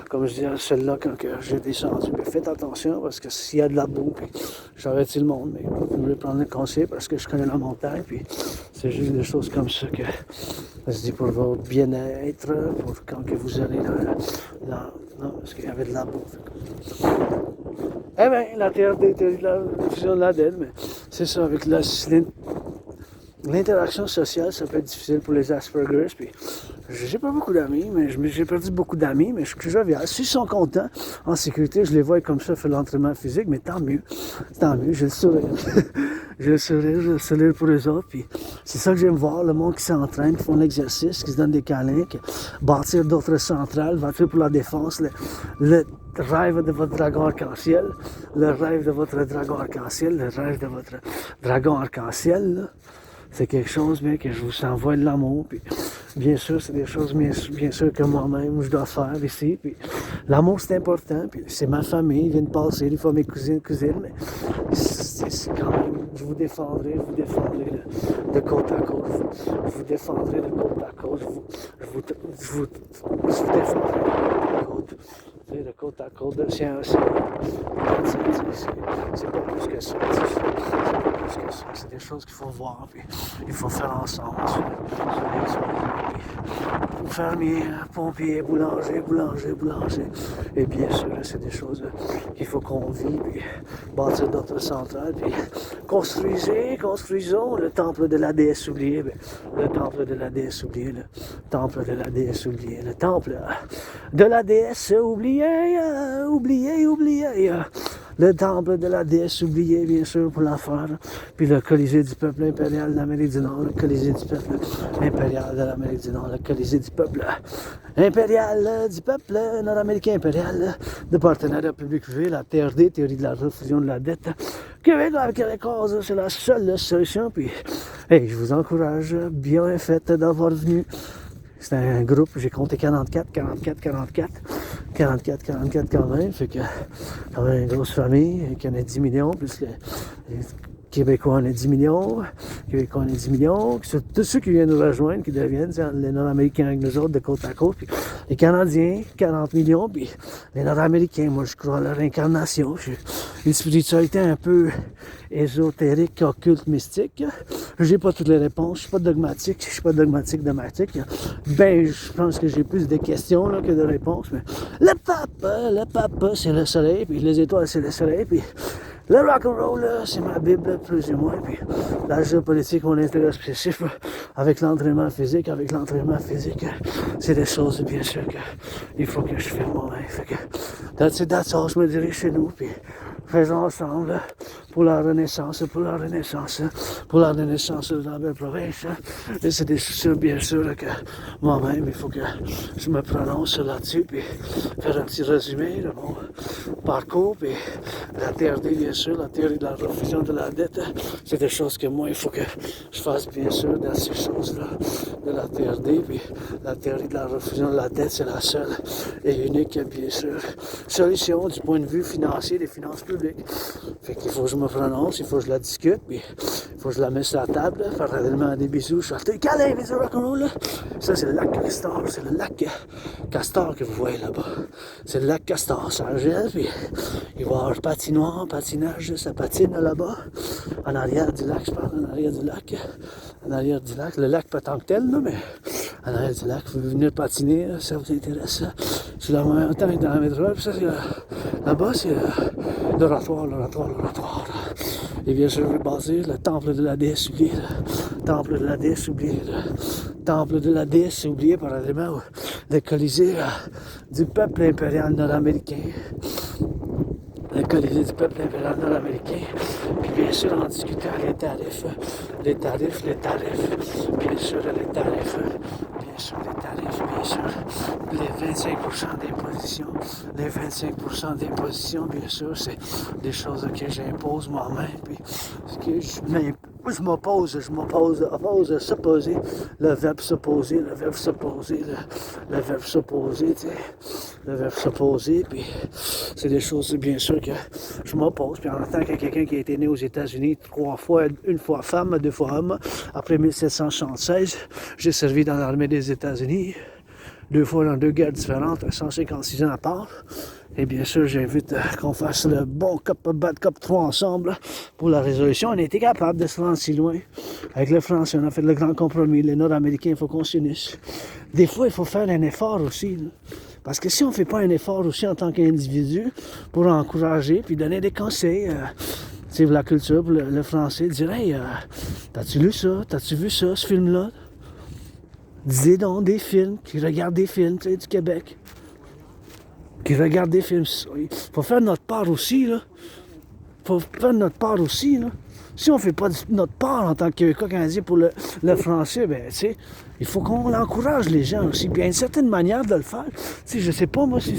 comme je dis à celle-là, quand j'ai descendu, mais faites attention parce que s'il y a de la boue, puis j'arrête le monde, mais vous pouvez prendre le conseil parce que je connais la montagne, puis c'est juste des choses comme ça que je dis pour votre bien-être, pour quand que vous allez non, parce qu'il y avait de la boue. Eh bien, la TRD, la diffusion de l'ADN, mais c'est ça, avec l'interaction sociale, ça peut être difficile pour les Aspergers, puis j'ai pas beaucoup d'amis, mais j'ai perdu beaucoup d'amis, mais je suis jovial. S'ils sont contents, en sécurité, je les vois comme ça, faire l'entraînement physique, mais tant mieux, j'ai le sourire. J'ai le sourire pour eux autres, puis c'est ça que j'aime voir, le monde qui s'entraîne, qui font l'exercice, qui se donnent des câlins, qui bâtir d'autres centrales, bâtir pour la défense, le rêve de votre dragon arc-en-ciel, le rêve de votre dragon arc-en-ciel, le rêve de votre dragon arc-en-ciel, là. C'est quelque chose bien que je vous envoie de l'amour. Puis, bien sûr, c'est des choses bien sûr que moi-même je dois faire ici. Puis, l'amour c'est important. Puis, c'est ma famille, ils viennent passer, des fois mes cousines, mais c'est quand même, je vous défendrai de côte à côte. Je vous défendrai de côte à côte. Je vous défendrai de côte à côte. De côte à côte, c'est pas plus que ça. C'est pas plus que ça. C'est des choses qu'il faut voir, puis il faut faire ensemble. Fermier, pompier, boulanger. Et bien sûr, c'est des choses qu'il faut qu'on vit, puis bâtir d'autres centrales, puis construisons le temple de la déesse oubliée, le temple de la déesse oubliée, le temple de la déesse oubliée, le temple de la déesse oubliée, le temple de la déesse oubliée, bien sûr, pour la faire, puis le Colisée du peuple impérial de l'Amérique du Nord, le Colisée du peuple impérial de l'Amérique du Nord, le Colisée du peuple impérial du peuple nord-américain impérial de Partenariat Public-Privee, la TRD, théorie de la refusion de la dette. Québécois, c'est la seule solution, puis hey, je vous encourage, bien fait d'avoir venu. C'était un groupe, j'ai compté 44 quand même, fait que quand même une grosse famille, qui en a 10 millions, plus les Québécois en a 10 millions, tous ceux qui viennent nous rejoindre, qui deviennent les Nord-Américains avec nous autres de côte à côte, puis les Canadiens, 40 millions, puis les Nord-Américains, moi je crois à leur incarnation, une spiritualité un peu ésotérique, occulte, mystique. J'ai pas toutes les réponses, je suis pas dogmatique, Ben, je pense que j'ai plus de questions là, que de réponses, mais le pape, c'est le soleil, puis les étoiles, c'est le soleil, puis le rock'n'roll, c'est ma Bible, plus ou moins, puis la géopolitique, mon intérêt spécifique, avec l'entraînement physique, c'est des choses, bien sûr, qu'il faut que je fais moi-même, fait que that's all, je me dirige chez nous, puis faisons ensemble pour la renaissance de la belle province. Et c'est des choses, bien sûr, que moi-même, il faut que je me prononce là-dessus, puis faire un petit résumé de mon parcours, puis la TRD, bien sûr, la théorie de la refusion de la dette, c'est des choses que moi, il faut que je fasse, bien sûr, dans ces choses-là, de la TRD, puis la théorie de la refusion de la dette, c'est la seule et unique, bien sûr, solution du point de vue financier, des finances publiques. Fait qu'il faut que je me prononce, il faut que je la discute, puis il faut que je la mette sur la table, parallèlement des bisous, je suis câlin, bisous rock'n'roll, là. Ça, c'est le lac Castor, c'est le lac Castor que vous voyez là-bas. C'est le lac Castor, ça gèle, puis il va y avoir patinoire, patinage, ça patine là-bas. En arrière du lac, je parle, en arrière du lac, le lac pas tant que tel, là, mais en arrière du lac, vous pouvez venir patiner, ça vous intéresse. C'est la montagne dans la métropole, puis ça, c'est là-bas, c'est l'oratoire. Et bien sûr, je vais baser le temple de la déesse oubliée, temple de la déesse oubliée, parallèlement le Colisée du peuple impérial nord-américain. Le Colisée du peuple impérial nord-américain. Puis bien sûr, en discutant les tarifs. Bien sûr, les 25% d'imposition, bien sûr, c'est des choses que j'impose moi-même, puis ce que je m'oppose, s'opposer, le verbe s'opposer, puis c'est des choses, bien sûr, que je m'oppose, puis en tant que quelqu'un qui a été né aux États-Unis 3 fois, une fois femme, 2 fois homme, après 1776, j'ai servi dans l'armée des États-Unis, 2 fois dans 2 guerres différentes, 156 ans à part. Et bien sûr, j'invite qu'on fasse le bon cop, bad cop 3 ensemble pour la résolution. On a été capable de se rendre si loin. Avec les Français, on a fait le grand compromis. Les Nord-Américains, il faut qu'on s'unisse. Des fois, il faut faire un effort aussi. Là. Parce que si on ne fait pas un effort aussi en tant qu'individu pour encourager puis donner des conseils, pour la culture, pour le français, dire « Hey, t'as-tu lu ça? T'as-tu vu ça, ce film-là? » Disez donc des films, qui regardent des films, du Québec. Qui regardent des films. Il faut faire notre part aussi, là. Si on ne fait pas notre part en tant que Québécois canadien pour le français, ben, tu sais, il faut qu'on encourage les gens aussi. Puis il y a une certaine manière de le faire. Tu sais, je sais pas, moi, si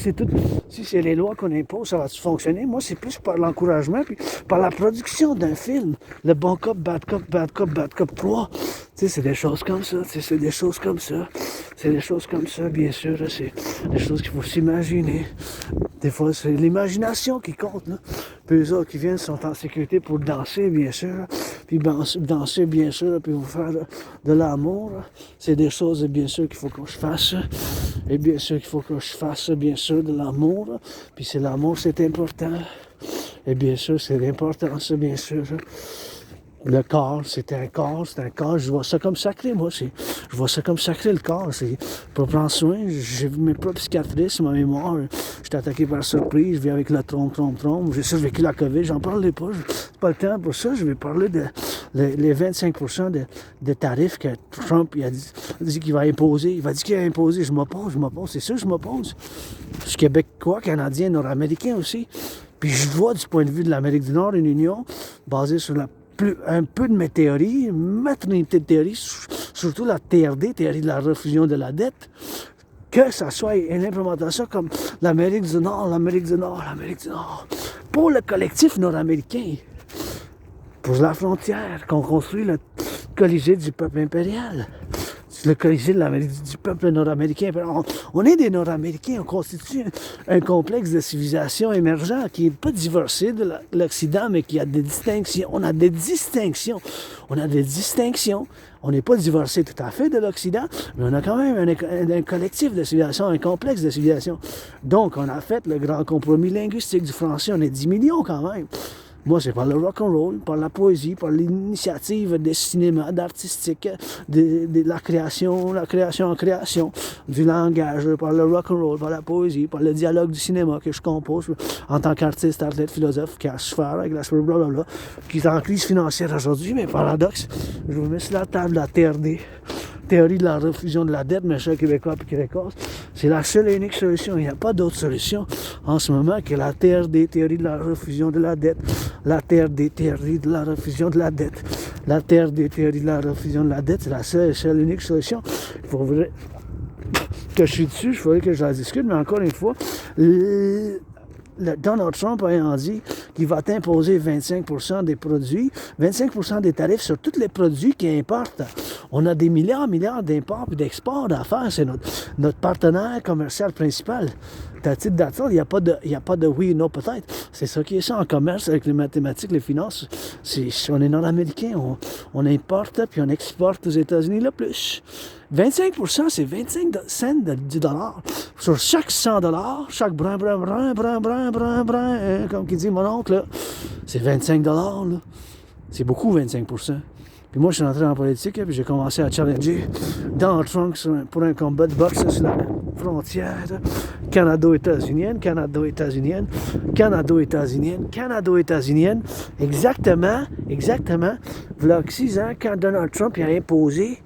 c'est les lois qu'on impose, ça va-tu fonctionner? Moi, c'est plus par l'encouragement, puis par la production d'un film. Le bon cop, bad cop 3. Tu sais, c'est des choses comme ça. Bien sûr. C'est des choses qu'il faut s'imaginer. Des fois, c'est l'imagination qui compte, là. Puis eux autres qui viennent sont en sécurité pour danser, bien sûr. Puis danser, bien sûr, puis vous faire de l'amour. C'est des choses, bien sûr, qu'il faut que je fasse. Et bien sûr qu'il faut que je fasse, bien sûr, de l'amour. Puis c'est l'amour, c'est important. Et bien sûr, c'est l'importance, bien sûr. Le corps, c'est un corps. Je vois ça comme sacré, moi. Je vois ça comme sacré, le corps. C'est pour prendre soin. J'ai vu mes propres cicatrices, ma mémoire. J'étais attaqué par surprise. Je vis avec la trompe. J'ai survécu la COVID. J'en parlerai pas. C'est pas le temps pour ça. Je vais parler de les 25% de tarifs que Trump il a dit qu'il va imposer. Il va dire qu'il va imposer. Je m'oppose. C'est sûr que je m'oppose. Je suis Québécois, Canadien, Nord-Américain aussi. Puis je vois du point de vue de l'Amérique du Nord une union basée sur un peu de mes théories, ma trinité de théories, surtout la TRD, théorie de la refusion de la dette, que ça soit une implémentation comme l'Amérique du Nord, l'Amérique du Nord, l'Amérique du Nord. Pour le collectif nord-américain, pour la frontière, qu'on construit le Colisée du peuple impérial. Le Colisée de du peuple nord-américain. On est des Nord-Américains, on constitue un complexe de civilisation émergent qui n'est pas divorcé de l'Occident, mais qui a des distinctions. On a des distinctions. On a des distinctions. On n'est pas divorcé tout à fait de l'Occident, mais on a quand même un collectif de civilisation, un complexe de civilisation. Donc, on a fait le grand compromis linguistique du français. On est 10 millions quand même. Moi, c'est par le rock'n'roll, par la poésie, par l'initiative des cinémas, d'artistique, de la création en création, du langage, par le rock'n'roll, par la poésie, par le dialogue du cinéma que je compose en tant qu'artiste, athlète, philosophe, cache-faire avec la blablabla, qui est en crise financière aujourd'hui, mais paradoxe, je vous mets sur la table la TRD. Théorie de la refusion de la dette, mes chers Québécois et Québécoises, c'est la seule et unique solution. Il n'y a pas d'autre solution en ce moment que la TRD, théorie de la refusion de la dette. La TRD, théorie de la refusion de la dette. La TRD, théorie de la refusion de la dette, c'est la seule et unique solution. Il faudrait que je suis dessus, il faudrait que je la discute, mais encore une fois, Donald Trump ayant dit qu'il va imposer 25% des produits, 25% des tarifs sur tous les produits qu'il importe. On a des milliards d'imports et d'exports à faire. C'est notre partenaire commercial principal. À titre d'attente, il n'y a pas de oui ou non peut-être. C'est ça qui est ça en commerce avec les mathématiques, les finances. On est nord-américain, on importe puis on exporte aux États-Unis le plus. 25%, c'est 25 cents du dollar. Sur chaque 100 $, chaque brin, comme qui dit mon oncle, là, c'est 25 $. Là. C'est beaucoup, 25%. Puis moi, je suis entré en politique, puis j'ai commencé à challenger Donald Trump pour un combat de boxe sur la frontière canado-états-unienne, canado-états-unienne, canado-états-unienne, canado-états-unienne. Exactement, voilà 6 ans, quand Donald Trump a imposé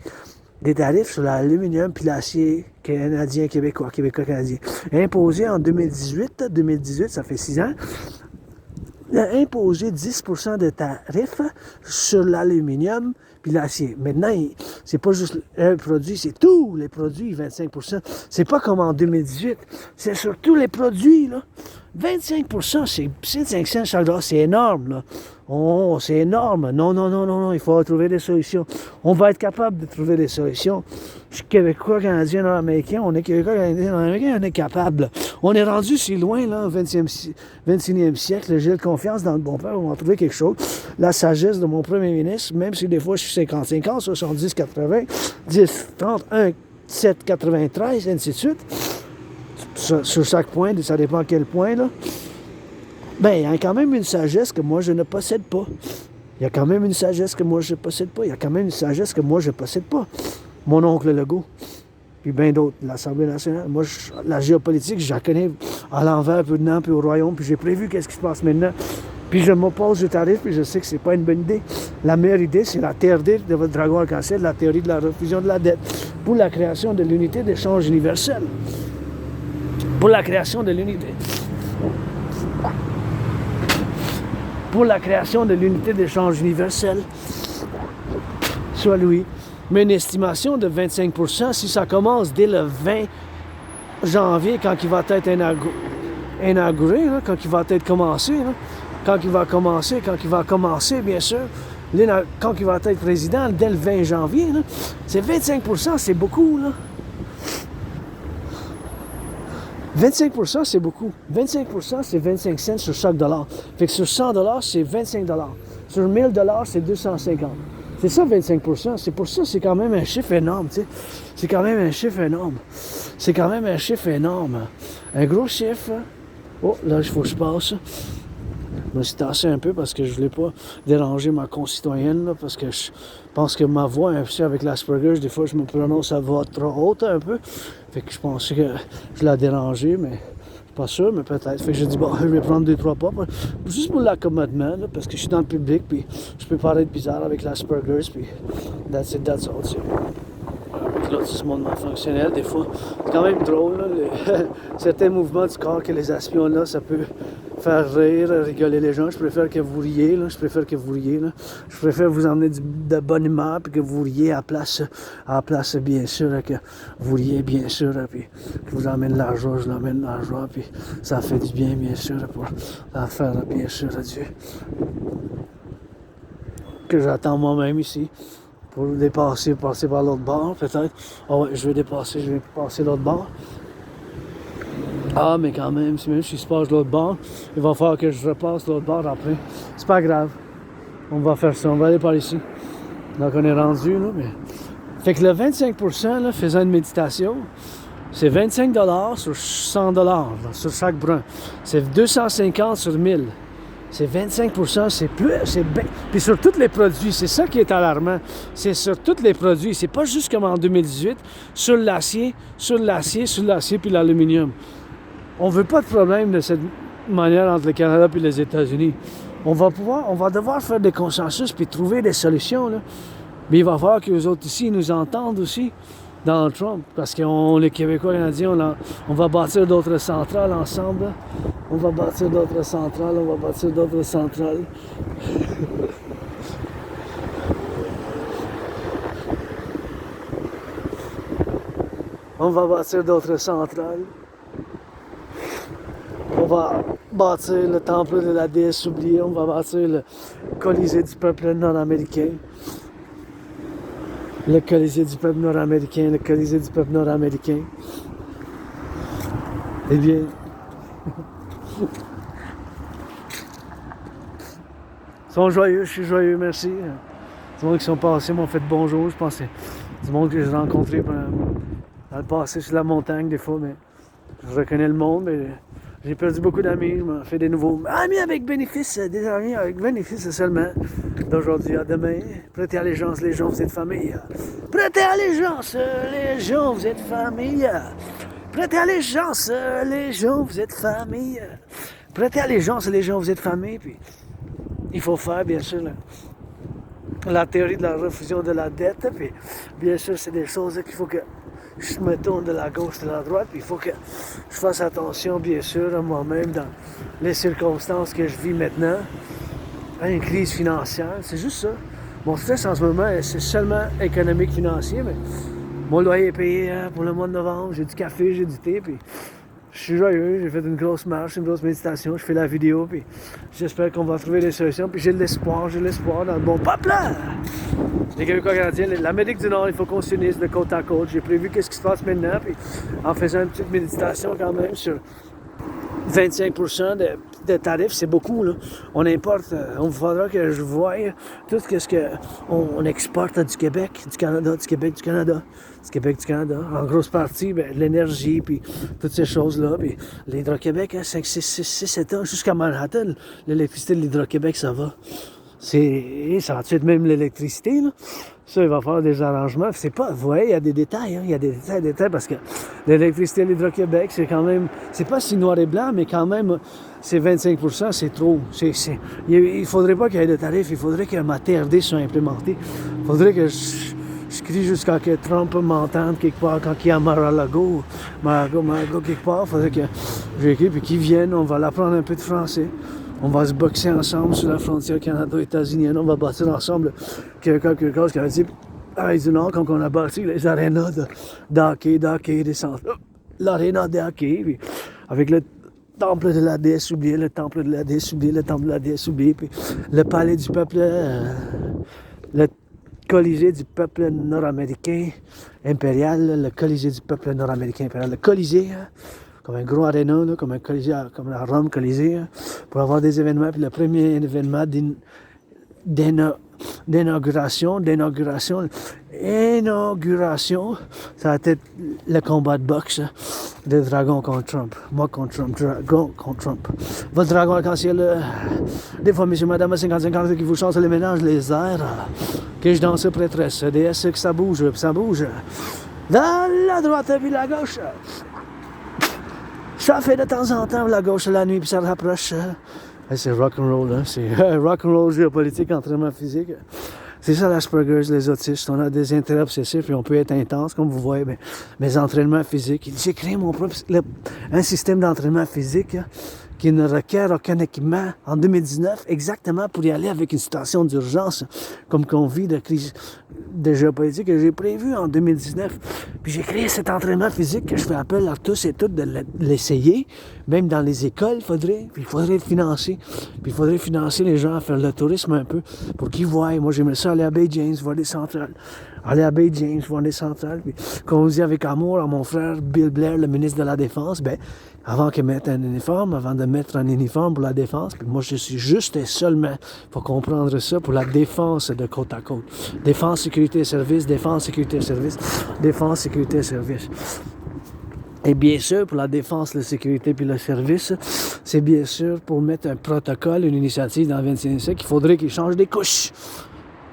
des tarifs sur l'aluminium puis l'acier canadien, québécois, canadien. Imposé en 2018, ça fait 6 ans. Il a imposé 10% de tarifs sur l'aluminium puis l'acier. Maintenant, c'est pas juste un produit, c'est tous les produits, 25%. C'est pas comme en 2018, c'est sur tous les produits, là. 25%, c'est 5 cents chaque dollar, c'est énorme, là. Oh, c'est énorme. Non, il faut trouver des solutions. On va être capable de trouver des solutions. Je suis Québécois, Canadien, Nord-Américain. On est Québécois, Canadien, Nord-Américain, on est capable. On est rendu si loin, là, au 21e siècle. J'ai confiance dans le bon père, on va trouver quelque chose. La sagesse de mon premier ministre, même si des fois je suis 50-50, 70-80, 10-30, 1-7-93, ainsi de suite. Sur chaque point, ça dépend à quel point, là. Ben, il y a quand même une sagesse que moi, je ne possède pas. Il y a quand même une sagesse que moi, je ne possède pas. Il y a quand même une sagesse que moi, je ne possède pas. Mon oncle Legault, puis bien d'autres, l'Assemblée nationale. Moi, la géopolitique, je la connais à l'envers, peu dedans, puis au royaume, puis j'ai prévu qu'est-ce qui se passe maintenant. Puis je m'oppose au tarif, puis je sais que c'est pas une bonne idée. La meilleure idée, c'est la TRD de votre dragon arc-en-ciel, la théorie de la refusion de la dette, pour la création de l'unité d'échange universel. Pour la création de l'unité. Pour la création de l'unité d'échange universelle. Soit Louis. Mais une estimation de 25%, si ça commence dès le 20 janvier, quand il va être inauguré, là, quand il va être commencé, là, quand il va commencer, bien sûr, quand il va être président, dès le 20 janvier, là, c'est 25%, c'est beaucoup, là. 25%, c'est beaucoup. 25%, c'est 25 cents sur chaque dollar. Fait que sur 100 $, c'est 25 $. Sur 1000 $, c'est 250. C'est ça, 25%. C'est pour ça, c'est quand même un chiffre énorme, tu sais. C'est quand même un chiffre énorme. Un gros chiffre. Oh, là, il faut que je passe. Je me suis tassé un peu parce que je voulais pas déranger ma concitoyenne, là, parce que je pense que ma voix, un peu avec l'Asperger, des fois, je me prononce à voix trop haute un peu. Fait que je pensais que je l'ai dérangé, mais je suis pas sûr, mais peut-être. Fait que j'ai dit, bon, je vais prendre 2-3 pas, juste pour l'accommodement, là, parce que je suis dans le public, puis je peux paraître bizarre avec l'Asperger, puis that's it, that's all, tu sais. Avec l'autissement fonctionnel, des fois, c'est quand même drôle, là, certains mouvements du corps que les espions là, ça peut faire rire, rigoler les gens. Je préfère que vous riez, là. Je préfère que vous riez, là. Je préfère vous emmener de bonne humeur, puis que vous riez à place, bien sûr, que vous riez, bien sûr, puis que vous emmène la joie, je l'emmène la joie, puis ça fait du bien, bien sûr, pour la faire, bien sûr, à Dieu. Que j'attends moi-même ici, pour passer par l'autre bord, peut-être. Ah ouais, je vais passer l'autre bord. Ah, mais quand même, si je passe l'autre bord, il va falloir que je repasse l'autre bord après. C'est pas grave. On va faire ça, on va aller par ici. Donc on est rendu, là, mais... Fait que le 25%, là, faisant une méditation, c'est 25 $ sur 100 $, là, sur chaque brun. C'est 250 sur 1000. C'est 25%, c'est plus, c'est bien. Puis sur tous les produits, c'est ça qui est alarmant. C'est sur tous les produits. C'est pas juste comme en 2018, sur l'acier, puis l'aluminium. On veut pas de problème de cette manière entre le Canada et les États-Unis. On va devoir faire des consensus puis trouver des solutions, là. Mais il va falloir que les autres ici nous entendent aussi, Donald Trump, parce qu'on, les Québécois canadiens, on va bâtir d'autres centrales ensemble. Là. On va bâtir d'autres centrales. On va bâtir d'autres centrales. On va bâtir le temple de la déesse oubliée. On va bâtir le Colisée du peuple nord-américain. Le Colisée du peuple nord-américain. Eh bien... Ils sont joyeux, je suis joyeux, merci. Du monde qui sont passés m'ont fait bonjour, je pense que c'est du monde que j'ai rencontré dans le passé sur la montagne des fois, mais je reconnais le monde, mais j'ai perdu beaucoup d'amis, je m'en fais des nouveaux amis avec bénéfice, des amis avec bénéfice seulement, d'aujourd'hui à demain. Prêtez allégeance, les gens, vous êtes famille. Prêtez allégeance, les gens, vous êtes famille. Prêtez allégeance, les gens, vous êtes famille. Prêtez allégeance, les gens, vous êtes famille, puis il faut faire, bien sûr, la théorie de la refusion de la dette, puis bien sûr, c'est des choses qu'il faut que je me tourne de la gauche, de la droite, puis il faut que je fasse attention, bien sûr, à moi-même dans les circonstances que je vis maintenant, à une crise financière, c'est juste ça. Mon stress en ce moment, c'est seulement économique, financier, mais mon loyer est payé pour le mois de novembre, j'ai du café, j'ai du thé, puis je suis joyeux, j'ai fait une grosse marche, une grosse méditation, je fais la vidéo, puis j'espère qu'on va trouver des solutions, puis j'ai l'espoir dans le bon peuple. Les Québécois canadiens, l'Amérique du Nord, il faut qu'on s'unisse de côte à côte. J'ai prévu qu'est-ce qui se passe maintenant, puis en faisant une petite méditation quand même sur 25% de tarifs, c'est beaucoup, là. On importe, il faudra que je voie tout ce qu'on exporte du Québec, du Canada, du Québec, du Canada. Du Québec, du Canada. En grosse partie, l'énergie, puis toutes ces choses-là. Puis l'Hydro-Québec, 5, 6, 7 ans, jusqu'à Manhattan, l'électricité de l'Hydro-Québec, ça va. Ça va tuer même l'électricité, là. Ça, il va falloir des arrangements. C'est pas, vous voyez, il y a des détails, hein. Il y a des détails, parce que l'électricité de l'Hydro-Québec, c'est quand même, c'est pas si noir et blanc, mais quand même, c'est 25%, c'est trop. Il faudrait pas qu'il y ait de tarifs, il faudrait que ma TRD soit implémentée. Il faudrait que je crie jusqu'à que Trump m'entende quelque part, quand il y a Mar-a-Lago quelque part, il faudrait que j'écris, puis qu'ils viennent, on va l'apprendre un peu de français. On va se boxer ensemble sur la frontière Canada-États-Unis. On va bâtir ensemble quelque chose qui a dit du Nord, quand on a bâti les arénas d'hockey, des centres. L'aréna de hockey, puis avec le temple de la déesse oubliée, le temple de la déesse oubliée, puis le palais du peuple, le Colisée du peuple nord-américain impérial, le Colisée du peuple nord-américain impérial, le Colisée, comme un gros aréna, là, comme un Colisée, comme la Rome Colisée, hein, pour avoir des événements. Puis le premier événement d'inauguration, ça va être le combat de boxe de dragon contre Trump. Moi contre Trump, dragon contre Trump. Votre dragon arc-en-ciel, des fois, monsieur, madame, 50-50 qui vous chassent les mélanges, les airs, que je danse prêtresse, déesse, que ça bouge. Dans la droite puis la gauche. Ça fait de temps en temps la gauche la nuit, puis ça rapproche. C'est rock'n'roll, hein? C'est rock'n'roll géopolitique, entraînement physique. C'est ça l'Asperger, les autistes. On a des intérêts obsessifs et on peut être intense, comme vous voyez. Mes entraînements physiques. J'ai créé un système d'entraînement physique qui ne requiert aucun équipement en 2019, exactement pour y aller avec une situation d'urgence, comme qu'on vit de crise de géopolitique que j'ai prévu en 2019. Puis j'ai créé cet entraînement physique que je fais appel à tous et toutes de l'essayer, même dans les écoles, il faudrait le financer. Puis il faudrait financer les gens à faire le tourisme un peu, pour qu'ils voient. Moi, j'aimerais ça aller à Bay James, voir des centrales. Aller à Bay James, voir des centrales. Puis, comme on dit avec amour à mon frère Bill Blair, le ministre de la Défense, ben, avant qu'il mette un uniforme, avant de mettre un uniforme pour la défense, puis moi, je suis juste et seulement, faut comprendre ça, pour la défense de côte à côte. Défense, sécurité, service, défense, sécurité, service, défense, sécurité, service. Et bien sûr, pour la défense, la sécurité puis le service, c'est bien sûr pour mettre un protocole, une initiative dans le 21e siècle, il faudrait qu'ils changent des couches.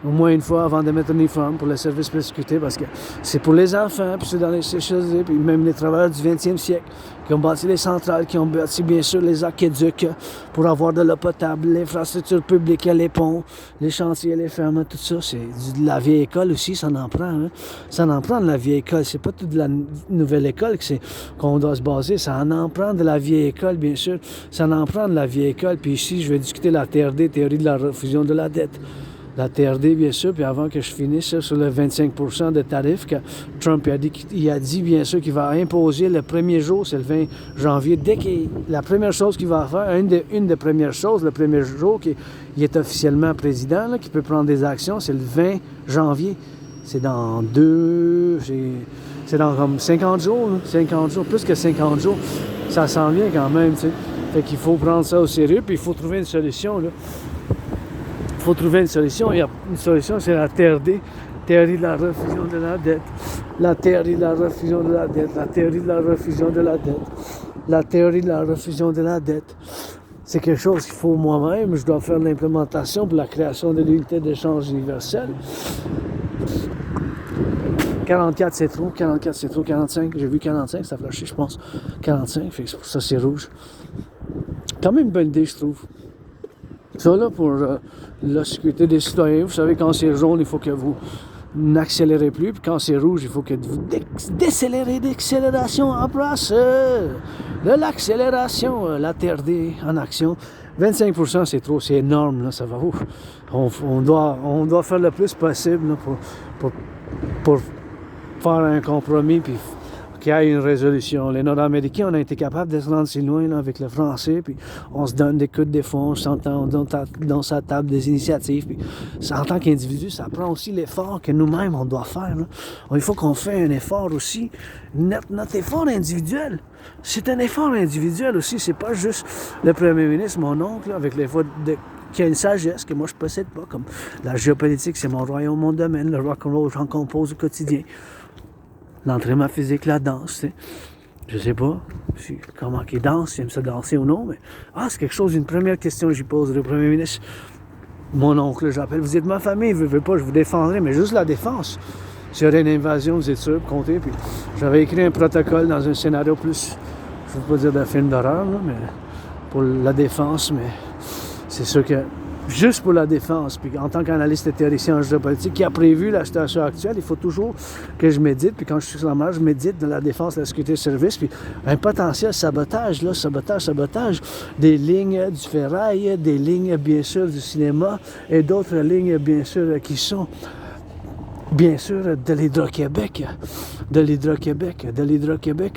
Au moins une fois avant de mettre un uniforme pour le service de la sécurité, parce que c'est pour les enfants, puis c'est dans les CHSD, puis même les travailleurs du 20e siècle qui ont bâti les centrales, qui ont bâti bien sûr les aqueducs pour avoir de l'eau potable, l'infrastructure publique, les ponts, les chantiers, les fermes, tout ça. C'est de la vieille école aussi, ça en prend. Hein? Ça en prend de la vieille école. C'est pas toute la nouvelle école qu'on doit se baser. Ça en prend de la vieille école, bien sûr. Ça en prend de la vieille école. Puis ici, je vais discuter la TRD, théorie de la refusion de la dette. La TRD, bien sûr, puis avant que je finisse sur le 25% de tarifs que Trump a dit, bien sûr, qu'il va imposer le premier jour, c'est le 20 janvier. La première chose qu'il va faire, une des premières choses, le premier jour qu'il est officiellement président, là, qu'il peut prendre des actions, c'est le 20 janvier. C'est dans c'est dans comme 50 jours, là, 50 jours, plus que 50 jours. Ça s'en vient quand même, tu sais. Fait qu'il faut prendre ça au sérieux, puis il faut trouver une solution, là. Il faut trouver une solution. Il y a une solution, c'est la TRD, théorie de la refusion de la dette. La théorie de la refusion de la dette. La théorie de la refusion de la dette. La théorie de la refusion de la dette. C'est quelque chose qu'il faut moi-même. Je dois faire l'implémentation pour la création de l'unité d'échange universelle. 44, c'est trop. 44, c'est trop. 45, j'ai vu 45, ça a flashé, je pense. 45, fait que c'est pour ça c'est rouge. Quand même une bonne idée, je trouve. Ça, là, pour la sécurité des citoyens, vous savez, quand c'est jaune, il faut que vous n'accélérez plus, puis quand c'est rouge, il faut que vous décélérez d'accélération en place. De l'accélération, la TRD en action. 25%, c'est trop, c'est énorme, là, ça va ouf. On doit faire le plus possible là, pour faire un compromis, puis qu'il y ait une résolution. Les Nord-Américains, on a été capables de se rendre si loin là, avec le français, puis on se donne des coups de défense, on s'entend dans sa table des initiatives. Puis, en tant qu'individu, ça prend aussi l'effort que nous-mêmes, on doit faire. Là. Il faut qu'on fasse un effort aussi. Notre effort individuel, c'est un effort individuel aussi. C'est pas juste le premier ministre, mon oncle, là, avec l'effort qui a une sagesse que moi je possède pas, comme la géopolitique, c'est mon royaume, mon domaine, le rock'n'roll, j'en compose au quotidien. L'entraînement physique, la danse, tu sais. Je sais pas comment il danse, s'il aime ça danser ou non, mais c'est quelque chose, une première question que j'y pose au premier ministre. Mon oncle, j'appelle, vous êtes ma famille, je veux pas, je vous défendrai, mais juste la défense. S'il y aurait une invasion, vous êtes sûr, comptez. Puis j'avais écrit un protocole dans un scénario plus, je ne veux pas dire d'un film d'horreur, là, mais pour la défense, mais c'est sûr que juste pour la défense, puis en tant qu'analyste et théoricien en géopolitique qui a prévu la situation actuelle, il faut toujours que je médite, puis quand je suis sur la marche, je médite dans la défense, la sécurité, le service, puis un potentiel sabotage, là, sabotage des lignes du ferraille, des lignes, bien sûr, du cinéma, et d'autres lignes, bien sûr, qui sont, bien sûr, de l'Hydro-Québec,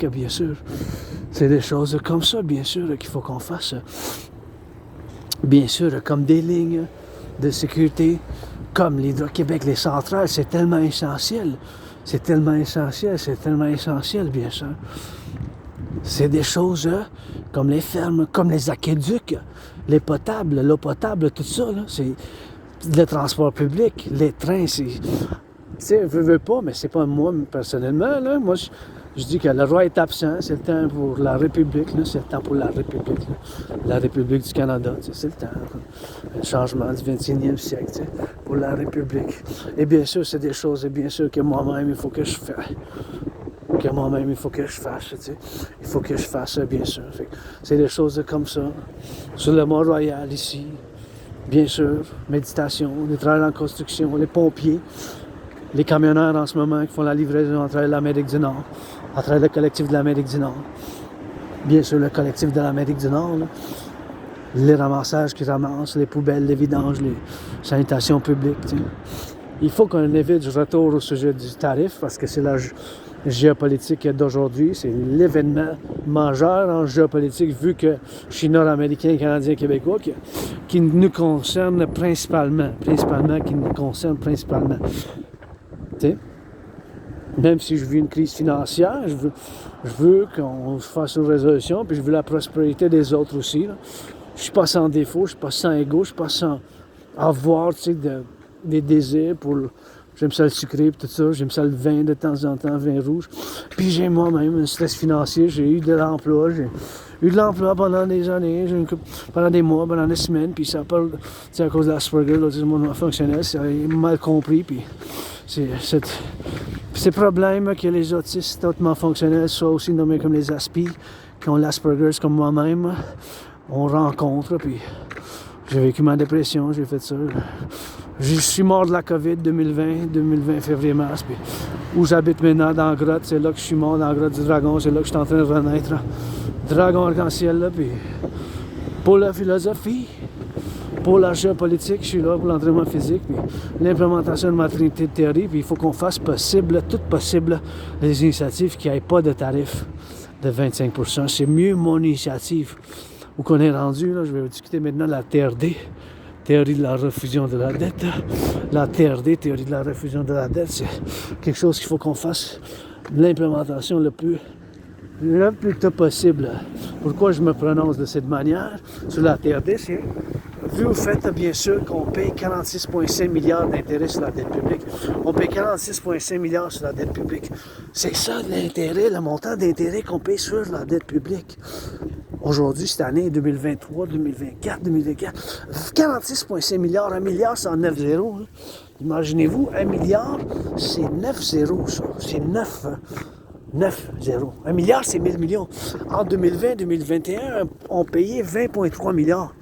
bien sûr. C'est des choses comme ça, bien sûr, qu'il faut qu'on fasse. Bien sûr, comme des lignes de sécurité, comme l'Hydro-Québec, les centrales, c'est tellement essentiel. C'est tellement essentiel, bien sûr. C'est des choses comme les fermes, comme les aqueducs, les potables, l'eau potable, tout ça, là, c'est le transport public, les trains, c'est... Tu sais, je veux pas, mais c'est pas moi, personnellement, là. Moi, je dis que le roi est absent, c'est le temps pour la République, là, c'est le temps pour la République, là. La République du Canada, c'est le temps, le changement du 21e siècle, pour la République. Et bien sûr, c'est des choses, et bien sûr, que moi-même, il faut que je fasse. Il faut que je fasse, bien sûr. C'est des choses comme ça. Sur le Mont-Royal, ici, bien sûr, méditation, les travailleurs en construction, les pompiers, les camionneurs en ce moment qui font la livraison à travers l'Amérique du Nord, à travers le collectif de l'Amérique du Nord. Bien sûr, le collectif de l'Amérique du Nord, là. les ramassages qui ramassent, les poubelles, les vidanges, les sanitations publiques. Tu sais. Il faut qu'on évite du retour au sujet du tarif parce que c'est la géopolitique d'aujourd'hui, c'est l'événement majeur en géopolitique vu que je suis nord-américain, canadien, québécois qui nous concerne principalement, qui nous concerne principalement. Tu sais? Même si je vis une crise financière, je veux qu'on fasse une résolution, puis je veux la prospérité des autres aussi. Là. Je suis pas sans défaut, je suis pas sans ego, je suis pas sans avoir, tu sais, des désirs pour... J'aime ça le sucré, tout ça. J'aime ça le vin de temps en temps, vin rouge. Puis j'ai moi-même un stress financier. J'ai eu de l'emploi. J'ai eu de l'emploi pendant des années, pendant des mois, pendant des semaines. Puis ça parle, à cause de l'Asperger, l'autisme fonctionnel, c'est mal compris. Puis c'est ces problèmes que les autistes hautement fonctionnels, soit aussi nommés comme les Aspis, qui ont l'Asperger comme moi-même, on rencontre. Puis j'ai vécu ma dépression, j'ai fait ça. Je suis mort de la COVID 2020, février-mars, puis où j'habite maintenant, dans la grotte, c'est là que je suis mort, dans la grotte du dragon, c'est là que je suis en train de renaître. Dragon arc-en-ciel, là, puis pour la philosophie, pour la géopolitique, je suis là pour l'entraînement physique, puis l'implémentation de ma trinité de théorie, puis il faut qu'on fasse possible, tout possible, les initiatives qui n'aient pas de tarif de 25%. C'est mieux mon initiative. Où qu'on est rendu, là, je vais discuter maintenant de la TRD. Théorie de la refusion de la dette. La TRD, théorie de la refusion de la dette, c'est quelque chose qu'il faut qu'on fasse l'implémentation le plus tôt possible. Pourquoi je me prononce de cette manière sur la TRD, c'est vu au fait, bien sûr, qu'on paye 46,5 milliards d'intérêts sur la dette publique. On paye 46,5 milliards sur la dette publique. C'est ça l'intérêt, le montant d'intérêt qu'on paye sur la dette publique. Aujourd'hui, cette année, 2023, 2024, 46,5 milliards. 1 milliard, c'est en 9 zéros. Hein. Imaginez-vous, 1 milliard, c'est 9 zéros, ça. C'est 9 zéros. 1 milliard, c'est 1000 millions. En 2020, 2021, on payait 20,3 milliards.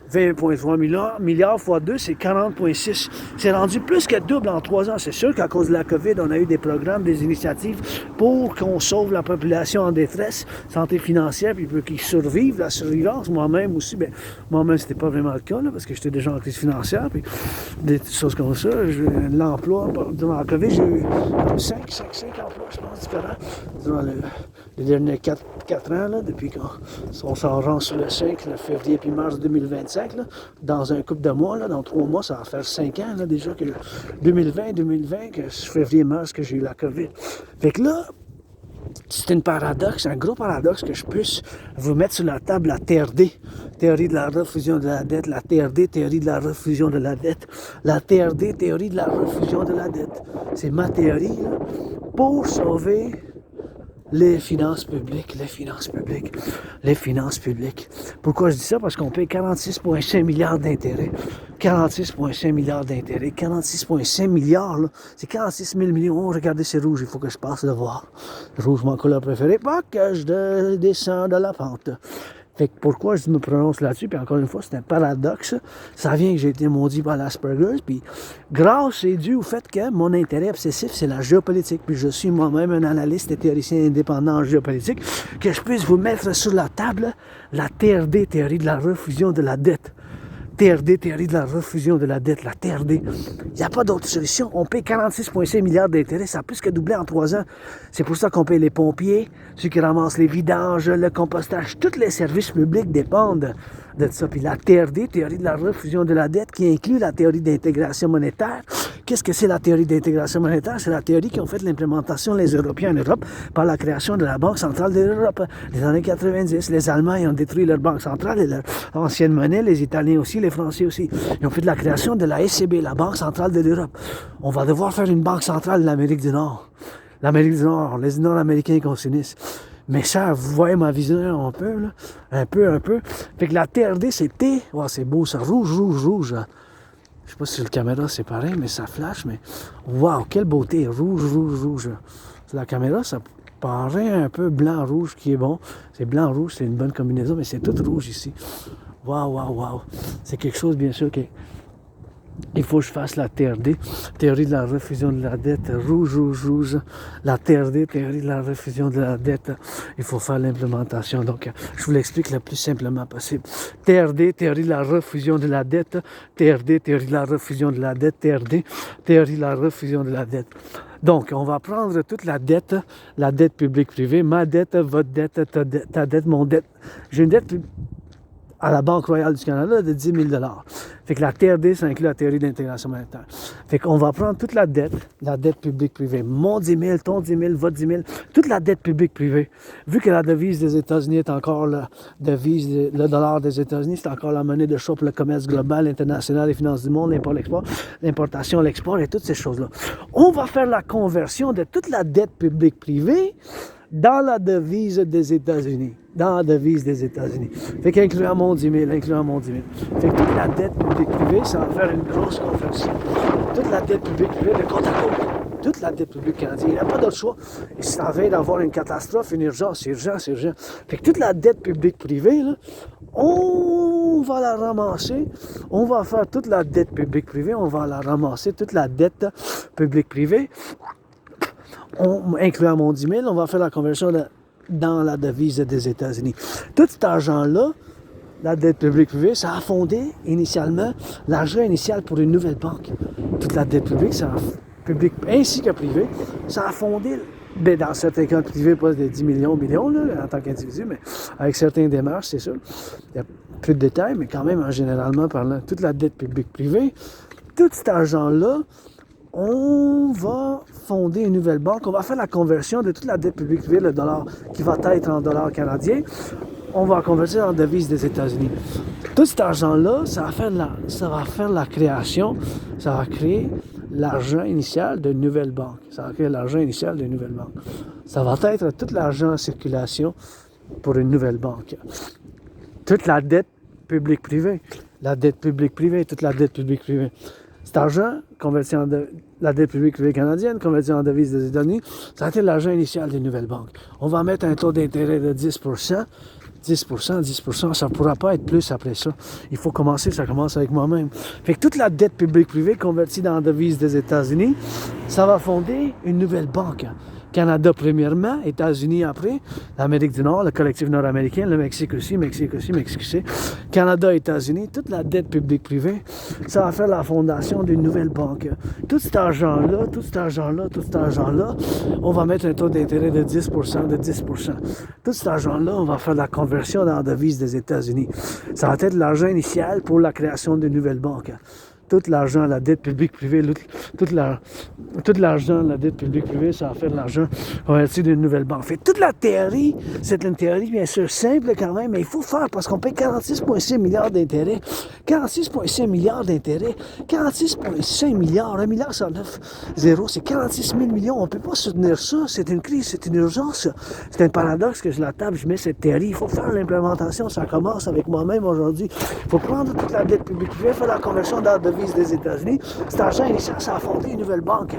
20,3 milliards fois 2, c'est 40,6. C'est rendu plus que double en 3 ans. C'est sûr qu'à cause de la COVID, on a eu des programmes, des initiatives pour qu'on sauve la population en détresse, santé financière, puis pour qu'ils survivent, la survivance. Moi-même aussi, moi-même, c'était pas vraiment le cas, là, parce que j'étais déjà en crise financière, puis des choses comme ça. L'emploi, durant la COVID, j'ai eu 5 emplois, je pense, différents. Durant les derniers 4 ans, là, depuis qu'on s'en rend sur le 5, le février puis mars 2025, là, dans un couple de mois, là, dans 3 mois, ça va faire 5 ans là, déjà que 2020, que février-mars que j'ai eu la COVID. Fait que là, c'est un gros paradoxe que je puisse vous mettre sur la table la TRD, théorie de la refusion de la dette, la TRD, théorie de la refusion de la dette, la TRD, théorie de la refusion de la dette. C'est ma théorie là, pour sauver les finances publiques. Pourquoi je dis ça? Parce qu'on paye 46,5 milliards d'intérêts. 46,5 milliards, là. C'est 46 000 millions. Oh, regardez, c'est rouge, il faut que je passe le voir. Rouge, mon couleur préférée. Pas que je descends de la pente. Fait que pourquoi je me prononce là-dessus, puis encore une fois, c'est un paradoxe. Ça vient que j'ai été maudit par l'Asperger, puis grâce est due au fait que mon intérêt obsessif, c'est la géopolitique. Puis je suis moi-même un analyste et théoricien indépendant en géopolitique, que je puisse vous mettre sur la table la TRD, théorie de la refusion de la dette. TRD, théorie de la refusion de la dette, la TRD. Il n'y a pas d'autre solution. On paye 46,5 milliards d'intérêts, ça a plus que doublé en 3 ans. C'est pour ça qu'on paye les pompiers, ceux qui ramassent les vidanges, le compostage. Tous les services publics dépendent de ça. Puis la TRD, théorie de la refusion de la dette, qui inclut la théorie d'intégration monétaire. Qu'est-ce que c'est la théorie d'intégration monétaire? C'est la théorie qui ont fait l'implémentation, les Européens en Europe, par la création de la Banque centrale de l'Europe. Les années 90, les Allemands ont détruit leur banque centrale et leur ancienne monnaie, les Italiens aussi, les Français aussi. Ils ont fait de la création de la ECB, la Banque centrale de l'Europe. On va devoir faire une banque centrale de l'Amérique du Nord. L'Amérique du Nord, les Nord-Américains qu'on s'unissent. Mais ça, vous voyez ma vision un peu, là. Un peu. Fait que la TRD, c'est T. Oh, c'est beau, ça. Rouge. Je sais pas si sur la caméra c'est pareil, mais ça flash. Mais waouh, quelle beauté. Rouge. Sur la caméra, ça paraît un peu blanc-rouge qui est bon. C'est blanc-rouge, c'est une bonne combinaison, mais c'est tout rouge ici. Waouh. C'est quelque chose, bien sûr, qui est il faut que je fasse la TRD, théorie de la refusion de la dette, rouge, la TRD, théorie de la refusion de la dette, il faut faire l'implémentation. Donc, je vous l'explique le plus simplement possible. TRD, théorie de la refusion de la dette, TRD, théorie de la refusion de la dette, TRD, théorie de la refusion de la dette. Donc, on va prendre toute la dette publique-privée, ma dette, votre dette, ta dette, mon dette. J'ai une dette à la Banque royale du Canada de 10 000 $. Fait que la TRD, ça inclut la théorie d'intégration monétaire. Fait qu'on va prendre toute la dette publique-privée, mon 10 000, ton 10 000, votre 10 000, toute la dette publique-privée. Vu que la devise des États-Unis est encore la devise, le dollar des États-Unis, c'est encore la monnaie de choix pour le commerce global, international, les finances du monde, l'import, l'export, l'importation, l'export et toutes ces choses-là. On va faire la conversion de toute la dette publique-privée dans la devise des États-Unis. Dans la devise des États-Unis. Fait qu'incluant mon 10 000, incluant mon 10 000. Fait que toute la dette publique-privée, ça va faire une grosse conversion. Toute la dette publique-privée, le compte à côte. Toute la dette publique canadienne. Il n'y a pas d'autre choix. Il s'en vient d'avoir une catastrophe, une urgence, c'est urgent, c'est urgent. Fait que toute la dette publique-privée, là, on va la ramasser. On va faire toute la dette publique-privée, on va la ramasser, toute la dette publique-privée. Incluant mon 10 000, on va faire la conversion dans la devise des États-Unis. Tout cet argent-là, la dette publique-privée, ça a fondé initialement l'argent initial pour une nouvelle banque. Toute la dette publique, ainsi que privée, ça a fondé, dans certains cas privés, pas de 10 millions, là, en tant qu'individu, mais avec certaines démarches, c'est sûr. Il y a plus de détails, mais quand même, en généralement parlant, toute la dette publique-privée, tout cet argent-là, on va fonder une nouvelle banque, on va faire la conversion de toute la dette publique privée, le dollar qui va être en dollars canadiens, on va convertir en devise des États-Unis. Tout cet argent-là, ça va faire la création, ça va créer l'argent initial d'une nouvelle banque. Ça va créer l'argent initial d'une nouvelle banque. Ça va être tout l'argent en circulation pour une nouvelle banque. Toute la dette publique-privée, toute la dette publique-privée. Cet argent, converti en la dette publique-privée canadienne, converti en devise des États-Unis, ça a été l'argent initial des nouvelles banques. On va mettre un taux d'intérêt de 10%. 10%, ça ne pourra pas être plus après ça. Il faut commencer, ça commence avec moi-même. Fait que toute la dette publique-privée convertie dans la devise des États-Unis, ça va fonder une nouvelle banque. Canada premièrement, États-Unis après, l'Amérique du Nord, le collectif nord-américain, le Mexique aussi, Mexique aussi. Canada, États-Unis, toute la dette publique-privée, ça va faire la fondation d'une nouvelle banque. Tout cet argent-là, on va mettre un taux d'intérêt de 10%. Tout cet argent-là, on va faire la conversion dans la devise des États-Unis. Ça va être l'argent initial pour la création d'une nouvelle banque. Tout l'argent, la dette publique-privée, tout l'argent, la dette publique-privée, ça va faire de l'argent converti d'une nouvelle banque. Fait toute la théorie, c'est une théorie bien sûr simple quand même, mais il faut faire parce qu'on paye 46,6 milliards d'intérêts. 46,5 milliards d'intérêts. 46,5 milliards. 1 milliard 109 zéro, c'est 46 000 millions. On ne peut pas soutenir ça. C'est une crise, c'est une urgence. C'est un paradoxe que je la table, je mets cette théorie. Il faut faire l'implémentation. Ça commence avec moi-même aujourd'hui. Il faut prendre toute la dette publique-privée, faire la conversion dans la devise des États-Unis. Cet argent initial, ça a fondé une nouvelle banque.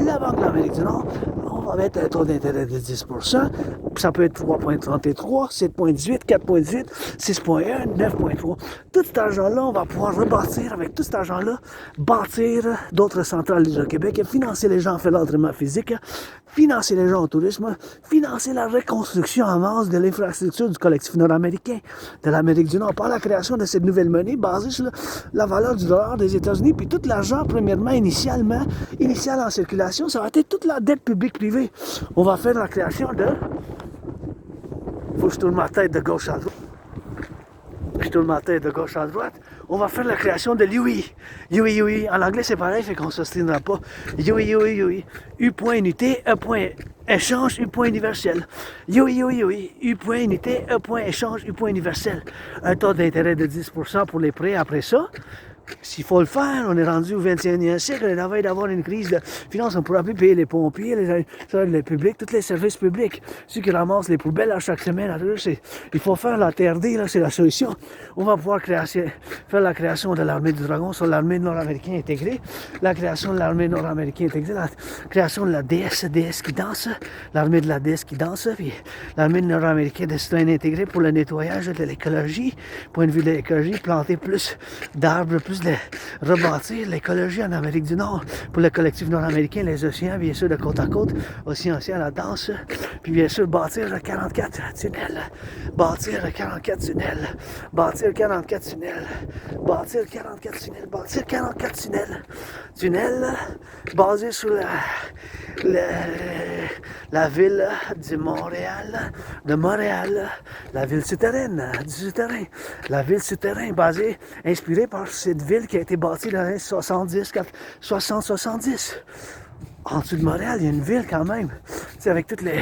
La Banque de l'Amérique du Nord, on va mettre un taux d'intérêt de 10%. Ça peut être 3,33, 7,18, 4,18, 6,1, 9,3. Tout cet argent-là, on va pouvoir rebâtir avec tout cet argent-là, bâtir d'autres centrales d'Hydro-Québec et financer les gens en fait l'entraînement physique, financer les gens au tourisme, financer la reconstruction en masse de l'infrastructure du collectif nord-américain, de l'Amérique du Nord, par la création de cette nouvelle monnaie basée sur la valeur du dollar des États-Unis, puis tout l'argent, premièrement, initial en circulation, ça va être toute la dette publique-privée. On va faire la création de... Faut que je tourne ma tête de gauche à droite. On va faire la création de l'UI. UI. En anglais, c'est pareil, fait qu'on ne s'ostrinera pas. UI. U point unité, E point échange, U point universel. UI. U point unité, E point échange, U point universel. Un taux d'intérêt de 10% pour les prêts après ça. S'il faut le faire, on est rendu au 21e siècle, on est en train d'avoir une crise de finances, on ne pourra plus payer les pompiers, les publics, tous les services publics, ceux qui ramassent les poubelles à chaque semaine. Il faut faire la TRD, là, c'est la solution. On va pouvoir faire la création de l'armée du dragon sur l'armée nord-américaine intégrée, la création de l'armée nord-américaine intégrée, la création de la DS qui danse, l'armée de la DS qui danse, puis l'armée nord-américaine de Citoyen intégré pour le nettoyage de l'écologie, point de vue de l'écologie, planter plus d'arbres, plus juste de rebâtir l'écologie en Amérique du Nord pour le collectif nord-américain, les océans, bien sûr, de côte à côte, océan, la danse, puis bien sûr, bâtir 44 tunnels, bâtir 44 tunnels, bâtir 44 tunnels, bâtir 44 tunnels, bâtir 44 tunnels, tunnels basés sur la ville de Montréal, la ville souterraine du souterrain, la ville souterraine basée, inspirée par cette ville qui a été bâtie dans les années 60-70. En dessous de Montréal, il y a une ville quand même, tu sais, avec toutes les...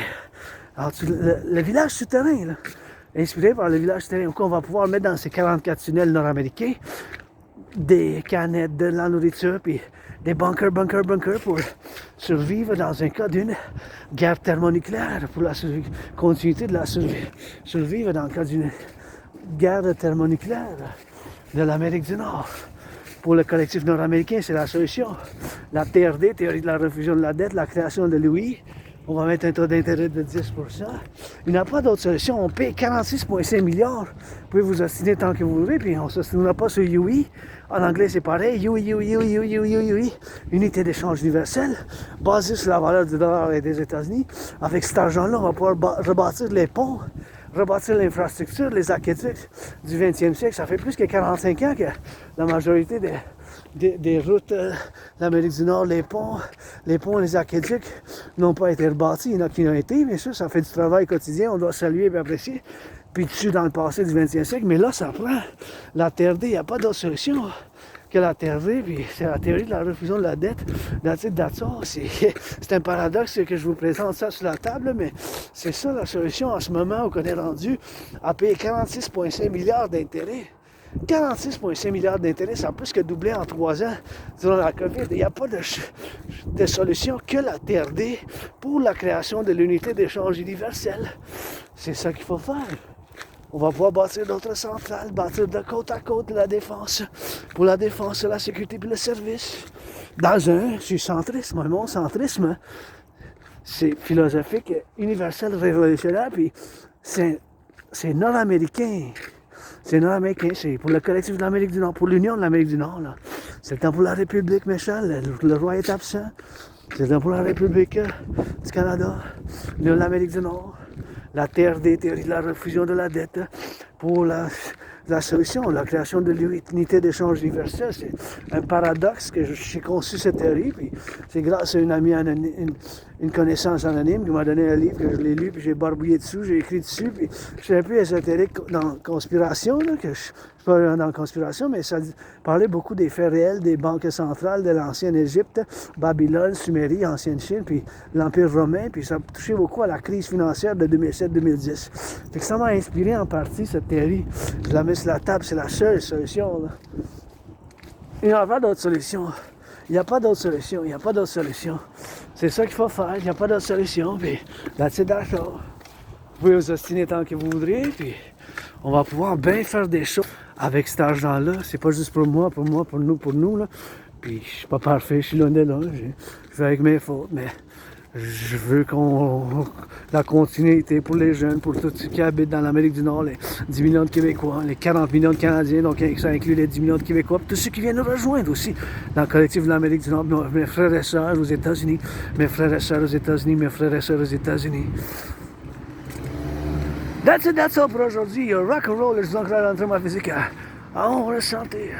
En dessous, le village souterrain, là, inspiré par le village souterrain, où on va pouvoir mettre dans ces 44 tunnels nord-américains des canettes, de la nourriture, puis des bunkers pour survivre dans un cas d'une guerre thermonucléaire, pour la continuité de la survivre dans le cas d'une guerre thermonucléaire de l'Amérique du Nord. Pour le collectif nord-américain, c'est la solution. La TRD, théorie de la refusion de la dette, la création de l'UI. On va mettre un taux d'intérêt de 10%. Il n'y a pas d'autre solution. On paye 46,5 milliards. Vous pouvez vous ostiner tant que vous voulez, puis on ne s'ostinera pas sur UI. En anglais, c'est pareil. UI. Unité d'échange universelle, basée sur la valeur du dollar et des États-Unis. Avec cet argent-là, on va pouvoir rebâtir les ponts, rebâtir l'infrastructure, les aqueducs du 20e siècle. Ça fait plus que 45 ans que la majorité des routes d'Amérique du Nord, les ponts, les aqueducs n'ont pas été rebâtis. Il y en a qui l'ont été, bien sûr, ça fait du travail quotidien, on doit saluer et apprécier. Puis dessus dans le passé du 20e siècle, mais là, ça prend la TRD, il n'y a pas d'autre solution que la TRD, puis c'est la théorie de la refusion de la dette. C'est un paradoxe que je vous présente ça sur la table, mais c'est ça la solution en ce moment où on est rendu à payer 46,5 milliards d'intérêts. 46,5 milliards d'intérêts, ça a plus que doublé en 3 ans durant la COVID. Il n'y a pas de solution que la TRD pour la création de l'unité d'échange universelle. C'est ça qu'il faut faire. On va pouvoir bâtir d'autres centrales, bâtir de côte à côte la défense, pour la défense, la sécurité et le service. Dans un centrisme, mon centrisme, c'est philosophique, universel, révolutionnaire, puis c'est nord-américain. C'est nord-américain, c'est pour le collectif de l'Amérique du Nord, pour l'Union de l'Amérique du Nord. Là. C'est le temps pour la République, méchant, le roi est absent. C'est le temps pour la République du Canada, l'Union de l'Amérique du Nord, la TRD, théorie de la refusion de la dette, pour la solution, la création de l'unité d'échange universel. C'est un paradoxe que j'ai conçu cette théorie, puis c'est grâce à une amie anonyme, une connaissance anonyme qui m'a donné un livre que je l'ai lu, puis j'ai barbouillé dessus, j'ai écrit dessus, puis je suis un peu ésotérique dans conspiration, là, que je suis pas dans conspiration, mais ça parlait beaucoup des faits réels des banques centrales de l'ancienne Égypte, Babylone, Sumérie, ancienne Chine, puis l'Empire romain, puis ça touchait beaucoup à la crise financière de 2007-2010. Fait que ça m'a inspiré en partie, cette théorie. Je la mets sur la table, c'est la seule solution. Là. Il n'y a pas d'autre solution. Il n'y a pas d'autre solution. Il n'y a pas d'autre solution. C'est ça qu'il faut faire. Il n'y a pas d'autre solution. Puis, là, c'est d'accord. Vous pouvez vous ostiner tant que vous voudrez. Puis, on va pouvoir bien faire des choses avec cet argent-là. C'est pas juste pour moi, pour nous. Là. Puis, je suis pas parfait. Je suis loin de là. Je fais avec mes fautes. Mais je veux la continuité pour les jeunes, pour tous ceux qui habitent dans l'Amérique du Nord, les 10 millions de Québécois, les 40 millions de Canadiens, donc ça inclut les 10 millions de Québécois, tous ceux qui viennent nous rejoindre aussi dans le collectif de l'Amérique du Nord, mes frères et sœurs aux États-Unis, mes frères et sœurs aux États-Unis, mes frères et sœurs aux États-Unis. That's all pour aujourd'hui. Rock and roll, je vous encourage à l'entraînement physique. On va le chanter.